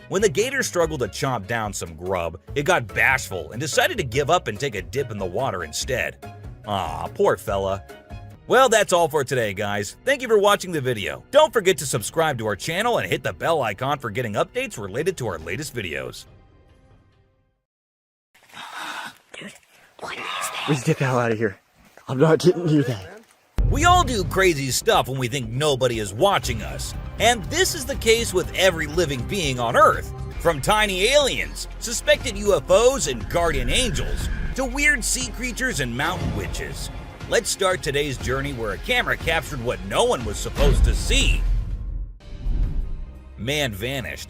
When the gator struggled to chomp down some grub, it got bashful and decided to give up and take a dip in the water instead. Aw, poor fella. Well, that's all for today, guys. Thank you for watching the video. Don't forget to subscribe to our channel and hit the bell icon for getting updates related to our latest videos. Dude, what is that? Let's get the hell out of here. I'm not getting near that. We all do crazy stuff when we think nobody is watching us. And this is the case with every living being on Earth. From tiny aliens, suspected UFOs, and guardian angels, to weird sea creatures and mountain witches. Let's start today's journey where a camera captured what no one was supposed to see. Man vanished.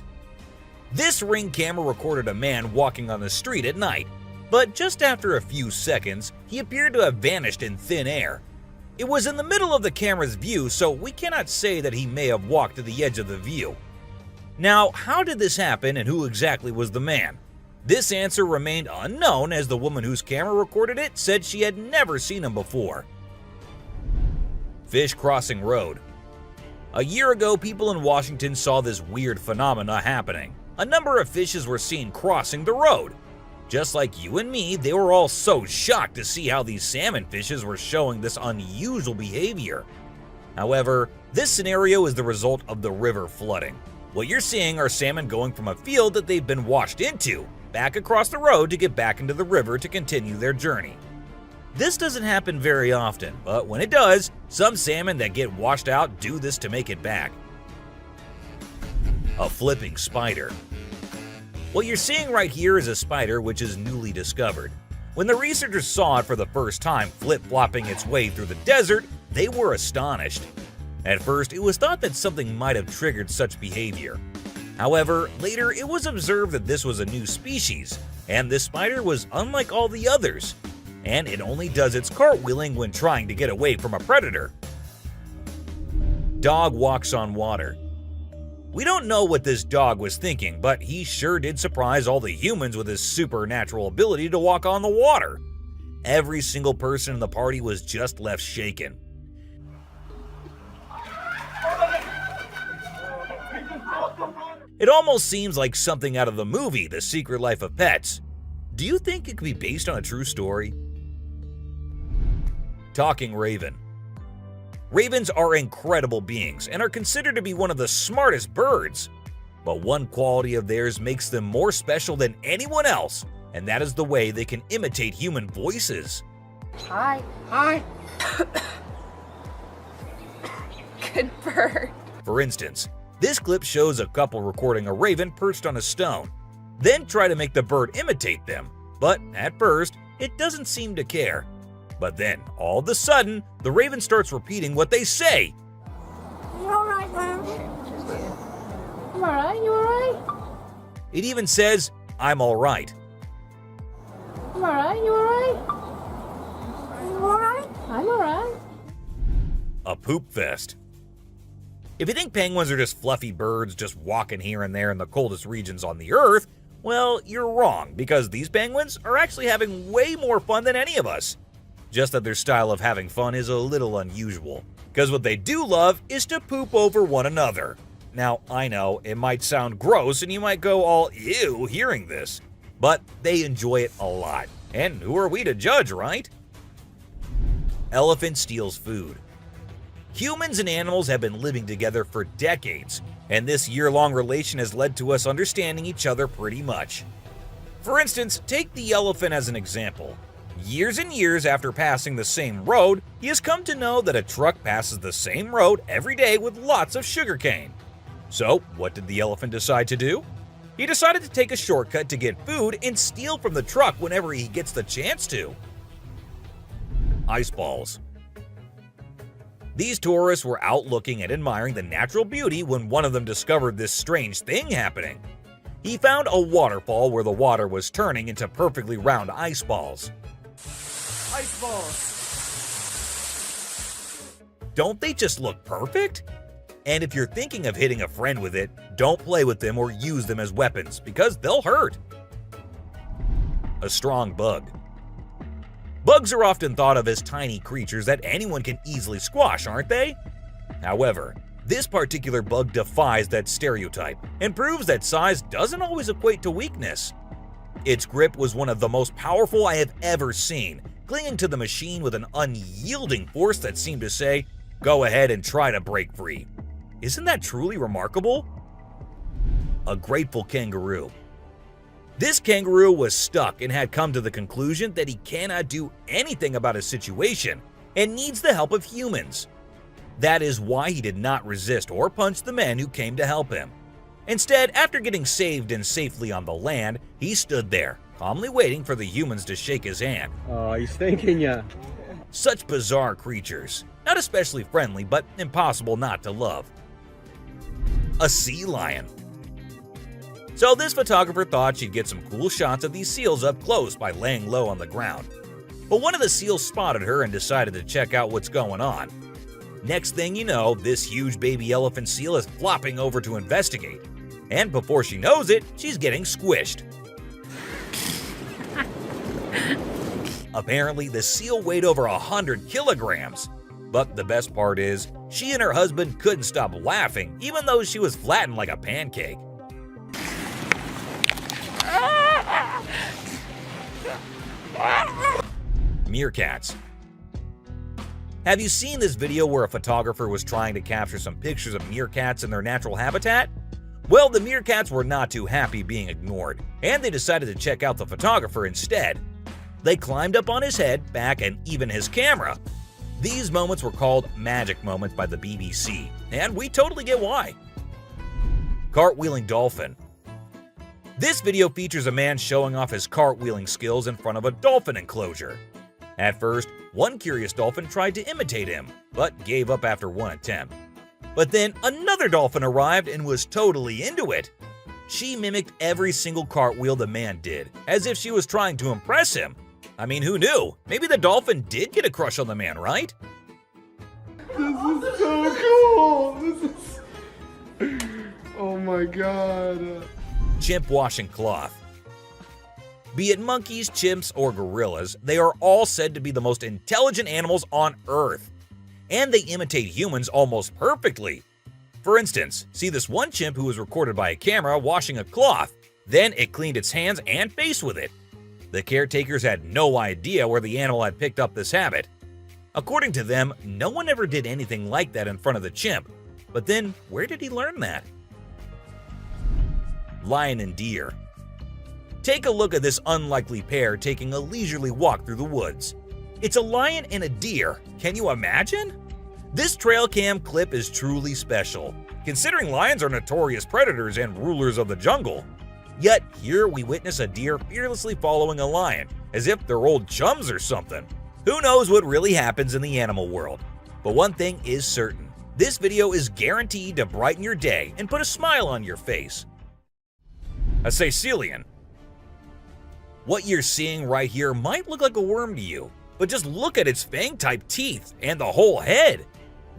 This Ring camera recorded a man walking on the street at night, but just after a few seconds, he appeared to have vanished in thin air. It was in the middle of the camera's view, so we cannot say that he may have walked to the edge of the view. Now, how did this happen and who exactly was the man? This answer remained unknown as the woman whose camera recorded it said she had never seen him before. Fish crossing road. A year ago, people in Washington saw this weird phenomena happening. A number of fishes were seen crossing the road. Just like you and me, they were all so shocked to see how these salmon fishes were showing this unusual behavior. However, this scenario is the result of the river flooding. What you're seeing are salmon going from a field that they've been washed into, back across the road to get back into the river to continue their journey. This doesn't happen very often, but when it does, some salmon that get washed out do this to make it back. A flipping spider. What you're seeing right here is a spider which is newly discovered. When the researchers saw it for the first time flip-flopping its way through the desert, they were astonished. At first, it was thought that something might have triggered such behavior. However, later it was observed that this was a new species, and this spider was unlike all the others, and it only does its cartwheeling when trying to get away from a predator. Dog walks on water. We don't know what this dog was thinking, but he sure did surprise all the humans with his supernatural ability to walk on the water. Every single person in the party was just left shaken. It almost seems like something out of the movie The Secret Life of Pets. Do you think it could be based on a true story? Talking raven. Ravens are incredible beings and are considered to be one of the smartest birds. But one quality of theirs makes them more special than anyone else, and that is the way they can imitate human voices. Hi. Hi. Good bird. For instance, this clip shows a couple recording a raven perched on a stone, then try to make the bird imitate them, but at first, it doesn't seem to care. But then, all of a sudden, the raven starts repeating what they say. You alright, man? I'm alright, you alright? It even says, "I'm alright." I'm alright, you alright? You alright? I'm alright. A poop fest. If you think penguins are just fluffy birds just walking here and there in the coldest regions on the Earth, well, you're wrong, because these penguins are actually having way more fun than any of us. Just that their style of having fun is a little unusual, because what they do love is to poop over one another. Now, I know, it might sound gross and you might go all ew hearing this, but they enjoy it a lot. And who are we to judge, right? Elephant steals food. Humans and animals have been living together for decades, and this year-long relation has led to us understanding each other pretty much. For instance, take the elephant as an example. Years and years after passing the same road, he has come to know that a truck passes the same road every day with lots of sugarcane. So, what did the elephant decide to do? He decided to take a shortcut to get food and steal from the truck whenever he gets the chance to. Ice balls. These tourists were out looking and admiring the natural beauty when one of them discovered this strange thing happening. He found a waterfall where the water was turning into perfectly round ice balls. Ice balls. Don't they just look perfect? And if you're thinking of hitting a friend with it, don't play with them or use them as weapons because they'll hurt. A strong bug. Bugs are often thought of as tiny creatures that anyone can easily squash, aren't they? However, this particular bug defies that stereotype and proves that size doesn't always equate to weakness. Its grip was one of the most powerful I have ever seen, clinging to the machine with an unyielding force that seemed to say, "Go ahead and try to break free." Isn't that truly remarkable? A grateful kangaroo. This kangaroo was stuck and had come to the conclusion that he cannot do anything about his situation and needs the help of humans. That is why he did not resist or punch the men who came to help him. Instead, after getting saved and safely on the land, he stood there, calmly waiting for the humans to shake his hand. Oh, he's thanking ya. Such bizarre creatures. Not especially friendly, but impossible not to love. A sea lion. So this photographer thought she'd get some cool shots of these seals up close by laying low on the ground. But one of the seals spotted her and decided to check out what's going on. Next thing you know, this huge baby elephant seal is flopping over to investigate. And before she knows it, she's getting squished. Apparently, the seal weighed over 100 kilograms. But the best part is, she and her husband couldn't stop laughing even though she was flattened like a pancake. Meerkats. Have you seen this video where a photographer was trying to capture some pictures of meerkats in their natural habitat? Well, the meerkats were not too happy being ignored, and they decided to check out the photographer instead. They climbed up on his head, back, and even his camera. These moments were called magic moments by the BBC, and we totally get why. Cartwheeling dolphin. This video features a man showing off his cartwheeling skills in front of a dolphin enclosure. At first, one curious dolphin tried to imitate him, but gave up after one attempt. But then another dolphin arrived and was totally into it. She mimicked every single cartwheel the man did, as if she was trying to impress him. I mean, who knew? Maybe the dolphin did get a crush on the man, right? This is so cool. This is... Oh my god. Chimp washing cloth. Be it monkeys, chimps, or gorillas, they are all said to be the most intelligent animals on Earth. And they imitate humans almost perfectly. For instance, see this one chimp who was recorded by a camera washing a cloth. Then it cleaned its hands and face with it. The caretakers had no idea where the animal had picked up this habit. According to them, no one ever did anything like that in front of the chimp. But then, where did he learn that? Lion and deer. Take a look at this unlikely pair taking a leisurely walk through the woods. It's a lion and a deer. Can you imagine? This trail cam clip is truly special, considering lions are notorious predators and rulers of the jungle. Yet here we witness a deer fearlessly following a lion, as if they're old chums or something. Who knows what really happens in the animal world? But one thing is certain, this video is guaranteed to brighten your day and put a smile on your face. A caecilian. What you're seeing right here might look like a worm to you, but just look at its fang-type teeth and the whole head.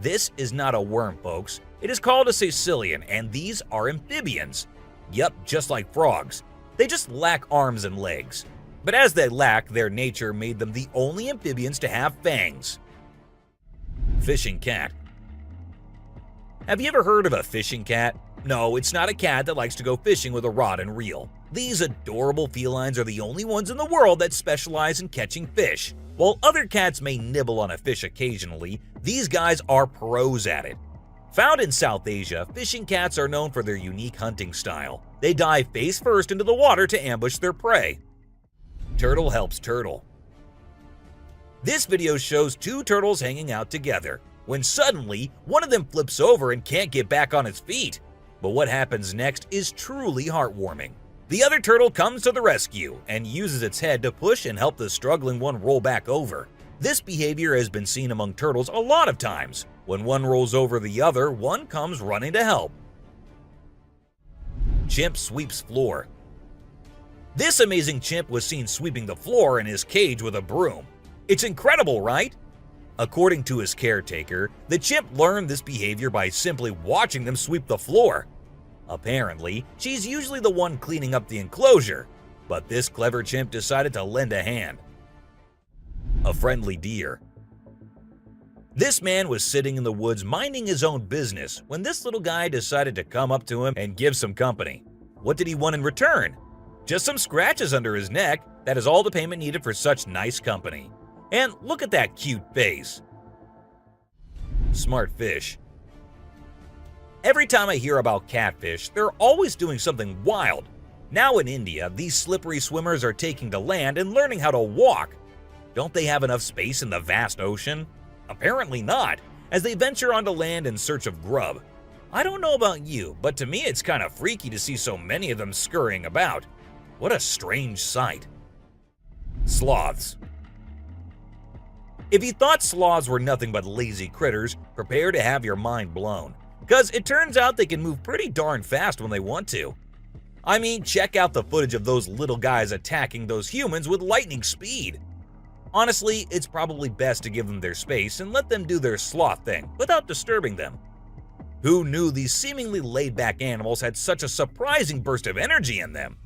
This is not a worm, folks. It is called a caecilian, and these are amphibians. Yup, just like frogs. They just lack arms and legs. But as they lack, their nature made them the only amphibians to have fangs. Fishing cat. Have you ever heard of a fishing cat? No, it's not a cat that likes to go fishing with a rod and reel. These adorable felines are the only ones in the world that specialize in catching fish. While other cats may nibble on a fish occasionally, these guys are pros at it. Found in South Asia, fishing cats are known for their unique hunting style. They dive face first into the water to ambush their prey. Turtle helps turtle. This video shows two turtles hanging out together, when suddenly one of them flips over and can't get back on its feet. But what happens next is truly heartwarming. The other turtle comes to the rescue and uses its head to push and help the struggling one roll back over. This behavior has been seen among turtles a lot of times. When one rolls over the other, one comes running to help. Chimp sweeps floor. This amazing chimp was seen sweeping the floor in his cage with a broom. It's incredible, right? According to his caretaker, the chimp learned this behavior by simply watching them sweep the floor. Apparently, she's usually the one cleaning up the enclosure, but this clever chimp decided to lend a hand. A friendly deer. This man was sitting in the woods minding his own business when this little guy decided to come up to him and give some company. What did he want in return? Just some scratches under his neck. That is all the payment needed for such nice company. And look at that cute face. Smart fish. Every time I hear about catfish, they're always doing something wild. Now in India, these slippery swimmers are taking to land and learning how to walk. Don't they have enough space in the vast ocean? Apparently not, as they venture onto land in search of grub. I don't know about you, but to me it's kind of freaky to see so many of them scurrying about. What a strange sight. Sloths. If you thought sloths were nothing but lazy critters, prepare to have your mind blown. Because it turns out they can move pretty darn fast when they want to. I mean, check out the footage of those little guys attacking those humans with lightning speed. Honestly, it's probably best to give them their space and let them do their sloth thing without disturbing them. Who knew these seemingly laid-back animals had such a surprising burst of energy in them?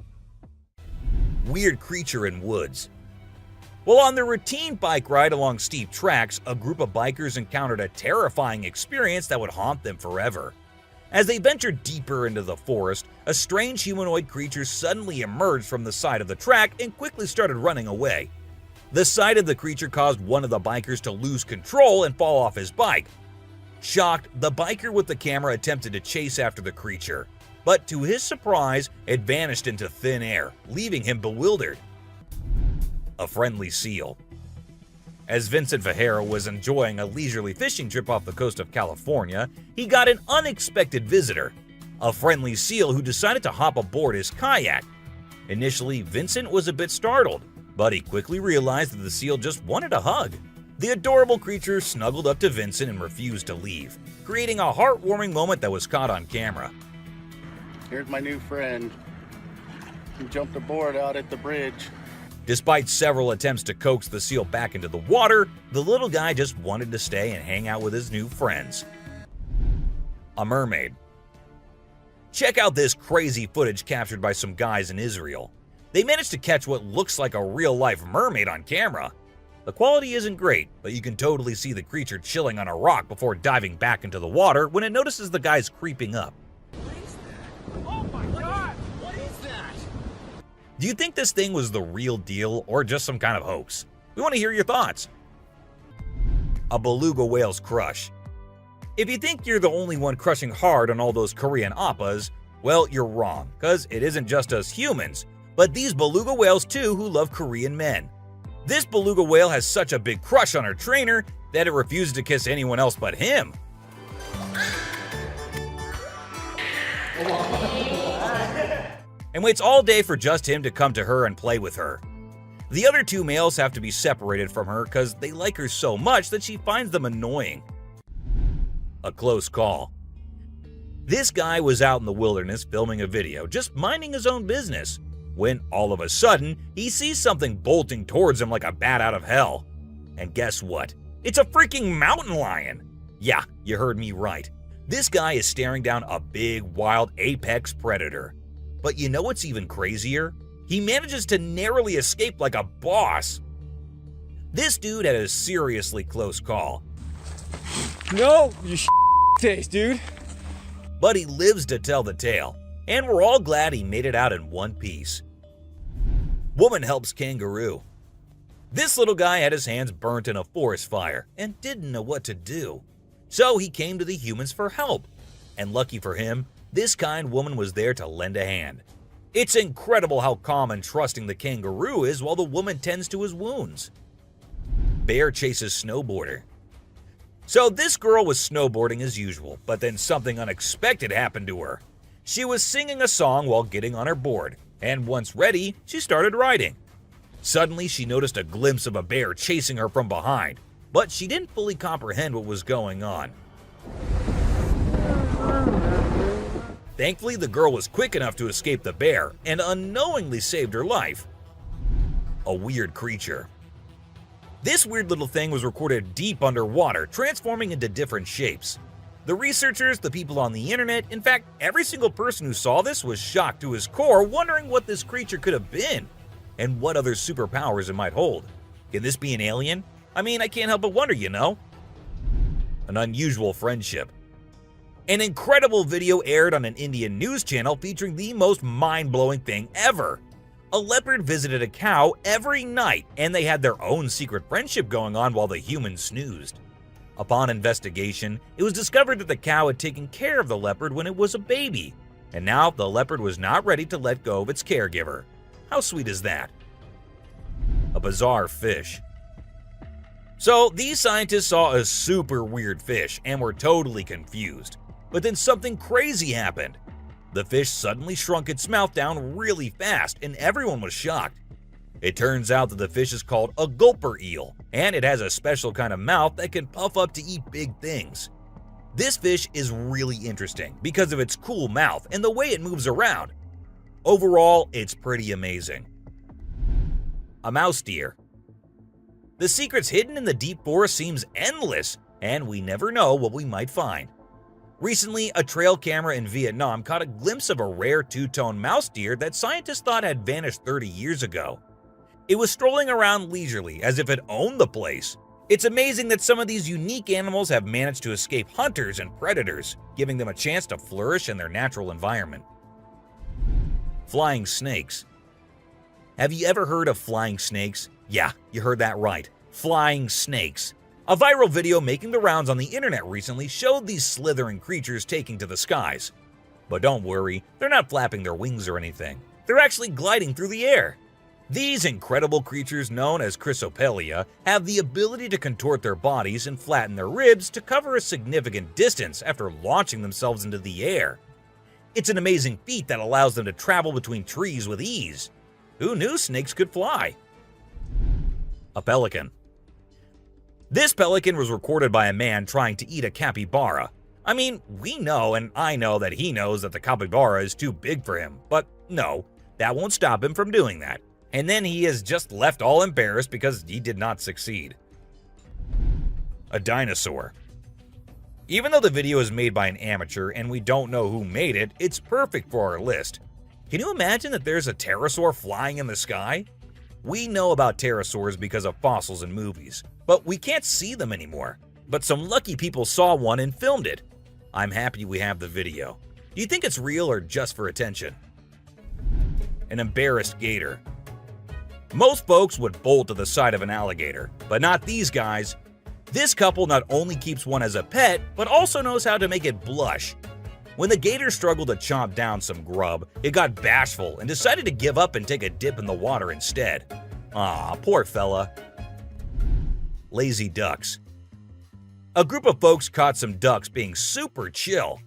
Weird creature in woods. While on their routine bike ride along steep tracks, a group of bikers encountered a terrifying experience that would haunt them forever. As they ventured deeper into the forest, a strange humanoid creature suddenly emerged from the side of the track and quickly started running away. The sight of the creature caused one of the bikers to lose control and fall off his bike. Shocked, the biker with the camera attempted to chase after the creature, but to his surprise, it vanished into thin air, leaving him bewildered. A friendly seal. As Vincent Vajera was enjoying a leisurely fishing trip off the coast of California, he got an unexpected visitor, a friendly seal who decided to hop aboard his kayak. Initially, Vincent was a bit startled, but he quickly realized that the seal just wanted a hug. The adorable creature snuggled up to Vincent and refused to leave, creating a heartwarming moment that was caught on camera. Here's my new friend. He jumped aboard out at the bridge. Despite several attempts to coax the seal back into the water, the little guy just wanted to stay and hang out with his new friends. A mermaid. Check out this crazy footage captured by some guys in Israel. They managed to catch what looks like a real-life mermaid on camera. The quality isn't great, but you can totally see the creature chilling on a rock before diving back into the water when it notices the guys creeping up. Oh my god! What is that? Do you think this thing was the real deal or just some kind of hoax? We want to hear your thoughts. A beluga whale's crush. If you think you're the only one crushing hard on all those Korean oppas, well, you're wrong, because it isn't just us humans, but these beluga whales too who love Korean men. This beluga whale has such a big crush on her trainer that it refuses to kiss anyone else but him. And waits all day for just him to come to her and play with her. The other two males have to be separated from her because they like her so much that she finds them annoying. A close call. This guy was out in the wilderness filming a video, just minding his own business, when all of a sudden, he sees something bolting towards him like a bat out of hell. And guess what? It's a freaking mountain lion! Yeah, you heard me right. This guy is staring down a big, wild apex predator. But you know what's even crazier? He manages to narrowly escape like a boss. This dude had a seriously close call. No, you face, dude. But he lives to tell the tale, and we're all glad he made it out in one piece. Woman helps kangaroo. This little guy had his hands burnt in a forest fire and didn't know what to do. So he came to the humans for help. And lucky for him, this kind woman was there to lend a hand. It's incredible how calm and trusting the kangaroo is while the woman tends to his wounds. Bear chases snowboarder. So this girl was snowboarding as usual, but then something unexpected happened to her. She was singing a song while getting on her board, and once ready, she started riding. Suddenly, she noticed a glimpse of a bear chasing her from behind, but she didn't fully comprehend what was going on. Thankfully, the girl was quick enough to escape the bear and unknowingly saved her life. A weird creature. This weird little thing was recorded deep underwater, transforming into different shapes. The researchers, the people on the internet, in fact, every single person who saw this was shocked to his core, wondering what this creature could have been and what other superpowers it might hold. Can this be an alien? I mean, I can't help but wonder, you know? An unusual friendship. An incredible video aired on an Indian news channel featuring the most mind-blowing thing ever. A leopard visited a cow every night, and they had their own secret friendship going on while the humans snoozed. Upon investigation, it was discovered that the cow had taken care of the leopard when it was a baby, and now the leopard was not ready to let go of its caregiver. How sweet is that? A bizarre fish. So these scientists saw a super weird fish and were totally confused. But then something crazy happened. The fish suddenly shrunk its mouth down really fast, and everyone was shocked. It turns out that the fish is called a gulper eel, and it has a special kind of mouth that can puff up to eat big things. This fish is really interesting because of its cool mouth and the way it moves around. Overall, it's pretty amazing. A mouse deer. The secrets hidden in the deep forest seems endless, and we never know what we might find. Recently, a trail camera in Vietnam caught a glimpse of a rare two-tone mouse deer that scientists thought had vanished 30 years ago. It was strolling around leisurely as if it owned the place. It's amazing that some of these unique animals have managed to escape hunters and predators, giving them a chance to flourish in their natural environment. Flying snakes. Have you ever heard of flying snakes? Yeah, you heard that right. Flying snakes. A viral video making the rounds on the internet recently showed these slithering creatures taking to the skies. But don't worry, they're not flapping their wings or anything. They're actually gliding through the air. These incredible creatures, known as Chrysopelia, have the ability to contort their bodies and flatten their ribs to cover a significant distance after launching themselves into the air. It's an amazing feat that allows them to travel between trees with ease. Who knew snakes could fly? A pelican. This pelican was recorded by a man trying to eat a capybara. I mean, we know and I know that he knows that the capybara is too big for him, but no, that won't stop him from doing that. And then he is just left all embarrassed because he did not succeed. A dinosaur. Even though the video is made by an amateur and we don't know who made it, it's perfect for our list. Can you imagine that there's a pterosaur flying in the sky? We know about pterosaurs because of fossils in movies, but we can't see them anymore. But some lucky people saw one and filmed it. I'm happy we have the video. Do you think it's real or just for attention? An embarrassed gator. Most folks would bolt to the side of an alligator, but not these guys. This couple not only keeps one as a pet, but also knows how to make it blush. When the gator struggled to chomp down some grub, it got bashful and decided to give up and take a dip in the water instead. Aw, poor fella. Lazy ducks. A group of folks caught some ducks being super chill.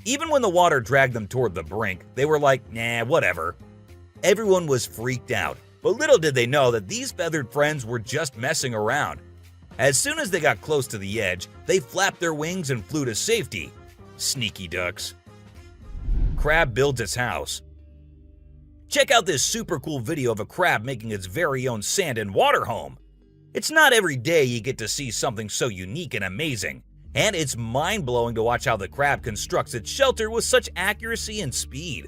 Even when the water dragged them toward the brink, they were like, nah, whatever. Everyone was freaked out, but little did they know that these feathered friends were just messing around. As soon as they got close to the edge, they flapped their wings and flew to safety. Sneaky ducks. Crab builds its house. Check out this super cool video of a crab making its very own sand and water home. It's not every day you get to see something so unique and amazing, and it's mind-blowing to watch how the crab constructs its shelter with such accuracy and speed.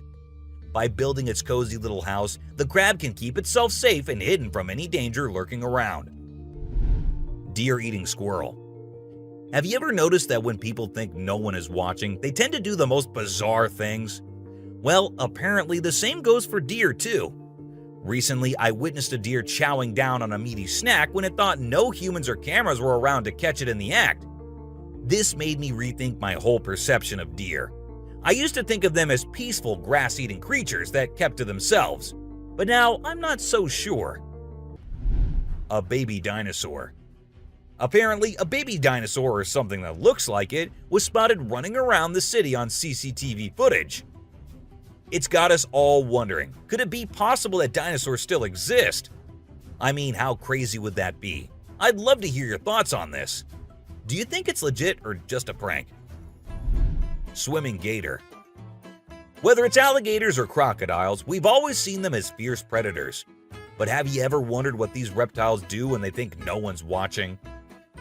By building its cozy little house, the crab can keep itself safe and hidden from any danger lurking around. Deer eating squirrel. Have you ever noticed that when people think no one is watching, they tend to do the most bizarre things? Well, apparently the same goes for deer too. Recently, I witnessed a deer chowing down on a meaty snack when it thought no humans or cameras were around to catch it in the act. This made me rethink my whole perception of deer. I used to think of them as peaceful grass-eating creatures that kept to themselves, but now I'm not so sure. A baby dinosaur. Apparently, a baby dinosaur or something that looks like it was spotted running around the city on CCTV footage. It's got us all wondering, could it be possible that dinosaurs still exist? I mean, how crazy would that be? I'd love to hear your thoughts on this. Do you think it's legit or just a prank? Swimming gator. Whether it's alligators or crocodiles, we've always seen them as fierce predators. But have you ever wondered what these reptiles do when they think no one's watching?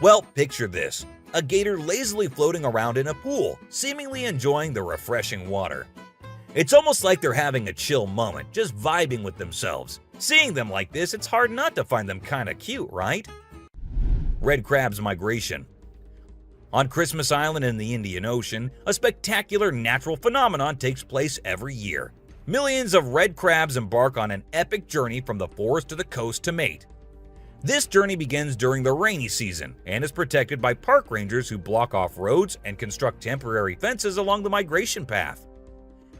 Well, picture this. A gator lazily floating around in a pool, seemingly enjoying the refreshing water. It's almost like they're having a chill moment, just vibing with themselves. Seeing them like this, it's hard not to find them kinda cute, right? Red crab's migration. On Christmas Island in the Indian Ocean, a spectacular natural phenomenon takes place every year. Millions of red crabs embark on an epic journey from the forest to the coast to mate. This journey begins during the rainy season and is protected by park rangers who block off roads and construct temporary fences along the migration path.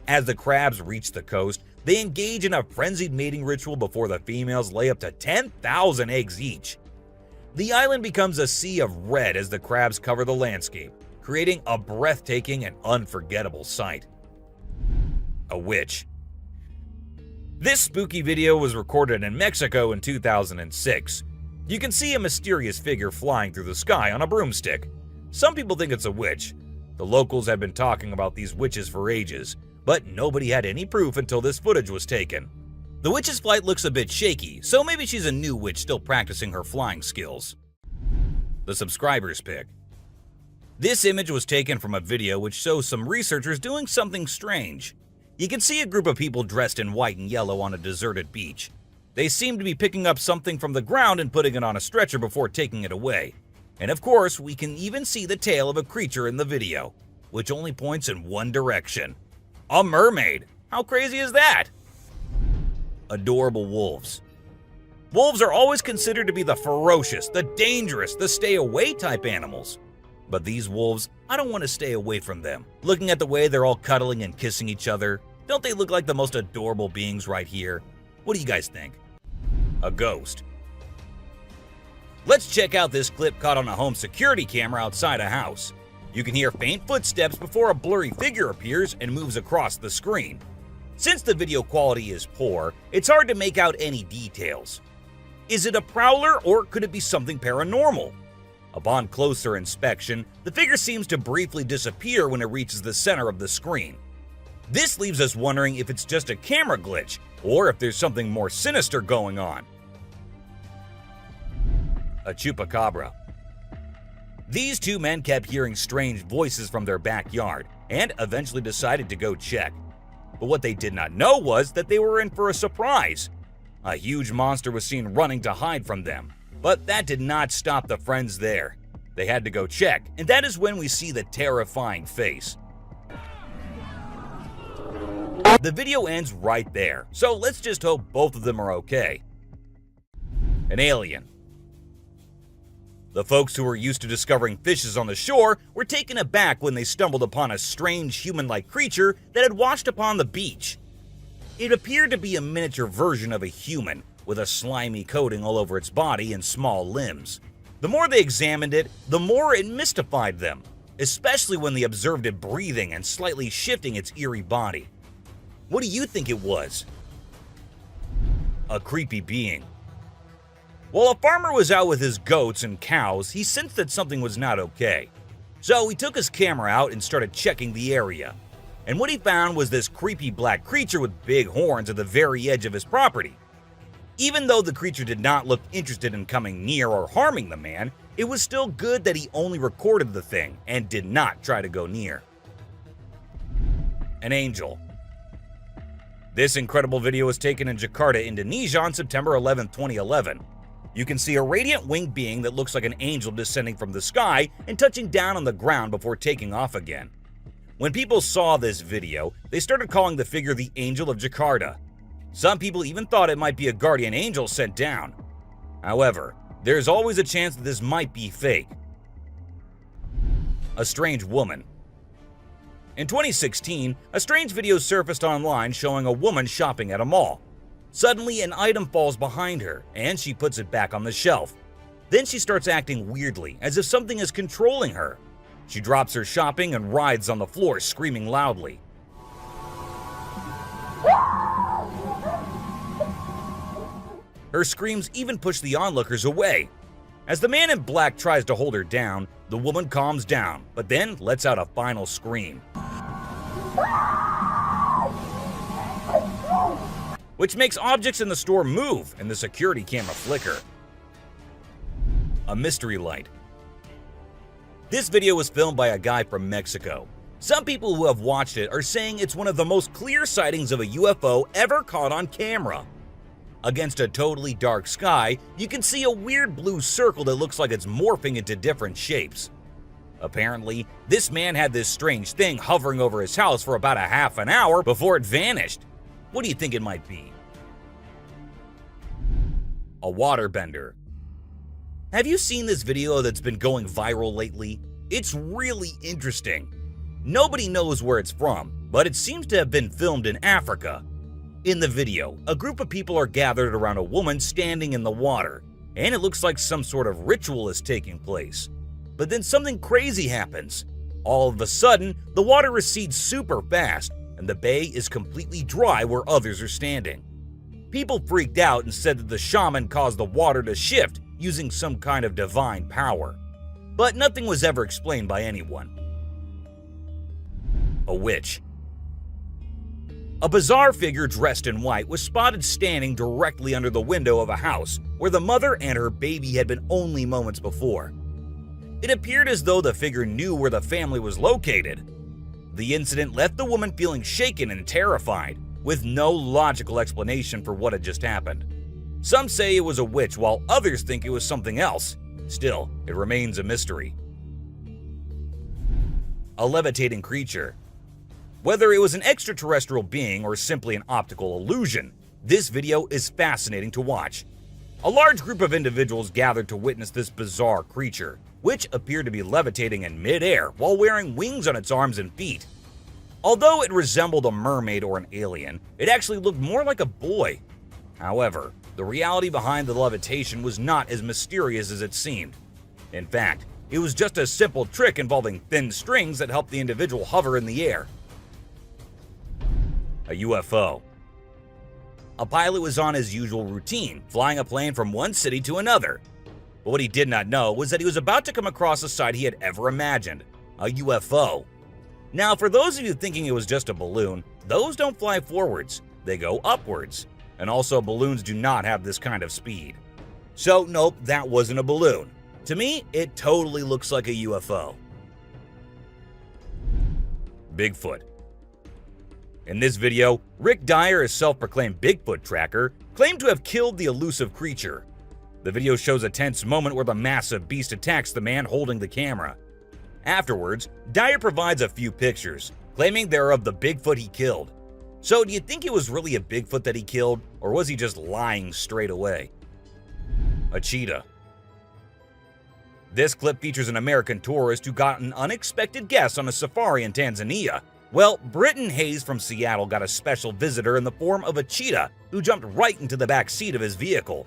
As the crabs reach the coast, they engage in a frenzied mating ritual before the females lay up to 10,000 eggs each. The island becomes a sea of red as the crabs cover the landscape, creating a breathtaking and unforgettable sight. A witch. This spooky video was recorded in Mexico in 2006. You can see a mysterious figure flying through the sky on a broomstick. Some people think it's a witch. The locals have been talking about these witches for ages, but nobody had any proof until this footage was taken. The witch's flight looks a bit shaky, so maybe she's a new witch still practicing her flying skills. The subscriber's pick. This image was taken from a video which shows some researchers doing something strange. You can see a group of people dressed in white and yellow on a deserted beach. They seem to be picking up something from the ground and putting it on a stretcher before taking it away. And of course, we can even see the tail of a creature in the video, which only points in one direction. A mermaid! How crazy is that? Adorable wolves. Wolves are always considered to be the ferocious, the dangerous, the stay-away type animals. But these wolves, I don't want to stay away from them. Looking at the way they're all cuddling and kissing each other, don't they look like the most adorable beings right here? What do you guys think? A ghost. Let's check out this clip caught on a home security camera outside a house. You can hear faint footsteps before a blurry figure appears and moves across the screen. Since the video quality is poor, it's hard to make out any details. Is it a prowler or could it be something paranormal? Upon closer inspection, the figure seems to briefly disappear when it reaches the center of the screen. This leaves us wondering if it's just a camera glitch or if there's something more sinister going on. A chupacabra. These two men kept hearing strange voices from their backyard and eventually decided to go check. But what they did not know was that they were in for a surprise. A huge monster was seen running to hide from them, but that did not stop the friends there. They had to go check, and that is when we see the terrifying face. The video ends right there, so let's just hope both of them are okay. An alien. The folks who were used to discovering fishes on the shore were taken aback when they stumbled upon a strange human-like creature that had washed upon the beach. It appeared to be a miniature version of a human, with a slimy coating all over its body and small limbs. The more they examined it, the more it mystified them, especially when they observed it breathing and slightly shifting its eerie body. What do you think it was? A creepy being. While a farmer was out with his goats and cows, he sensed that something was not okay. So he took his camera out and started checking the area. And what he found was this creepy black creature with big horns at the very edge of his property. Even though the creature did not look interested in coming near or harming the man, it was still good that he only recorded the thing and did not try to go near. An angel. This incredible video was taken in Jakarta, Indonesia on September 11, 2011. You can see a radiant winged being that looks like an angel descending from the sky and touching down on the ground before taking off again. When people saw this video, they started calling the figure the Angel of Jakarta. Some people even thought it might be a guardian angel sent down. However, there's always a chance that this might be fake. A strange woman. In 2016, a strange video surfaced online showing a woman shopping at a mall. Suddenly, an item falls behind her, and she puts it back on the shelf. Then she starts acting weirdly, as if something is controlling her. She drops her shopping and writhes on the floor, screaming loudly. Her screams even push the onlookers away. As the man in black tries to hold her down, the woman calms down, but then lets out a final scream, which makes objects in the store move and the security camera flicker. A mystery light. This video was filmed by a guy from Mexico. Some people who have watched it are saying it's one of the most clear sightings of a UFO ever caught on camera. Against a totally dark sky, you can see a weird blue circle that looks like it's morphing into different shapes. Apparently, this man had this strange thing hovering over his house for about a half an hour before it vanished. What do you think it might be? A waterbender. Have you seen this video that's been going viral lately? It's really interesting. Nobody knows where it's from, but it seems to have been filmed in Africa. In the video, a group of people are gathered around a woman standing in the water, and it looks like some sort of ritual is taking place. But then something crazy happens. All of a sudden, the water recedes super fast, and the bay is completely dry where others are standing. People freaked out and said that the shaman caused the water to shift using some kind of divine power. But nothing was ever explained by anyone. A witch. A bizarre figure dressed in white was spotted standing directly under the window of a house where the mother and her baby had been only moments before. It appeared as though the figure knew where the family was located. The incident left the woman feeling shaken and terrified, with no logical explanation for what had just happened. Some say it was a witch, while others think it was something else. Still, it remains a mystery. A levitating creature. Whether it was an extraterrestrial being or simply an optical illusion, this video is fascinating to watch. A large group of individuals gathered to witness this bizarre creature, which appeared to be levitating in midair while wearing wings on its arms and feet. Although it resembled a mermaid or an alien, it actually looked more like a boy. However, the reality behind the levitation was not as mysterious as it seemed. In fact, it was just a simple trick involving thin strings that helped the individual hover in the air. A UFO. A pilot was on his usual routine, flying a plane from one city to another. But what he did not know was that he was about to come across a sight he had ever imagined, a UFO. Now, for those of you thinking it was just a balloon, those don't fly forwards, they go upwards. And also, balloons do not have this kind of speed. So, nope, that wasn't a balloon. To me, it totally looks like a UFO. Bigfoot. In this video, Rick Dyer, a self-proclaimed Bigfoot tracker, claimed to have killed the elusive creature. The video shows a tense moment where the massive beast attacks the man holding the camera. Afterwards, Dyer provides a few pictures, claiming they're of the Bigfoot he killed. So, do you think it was really a Bigfoot that he killed, or was he just lying straight away? A cheetah. This clip features an American tourist who got an unexpected guest on a safari in Tanzania. Well, Britton Hayes from Seattle got a special visitor in the form of a cheetah who jumped right into the back seat of his vehicle.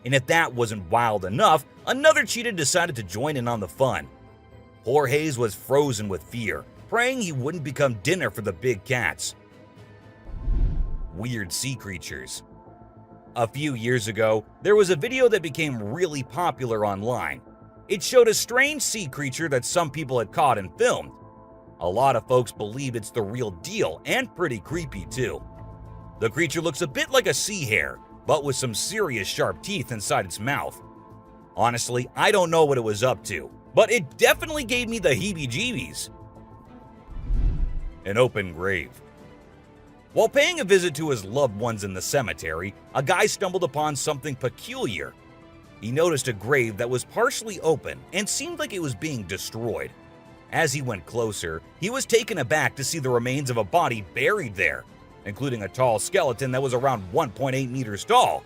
And if that wasn't wild enough, another cheetah decided to join in on the fun. Poor Hayes was frozen with fear, praying he wouldn't become dinner for the big cats. Weird sea creatures. A few years ago, there was a video that became really popular online. It showed a strange sea creature that some people had caught and filmed. A lot of folks believe it's the real deal, and pretty creepy too. The creature looks a bit like a sea hare, but with some serious sharp teeth inside its mouth. Honestly, I don't know what it was up to, but it definitely gave me the heebie-jeebies. An open grave. While paying a visit to his loved ones in the cemetery, a guy stumbled upon something peculiar. He noticed a grave that was partially open and seemed like it was being destroyed. As he went closer, he was taken aback to see the remains of a body buried there, including a tall skeleton that was around 1.8 meters tall.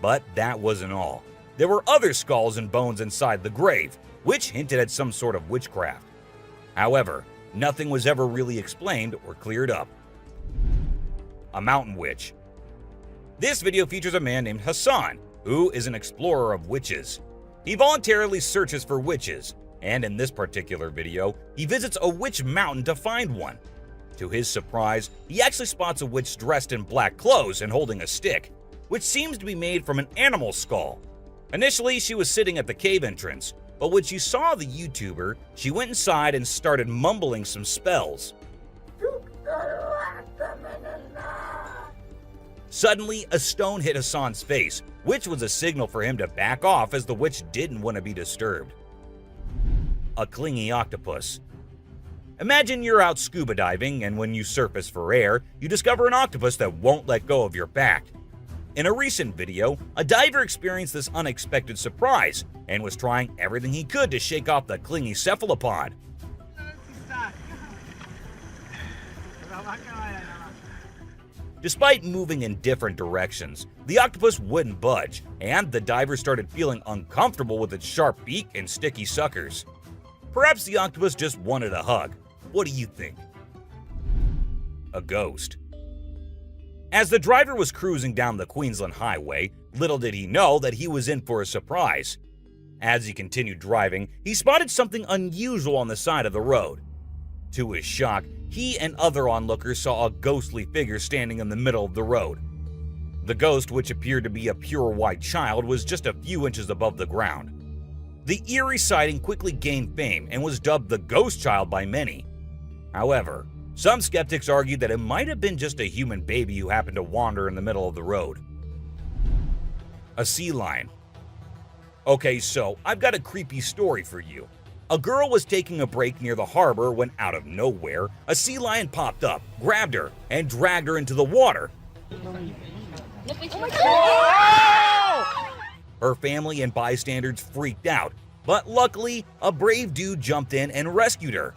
But that wasn't all. There were other skulls and bones inside the grave, which hinted at some sort of witchcraft. However, nothing was ever really explained or cleared up. A mountain witch. This video features a man named Hassan, who is an explorer of witches. He voluntarily searches for witches, and in this particular video, he visits a witch mountain to find one. To his surprise, he actually spots a witch dressed in black clothes and holding a stick, which seems to be made from an animal skull. Initially, she was sitting at the cave entrance, but when she saw the YouTuber, she went inside and started mumbling some spells. Suddenly, a stone hit Hassan's face, which was a signal for him to back off as the witch didn't want to be disturbed. A clingy octopus. Imagine you're out scuba diving, and when you surface for air, you discover an octopus that won't let go of your back. In a recent video, a diver experienced this unexpected surprise and was trying everything he could to shake off the clingy cephalopod. Despite moving in different directions, the octopus wouldn't budge, and the diver started feeling uncomfortable with its sharp beak and sticky suckers. Perhaps the octopus just wanted a hug. What do you think? A ghost. As the driver was cruising down the Queensland Highway, little did he know that he was in for a surprise. As he continued driving, he spotted something unusual on the side of the road. To his shock, he and other onlookers saw a ghostly figure standing in the middle of the road. The ghost, which appeared to be a pure white child, was just a few inches above the ground. The eerie sighting quickly gained fame and was dubbed the Ghost Child by many. However, some skeptics argued that it might have been just a human baby who happened to wander in the middle of the road. A sea lion. Okay, so I've got a creepy story for you. A girl was taking a break near the harbor when, out of nowhere, a sea lion popped up, grabbed her, and dragged her into the water. Her family and bystanders freaked out, but luckily, a brave dude jumped in and rescued her.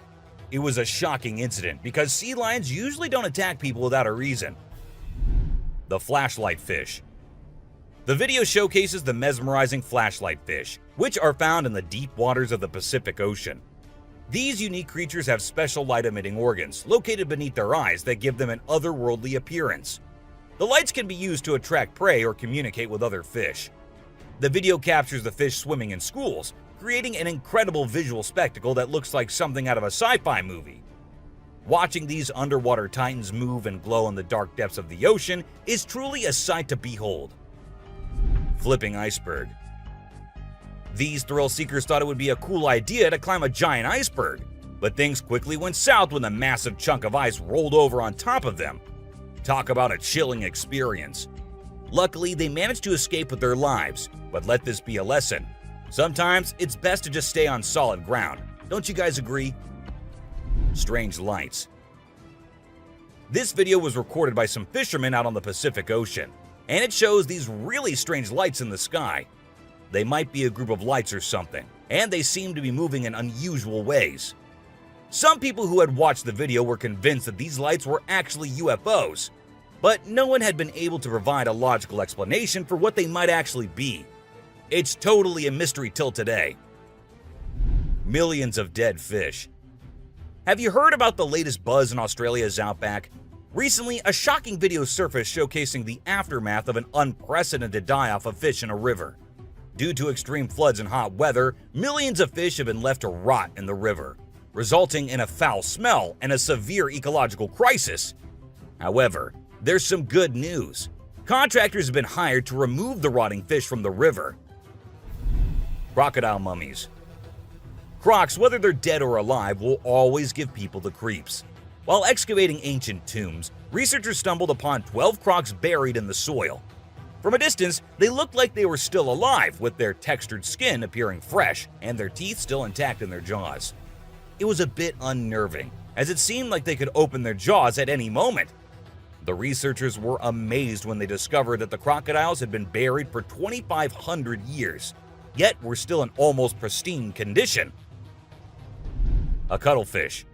It was a shocking incident because sea lions usually don't attack people without a reason. The flashlight fish. The video showcases the mesmerizing flashlight fish, which are found in the deep waters of the Pacific Ocean. These unique creatures have special light-emitting organs located beneath their eyes that give them an otherworldly appearance. The lights can be used to attract prey or communicate with other fish. The video captures the fish swimming in schools, creating an incredible visual spectacle that looks like something out of a sci-fi movie. Watching these underwater titans move and glow in the dark depths of the ocean is truly a sight to behold. Flipping iceberg. These thrill seekers thought it would be a cool idea to climb a giant iceberg, but things quickly went south when a massive chunk of ice rolled over on top of them. Talk about a chilling experience. Luckily, they managed to escape with their lives, but let this be a lesson. Sometimes it's best to just stay on solid ground. Don't you guys agree? Strange lights. This video was recorded by some fishermen out on the Pacific Ocean, and it shows these really strange lights in the sky. They might be a group of lights or something, and they seem to be moving in unusual ways. Some people who had watched the video were convinced that these lights were actually UFOs, but no one had been able to provide a logical explanation for what they might actually be. It's totally a mystery till today. Millions of dead fish. Have you heard about the latest buzz in Australia's outback? Recently, a shocking video surfaced showcasing the aftermath of an unprecedented die-off of fish in a river. Due to extreme floods and hot weather, millions of fish have been left to rot in the river, resulting in a foul smell and a severe ecological crisis. However, there's some good news. Contractors have been hired to remove the rotting fish from the river. Crocodile mummies. Crocs, whether they're dead or alive, will always give people the creeps. While excavating ancient tombs, researchers stumbled upon 12 crocs buried in the soil. From a distance, they looked like they were still alive, with their textured skin appearing fresh and their teeth still intact in their jaws. It was a bit unnerving, as it seemed like they could open their jaws at any moment. The researchers were amazed when they discovered that the crocodiles had been buried for 2,500 years, yet were still in almost pristine condition. A cuttlefish.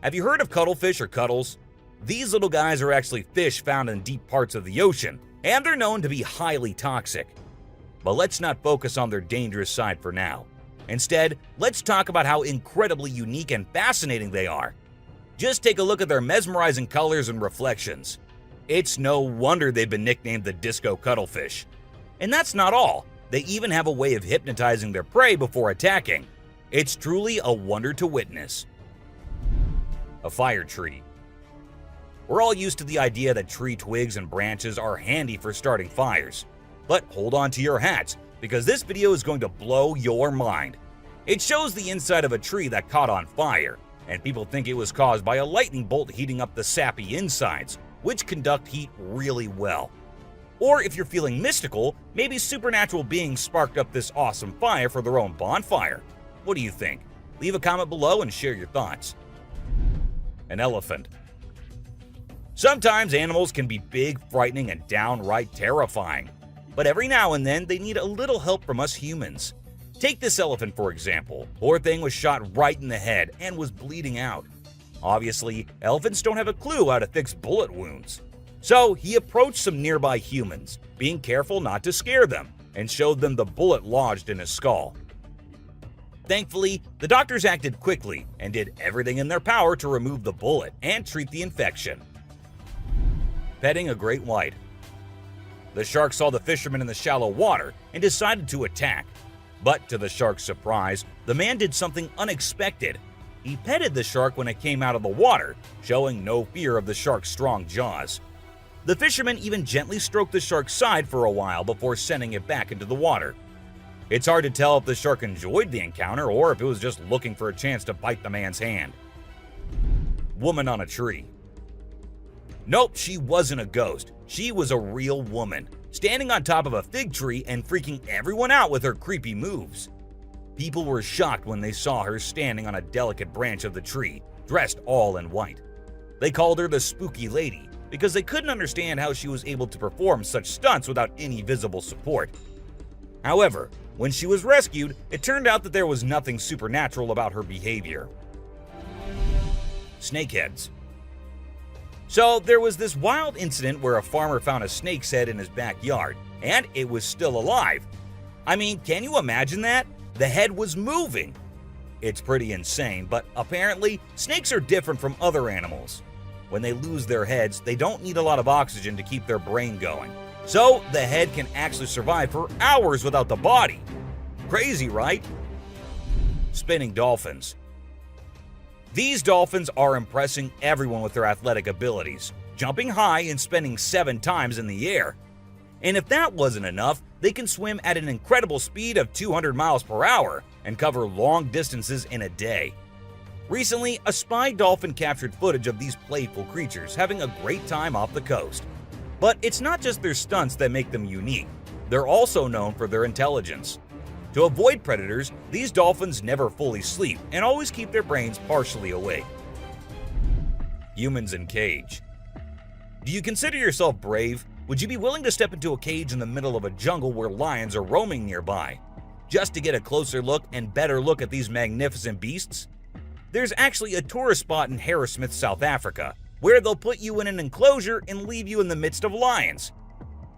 Have you heard of cuttlefish or cuttles? These little guys are actually fish found in deep parts of the ocean, and they're known to be highly toxic. But let's not focus on their dangerous side for now. Instead, let's talk about how incredibly unique and fascinating they are. Just take a look at their mesmerizing colors and reflections. It's no wonder they've been nicknamed the disco cuttlefish. And that's not all. They even have a way of hypnotizing their prey before attacking. It's truly a wonder to witness. A fire tree. We're all used to the idea that tree twigs and branches are handy for starting fires. But hold on to your hats, because this video is going to blow your mind. It shows the inside of a tree that caught on fire, and people think it was caused by a lightning bolt heating up the sappy insides, which conduct heat really well. Or if you're feeling mystical, maybe supernatural beings sparked up this awesome fire for their own bonfire. What do you think? Leave a comment below and share your thoughts. An elephant. Sometimes animals can be big, frightening, and downright terrifying. But every now and then, they need a little help from us humans. Take this elephant for example. Poor thing was shot right in the head and was bleeding out. Obviously, elephants don't have a clue how to fix bullet wounds. So he approached some nearby humans, being careful not to scare them, and showed them the bullet lodged in his skull. Thankfully, the doctors acted quickly and did everything in their power to remove the bullet and treat the infection. Petting a great white. The shark saw the fisherman in the shallow water and decided to attack. But to the shark's surprise, the man did something unexpected. He petted the shark when it came out of the water, showing no fear of the shark's strong jaws. The fisherman even gently stroked the shark's side for a while before sending it back into the water. It's hard to tell if the shark enjoyed the encounter or if it was just looking for a chance to bite the man's hand. Woman on a tree. Nope, she wasn't a ghost. She was a real woman, standing on top of a fig tree and freaking everyone out with her creepy moves. People were shocked when they saw her standing on a delicate branch of the tree, dressed all in white. They called her the Spooky Lady because they couldn't understand how she was able to perform such stunts without any visible support. However, when she was rescued, it turned out that there was nothing supernatural about her behavior. Snakeheads. So there was this wild incident where a farmer found a snake's head in his backyard, and it was still alive. I mean, can you imagine that? The head was moving. It's pretty insane, but apparently, snakes are different from other animals. When they lose their heads, they don't need a lot of oxygen to keep their brain going. So the head can actually survive for hours without the body. Crazy, right? Spinning dolphins. These dolphins are impressing everyone with their athletic abilities, jumping high and spinning 7 times in the air. And if that wasn't enough, they can swim at an incredible speed of 200 miles per hour and cover long distances in a day. Recently, a spy dolphin captured footage of these playful creatures having a great time off the coast. But it's not just their stunts that make them unique. They're also known for their intelligence. To avoid predators, these dolphins never fully sleep and always keep their brains partially awake. Humans in cage. Do you consider yourself brave? Would you be willing to step into a cage in the middle of a jungle where lions are roaming nearby, just to get a closer look and better look at these magnificent beasts? There's actually a tourist spot in Harrismith, South Africa, where they'll put you in an enclosure and leave you in the midst of lions.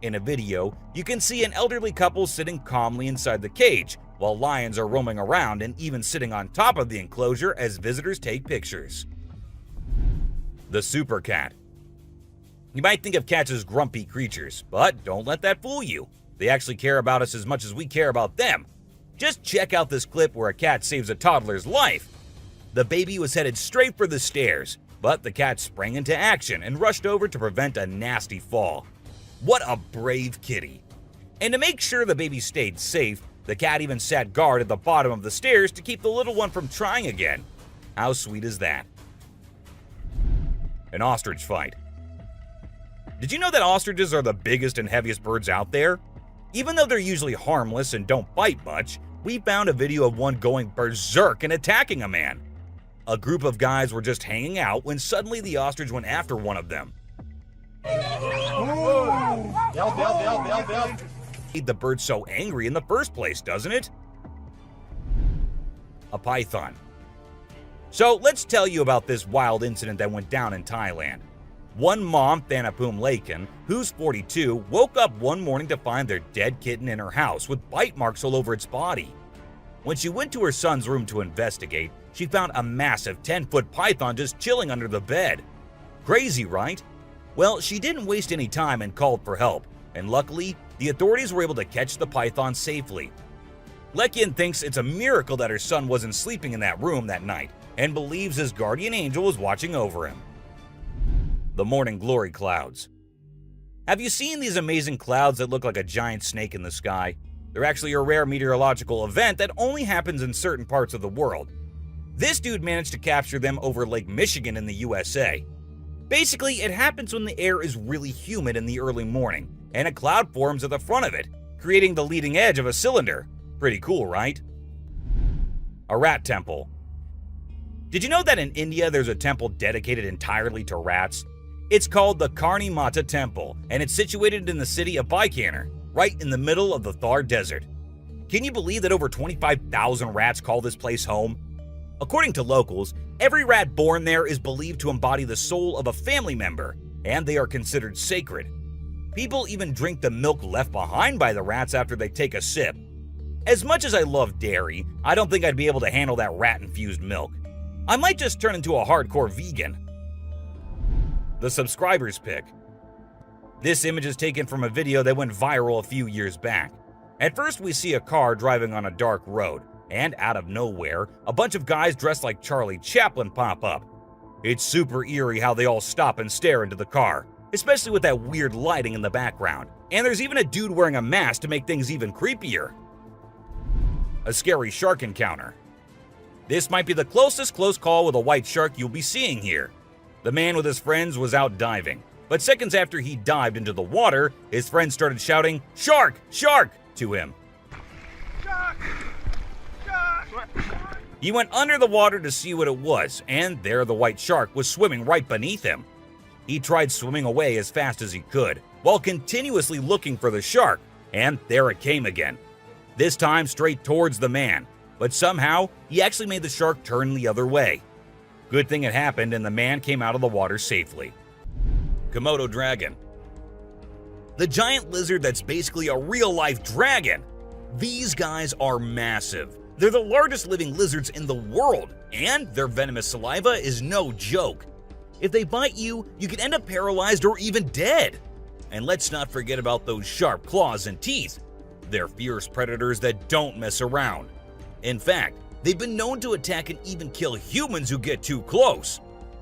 In a video, you can see an elderly couple sitting calmly inside the cage, while lions are roaming around and even sitting on top of the enclosure as visitors take pictures. The super cat. You might think of cats as grumpy creatures, but don't let that fool you. They actually care about us as much as we care about them. Just check out this clip where a cat saves a toddler's life. The baby was headed straight for the stairs, but the cat sprang into action and rushed over to prevent a nasty fall. What a brave kitty. And to make sure the baby stayed safe, the cat even sat guard at the bottom of the stairs to keep the little one from trying again. How sweet is that? An ostrich fight. Did you know that ostriches are the biggest and heaviest birds out there? Even though they're usually harmless and don't bite much, we found a video of one going berserk and attacking a man. A group of guys were just hanging out when suddenly the ostrich went after one of them. Made the bird so angry in the first place, doesn't it? A python. So let's tell you about this wild incident that went down in Thailand. One mom, Thanapum Laken, who's 42, woke up one morning to find their dead kitten in her house with bite marks all over its body. When she went to her son's room to investigate, she found a massive 10-foot python just chilling under the bed. Crazy, right? Well, she didn't waste any time and called for help, and luckily, the authorities were able to catch the python safely. Lekian thinks it's a miracle that her son wasn't sleeping in that room that night and believes his guardian angel was watching over him. The morning glory clouds. Have you seen these amazing clouds that look like a giant snake in the sky? They're actually a rare meteorological event that only happens in certain parts of the world. This dude managed to capture them over Lake Michigan in the USA. Basically, it happens when the air is really humid in the early morning, and a cloud forms at the front of it, creating the leading edge of a cylinder. Pretty cool, right? A rat temple. Did you know that in India there's a temple dedicated entirely to rats? It's called the Karni Mata Temple, and it's situated in the city of Bikaner, right in the middle of the Thar Desert. Can you believe that over 25,000 rats call this place home? According to locals, every rat born there is believed to embody the soul of a family member, and they are considered sacred. People even drink the milk left behind by the rats after they take a sip. As much as I love dairy, I don't think I'd be able to handle that rat-infused milk. I might just turn into a hardcore vegan. The subscribers pick. This image is taken from a video that went viral a few years back. At first, we see a car driving on a dark road, and out of nowhere, a bunch of guys dressed like Charlie Chaplin pop up. It's super eerie how they all stop and stare into the car, especially with that weird lighting in the background. And there's even a dude wearing a mask to make things even creepier. A scary shark encounter. This might be the closest close call with a white shark you'll be seeing here. The man with his friends was out diving, but seconds after he dived into the water, his friends started shouting, "Shark! Shark!" to him. Shark! Shark! He went under the water to see what it was, and there the white shark was swimming right beneath him. He tried swimming away as fast as he could, while continuously looking for the shark, and there it came again. This time straight towards the man, but somehow he actually made the shark turn the other way. Good thing it happened and the man came out of the water safely. Komodo dragon. The giant lizard that's basically a real-life dragon. These guys are massive. They're the largest living lizards in the world, and their venomous saliva is no joke. If they bite you, you could end up paralyzed or even dead. And let's not forget about those sharp claws and teeth. They're fierce predators that don't mess around. In fact, they've been known to attack and even kill humans who get too close.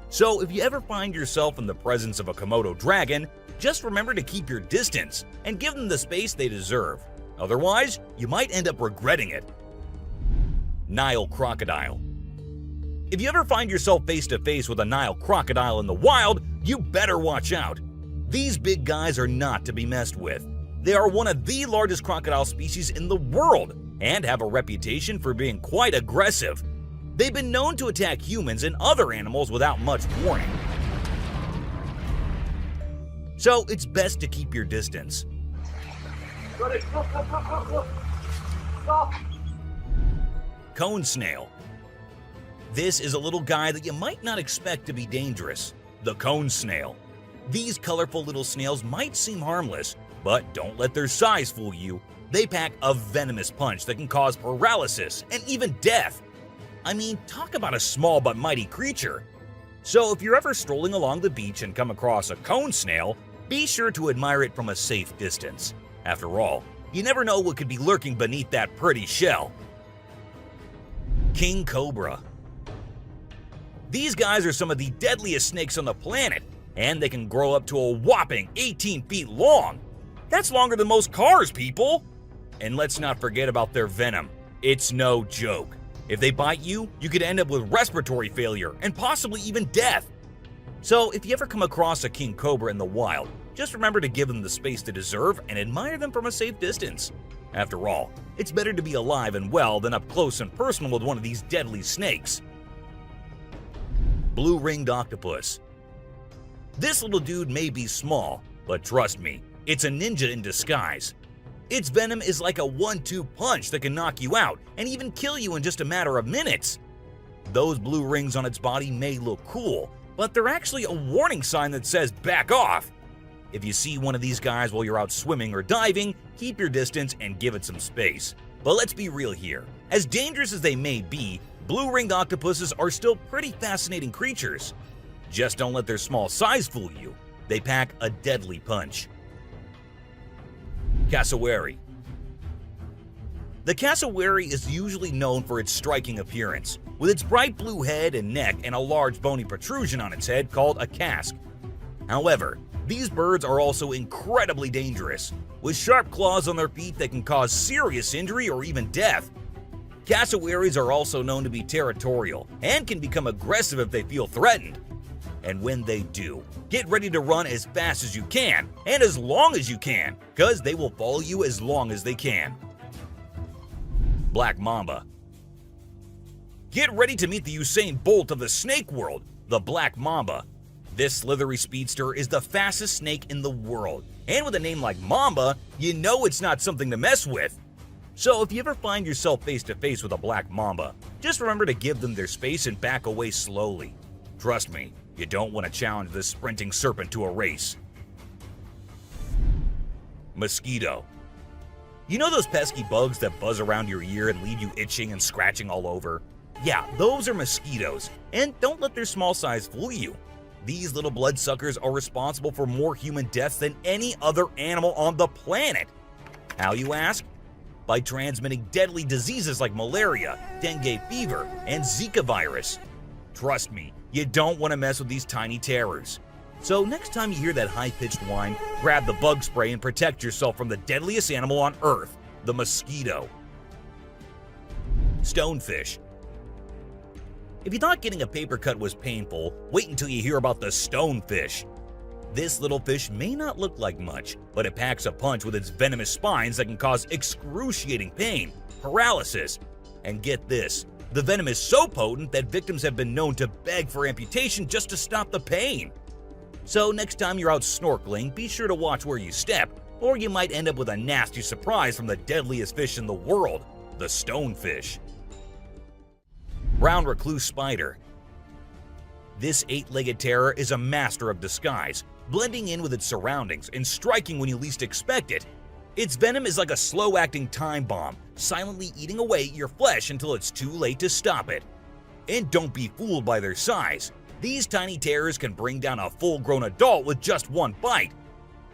So if you ever find yourself in the presence of a Komodo dragon, just remember to keep your distance and give them the space they deserve. Otherwise, you might end up regretting it. Nile crocodile. If you ever find yourself face to face with a Nile crocodile in the wild, you better watch out. These big guys are not to be messed with. They are one of the largest crocodile species in the world and have a reputation for being quite aggressive. They've been known to attack humans and other animals without much warning. So it's best to keep your distance. Cone snail. This is a little guy that you might not expect to be dangerous. The cone snail. These colorful little snails might seem harmless, but don't let their size fool you. They pack a venomous punch that can cause paralysis and even death. I mean, talk about a small but mighty creature. So if you're ever strolling along the beach and come across a cone snail, be sure to admire it from a safe distance. After all, you never know what could be lurking beneath that pretty shell. King cobra. These guys are some of the deadliest snakes on the planet, and they can grow up to a whopping 18 feet long. That's longer than most cars, people! And let's not forget about their venom. It's no joke. If they bite you, you could end up with respiratory failure and possibly even death. So if you ever come across a king cobra in the wild, just remember to give them the space they deserve and admire them from a safe distance. After all, it's better to be alive and well than up close and personal with one of these deadly snakes. Blue-ringed octopus. This little dude may be small, but trust me, it's a ninja in disguise. Its venom is like a 1-2 punch that can knock you out and even kill you in just a matter of minutes. Those blue rings on its body may look cool, but they're actually a warning sign that says back off. If you see one of these guys while you're out swimming or diving, keep your distance and give it some space. But let's be real here. As dangerous as they may be, blue-ringed octopuses are still pretty fascinating creatures. Just don't let their small size fool you. They pack a deadly punch. Cassowary. The cassowary is usually known for its striking appearance, with its bright blue head and neck and a large bony protrusion on its head called a casque. However, these birds are also incredibly dangerous, with sharp claws on their feet that can cause serious injury or even death. Cassowaries are also known to be territorial and can become aggressive if they feel threatened. And when they do, get ready to run as fast as you can and as long as you can, because they will follow you as long as they can. Black mamba. Get ready to meet the Usain Bolt of the snake world, the black mamba. This slithery speedster is the fastest snake in the world, and with a name like Mamba, you know it's not something to mess with. So if you ever find yourself face to face with a black mamba, just remember to give them their space and back away slowly. Trust me, you don't want to challenge this sprinting serpent to a race. Mosquito. You know those pesky bugs that buzz around your ear and leave you itching and scratching all over? Yeah, those are mosquitoes, and don't let their small size fool you. These little bloodsuckers are responsible for more human deaths than any other animal on the planet. How, you ask? By transmitting deadly diseases like malaria, dengue fever, and Zika virus. Trust me, you don't want to mess with these tiny terrors. So next time you hear that high-pitched whine, grab the bug spray and protect yourself from the deadliest animal on Earth, the mosquito. Stonefish. If you thought getting a paper cut was painful, wait until you hear about the stonefish. This little fish may not look like much, but it packs a punch with its venomous spines that can cause excruciating pain, paralysis, and get this, the venom is so potent that victims have been known to beg for amputation just to stop the pain. So next time you're out snorkeling, be sure to watch where you step, or you might end up with a nasty surprise from the deadliest fish in the world, the stonefish. Brown recluse spider. This 8-legged terror is a master of disguise, blending in with its surroundings and striking when you least expect it. Its venom is like a slow-acting time bomb, silently eating away at your flesh until it's too late to stop it. And don't be fooled by their size. These tiny terrors can bring down a full-grown adult with just one bite.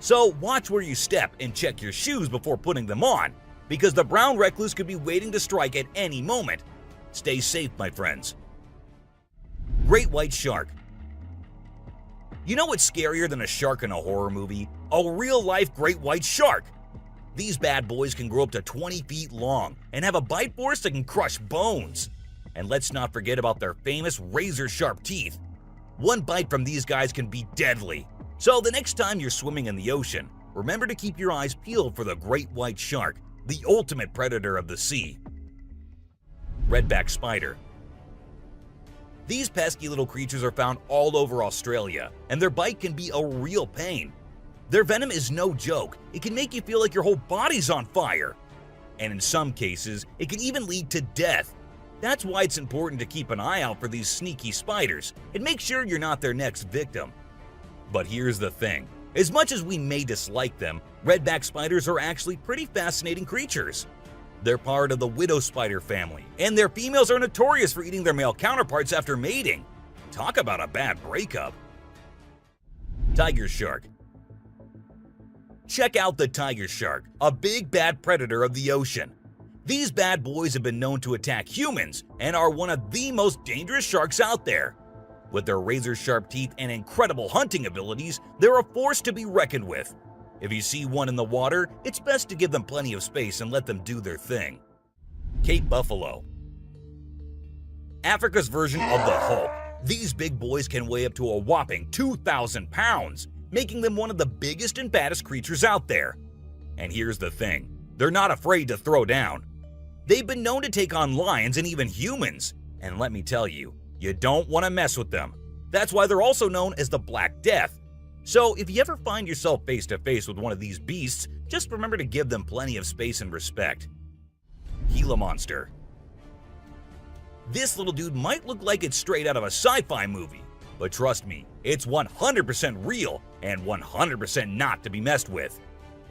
So watch where you step and check your shoes before putting them on, because the brown recluse could be waiting to strike at any moment. Stay safe, my friends. Great white shark. You know what's scarier than a shark in a horror movie? A real-life great white shark. These bad boys can grow up to 20 feet long and have a bite force that can crush bones. And let's not forget about their famous razor-sharp teeth. One bite from these guys can be deadly. So the next time you're swimming in the ocean, remember to keep your eyes peeled for the great white shark, the ultimate predator of the sea. Redback spider. These pesky little creatures are found all over Australia, and their bite can be a real pain. Their venom is no joke. It can make you feel like your whole body's on fire. And in some cases, it can even lead to death. That's why it's important to keep an eye out for these sneaky spiders and make sure you're not their next victim. But here's the thing. As much as we may dislike them, redback spiders are actually pretty fascinating creatures. They're part of the widow spider family, and their females are notorious for eating their male counterparts after mating. Talk about a bad breakup. Tiger shark. Check out the tiger shark, a big bad predator of the ocean. These bad boys have been known to attack humans and are one of the most dangerous sharks out there. With their razor-sharp teeth and incredible hunting abilities, they're a force to be reckoned with. If you see one in the water, it's best to give them plenty of space and let them do their thing. Cape buffalo. Africa's version of the Hulk. These big boys can weigh up to a whopping 2,000 pounds, making them one of the biggest and baddest creatures out there. And here's the thing, they're not afraid to throw down. They've been known to take on lions and even humans, and let me tell you, you don't want to mess with them. That's why they're also known as the Black Death. So if you ever find yourself face to face with one of these beasts, just remember to give them plenty of space and respect. Gila monster. This little dude might look like it's straight out of a sci-fi movie, but trust me, it's 100% real and 100% not to be messed with.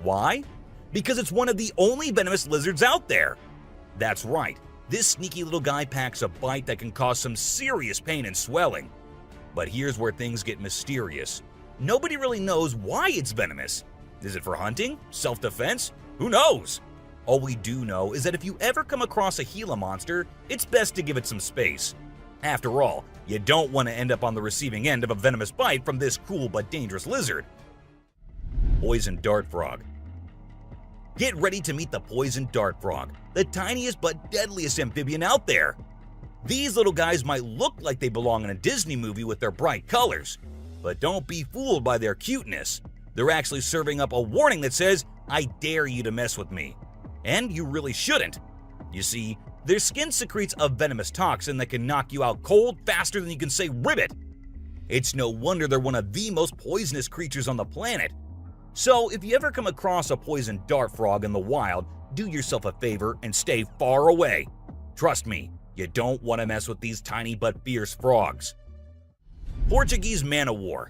Why? Because it's one of the only venomous lizards out there. That's right, this sneaky little guy packs a bite that can cause some serious pain and swelling. But here's where things get mysterious. Nobody really knows why it's venomous. Is it for hunting, self-defense, Who knows? All we do know is that if you ever come across a Gila monster, it's best to give it some space. After all, you don't want to end up on the receiving end of a venomous bite from this cool but dangerous lizard. Poison dart frog. Get ready to meet the poison dart frog, the tiniest but deadliest amphibian out there. These little guys might look like they belong in a Disney movie with their bright colors, but don't be fooled by their cuteness. They're actually serving up a warning that says, "I dare you to mess with me." And you really shouldn't. You see, their skin secretes a venomous toxin that can knock you out cold faster than you can say ribbit. It's no wonder they're one of the most poisonous creatures on the planet. So if you ever come across a poison dart frog in the wild, do yourself a favor and stay far away. Trust me, you don't want to mess with these tiny but fierce frogs. Portuguese man-o'-war.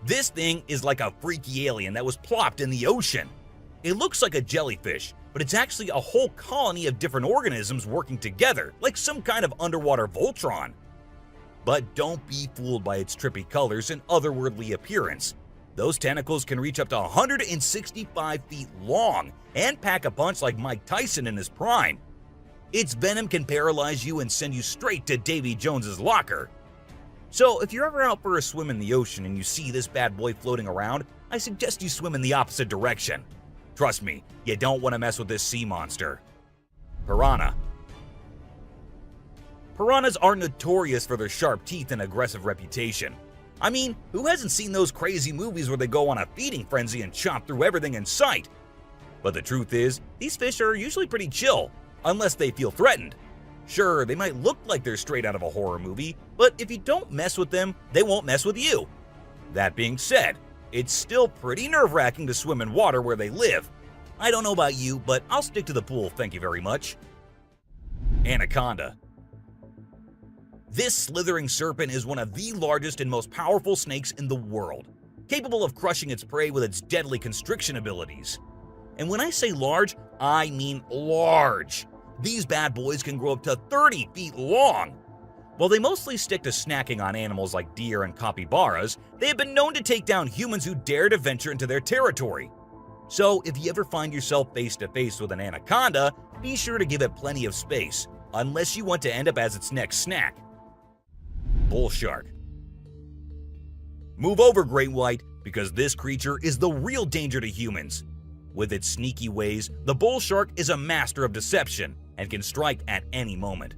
This thing is like a freaky alien that was plopped in the ocean. It looks like a jellyfish, but it's actually a whole colony of different organisms working together, like some kind of underwater Voltron. But don't be fooled by its trippy colors and otherworldly appearance. Those tentacles can reach up to 165 feet long and pack a punch like Mike Tyson in his prime. Its venom can paralyze you and send you straight to Davy Jones's locker. So if you're ever out for a swim in the ocean and you see this bad boy floating around, I suggest you swim in the opposite direction. Trust me, you don't want to mess with this sea monster. Piranha. Piranhas are notorious for their sharp teeth and aggressive reputation. I mean, who hasn't seen those crazy movies where they go on a feeding frenzy and chomp through everything in sight? But the truth is, these fish are usually pretty chill, unless they feel threatened. Sure, they might look like they're straight out of a horror movie, but if you don't mess with them, they won't mess with you. That being said, it's still pretty nerve-wracking to swim in water where they live. I don't know about you, but I'll stick to the pool, thank you very much. Anaconda. This slithering serpent is one of the largest and most powerful snakes in the world, capable of crushing its prey with its deadly constriction abilities. And when I say large, I mean large. These bad boys can grow up to 30 feet long. While they mostly stick to snacking on animals like deer and capybaras, they have been known to take down humans who dare to venture into their territory. So if you ever find yourself face to face with an anaconda, be sure to give it plenty of space, unless you want to end up as its next snack. Bull shark. Move over, great white, because this creature is the real danger to humans. With its sneaky ways, the bull shark is a master of deception and can strike at any moment.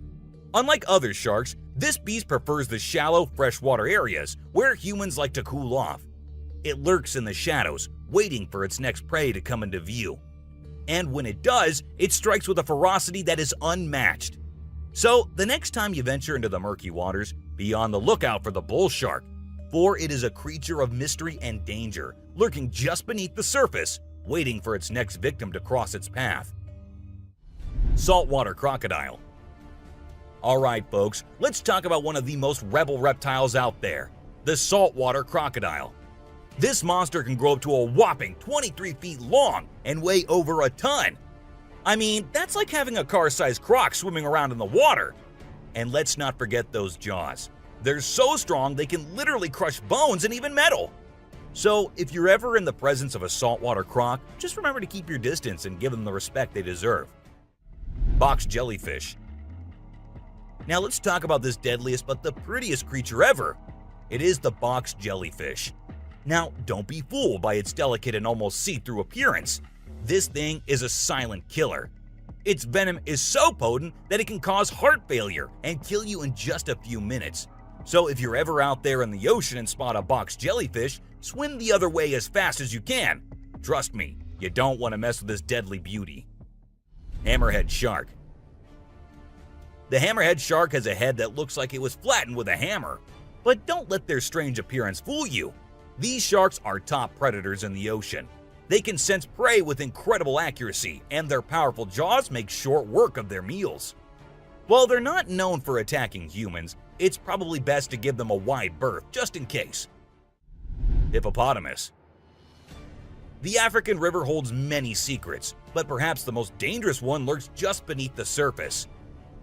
Unlike other sharks, this beast prefers the shallow, freshwater areas where humans like to cool off. It lurks in the shadows, waiting for its next prey to come into view. And when it does, it strikes with a ferocity that is unmatched. So, the next time you venture into the murky waters, be on the lookout for the bull shark, for it is a creature of mystery and danger, lurking just beneath the surface, waiting for its next victim to cross its path. Saltwater crocodile. Alright folks, let's talk about one of the most rebel reptiles out there, the saltwater crocodile. This monster can grow up to a whopping 23 feet long and weigh over a ton. I mean, that's like having a car-sized croc swimming around in the water. And let's not forget those jaws. They're so strong they can literally crush bones and even metal. So if you're ever in the presence of a saltwater croc, just remember to keep your distance and give them the respect they deserve. Box jellyfish. Now let's talk about this deadliest but the prettiest creature ever. It is the box jellyfish. Now, don't be fooled by its delicate and almost see-through appearance. This thing is a silent killer. Its venom is so potent that it can cause heart failure and kill you in just a few minutes. So if you're ever out there in the ocean and spot a box jellyfish, swim the other way as fast as you can. Trust me, you don't want to mess with this deadly beauty. Hammerhead shark. The hammerhead shark has a head that looks like it was flattened with a hammer. But don't let their strange appearance fool you. These sharks are top predators in the ocean. They can sense prey with incredible accuracy, and their powerful jaws make short work of their meals. While they're not known for attacking humans, it's probably best to give them a wide berth just in case. Hippopotamus. The African river holds many secrets, but perhaps the most dangerous one lurks just beneath the surface.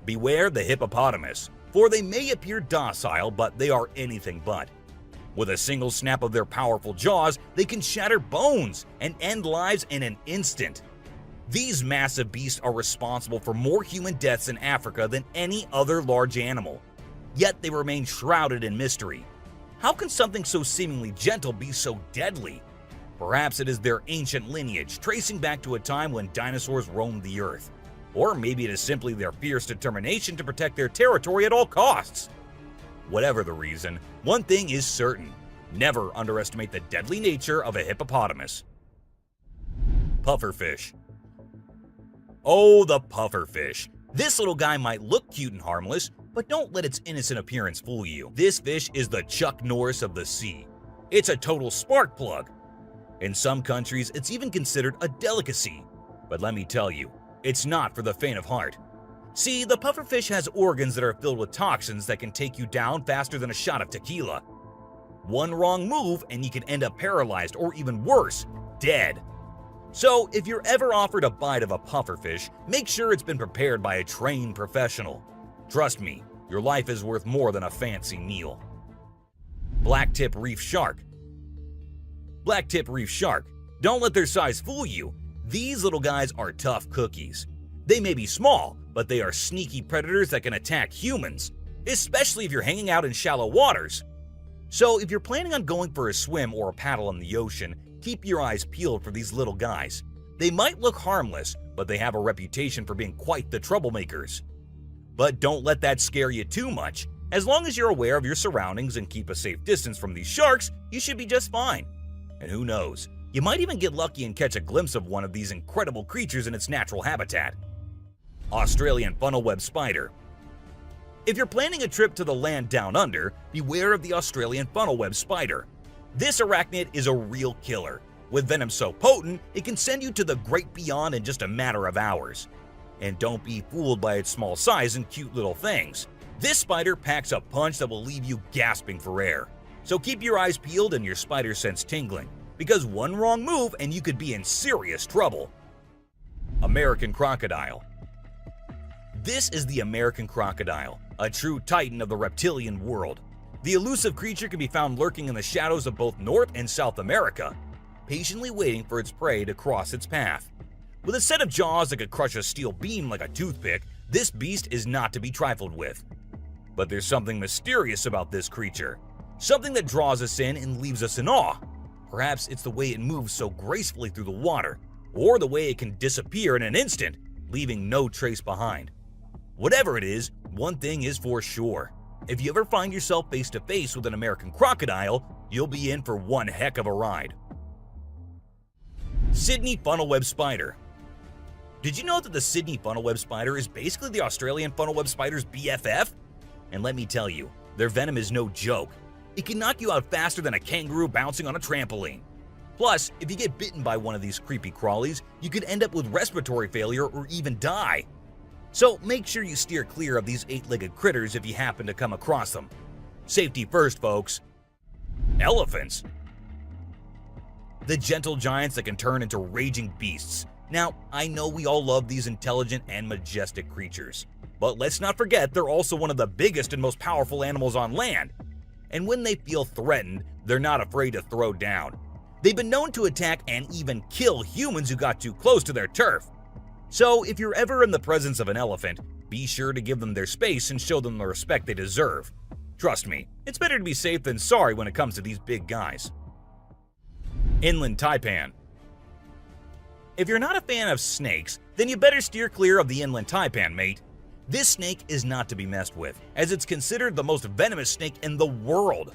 Beware the hippopotamus, for they may appear docile, but they are anything but. With a single snap of their powerful jaws, they can shatter bones and end lives in an instant. These massive beasts are responsible for more human deaths in Africa than any other large animal. Yet they remain shrouded in mystery. How can something so seemingly gentle be so deadly? Perhaps it is their ancient lineage, tracing back to a time when dinosaurs roamed the earth. Or maybe it is simply their fierce determination to protect their territory at all costs. Whatever the reason, one thing is certain: never underestimate the deadly nature of a hippopotamus. Pufferfish. Oh, the pufferfish. This little guy might look cute and harmless, but don't let its innocent appearance fool you. This fish is the Chuck Norris of the sea. It's a total spark plug. In some countries, it's even considered a delicacy. But let me tell you, it's not for the faint of heart. See, the pufferfish has organs that are filled with toxins that can take you down faster than a shot of tequila. One wrong move and you can end up paralyzed, or even worse, dead. So if you're ever offered a bite of a pufferfish, make sure it's been prepared by a trained professional. Trust me, your life is worth more than a fancy meal. Blacktip reef shark. Blacktip reef shark. Don't let their size fool you. These little guys are tough cookies. They may be small, but they are sneaky predators that can attack humans, especially if you're hanging out in shallow waters. So if you're planning on going for a swim or a paddle in the ocean, keep your eyes peeled for these little guys. They might look harmless, but they have a reputation for being quite the troublemakers. But don't let that scare you too much. As long as you're aware of your surroundings and keep a safe distance from these sharks, you should be just fine. And who knows, you might even get lucky and catch a glimpse of one of these incredible creatures in its natural habitat. Australian funnel-web spider. If you're planning a trip to the land down under, beware of the Australian funnel-web spider. This arachnid is a real killer. With venom so potent, it can send you to the great beyond in just a matter of hours. And don't be fooled by its small size and cute little things. This spider packs a punch that will leave you gasping for air. So keep your eyes peeled and your spider sense tingling, because one wrong move and you could be in serious trouble. American crocodile. This is the American crocodile, a true titan of the reptilian world. The elusive creature can be found lurking in the shadows of both North and South America, patiently waiting for its prey to cross its path. With a set of jaws that could crush a steel beam like a toothpick, this beast is not to be trifled with. But there's something mysterious about this creature, something that draws us in and leaves us in awe. Perhaps it's the way it moves so gracefully through the water, or the way it can disappear in an instant, leaving no trace behind. Whatever it is, one thing is for sure. If you ever find yourself face to face with an American crocodile, you'll be in for one heck of a ride. Sydney funnel-web spider. Did you know that the Sydney funnel-web spider is basically the Australian funnel-web spider's BFF? And let me tell you, their venom is no joke. It can knock you out faster than a kangaroo bouncing on a trampoline. Plus, if you get bitten by one of these creepy crawlies, you could end up with respiratory failure or even die. So make sure you steer clear of these 8-legged critters if you happen to come across them. Safety first, folks. Elephants. The gentle giants that can turn into raging beasts. Now, I know we all love these intelligent and majestic creatures, but let's not forget they're also one of the biggest and most powerful animals on land. And when they feel threatened, they're not afraid to throw down. They've been known to attack and even kill humans who got too close to their turf. So if you're ever in the presence of an elephant, be sure to give them their space and show them the respect they deserve. Trust me, it's better to be safe than sorry when it comes to these big guys. Inland taipan. If you're not a fan of snakes, then you better steer clear of the inland taipan, mate. This snake is not to be messed with, as it's considered the most venomous snake in the world.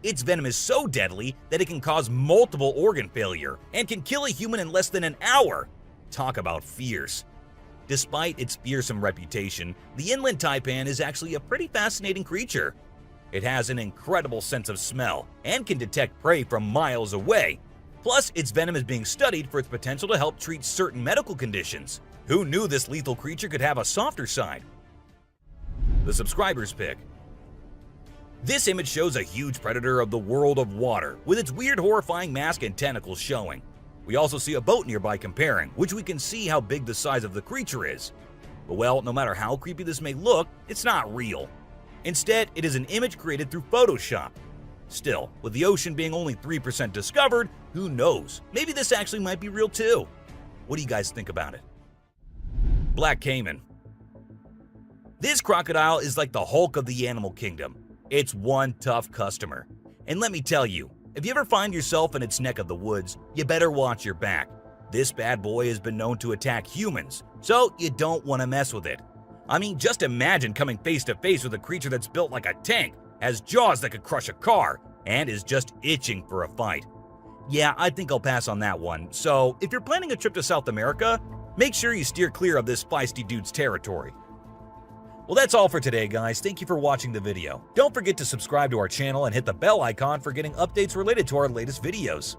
Its venom is so deadly that it can cause multiple organ failure and can kill a human in less than an hour. Talk about fierce. Despite its fearsome reputation, the inland taipan is actually a pretty fascinating creature. It has an incredible sense of smell and can detect prey from miles away. Plus, its venom is being studied for its potential to help treat certain medical conditions. Who knew this lethal creature could have a softer side? The subscriber's pick. This image shows a huge predator of the world of water, with its weird horrifying mask and tentacles showing. We also see a boat nearby comparing, which we can see how big the size of the creature is. But well, no matter how creepy this may look, it's not real. Instead, it is an image created through Photoshop. Still, with the ocean being only 3% discovered, who knows? Maybe this actually might be real too. What do you guys think about it? Black Caiman. This crocodile is like the Hulk of the animal kingdom. It's one tough customer. And let me tell you, if you ever find yourself in its neck of the woods, you better watch your back. This bad boy has been known to attack humans, so you don't want to mess with it. I mean, just imagine coming face to face with a creature that's built like a tank, has jaws that could crush a car, and is just itching for a fight. Yeah, I think I'll pass on that one. So, if you're planning a trip to South America, make sure you steer clear of this feisty dude's territory. Well, that's all for today, guys. Thank you for watching the video. Don't forget to subscribe to our channel and hit the bell icon for getting updates related to our latest videos.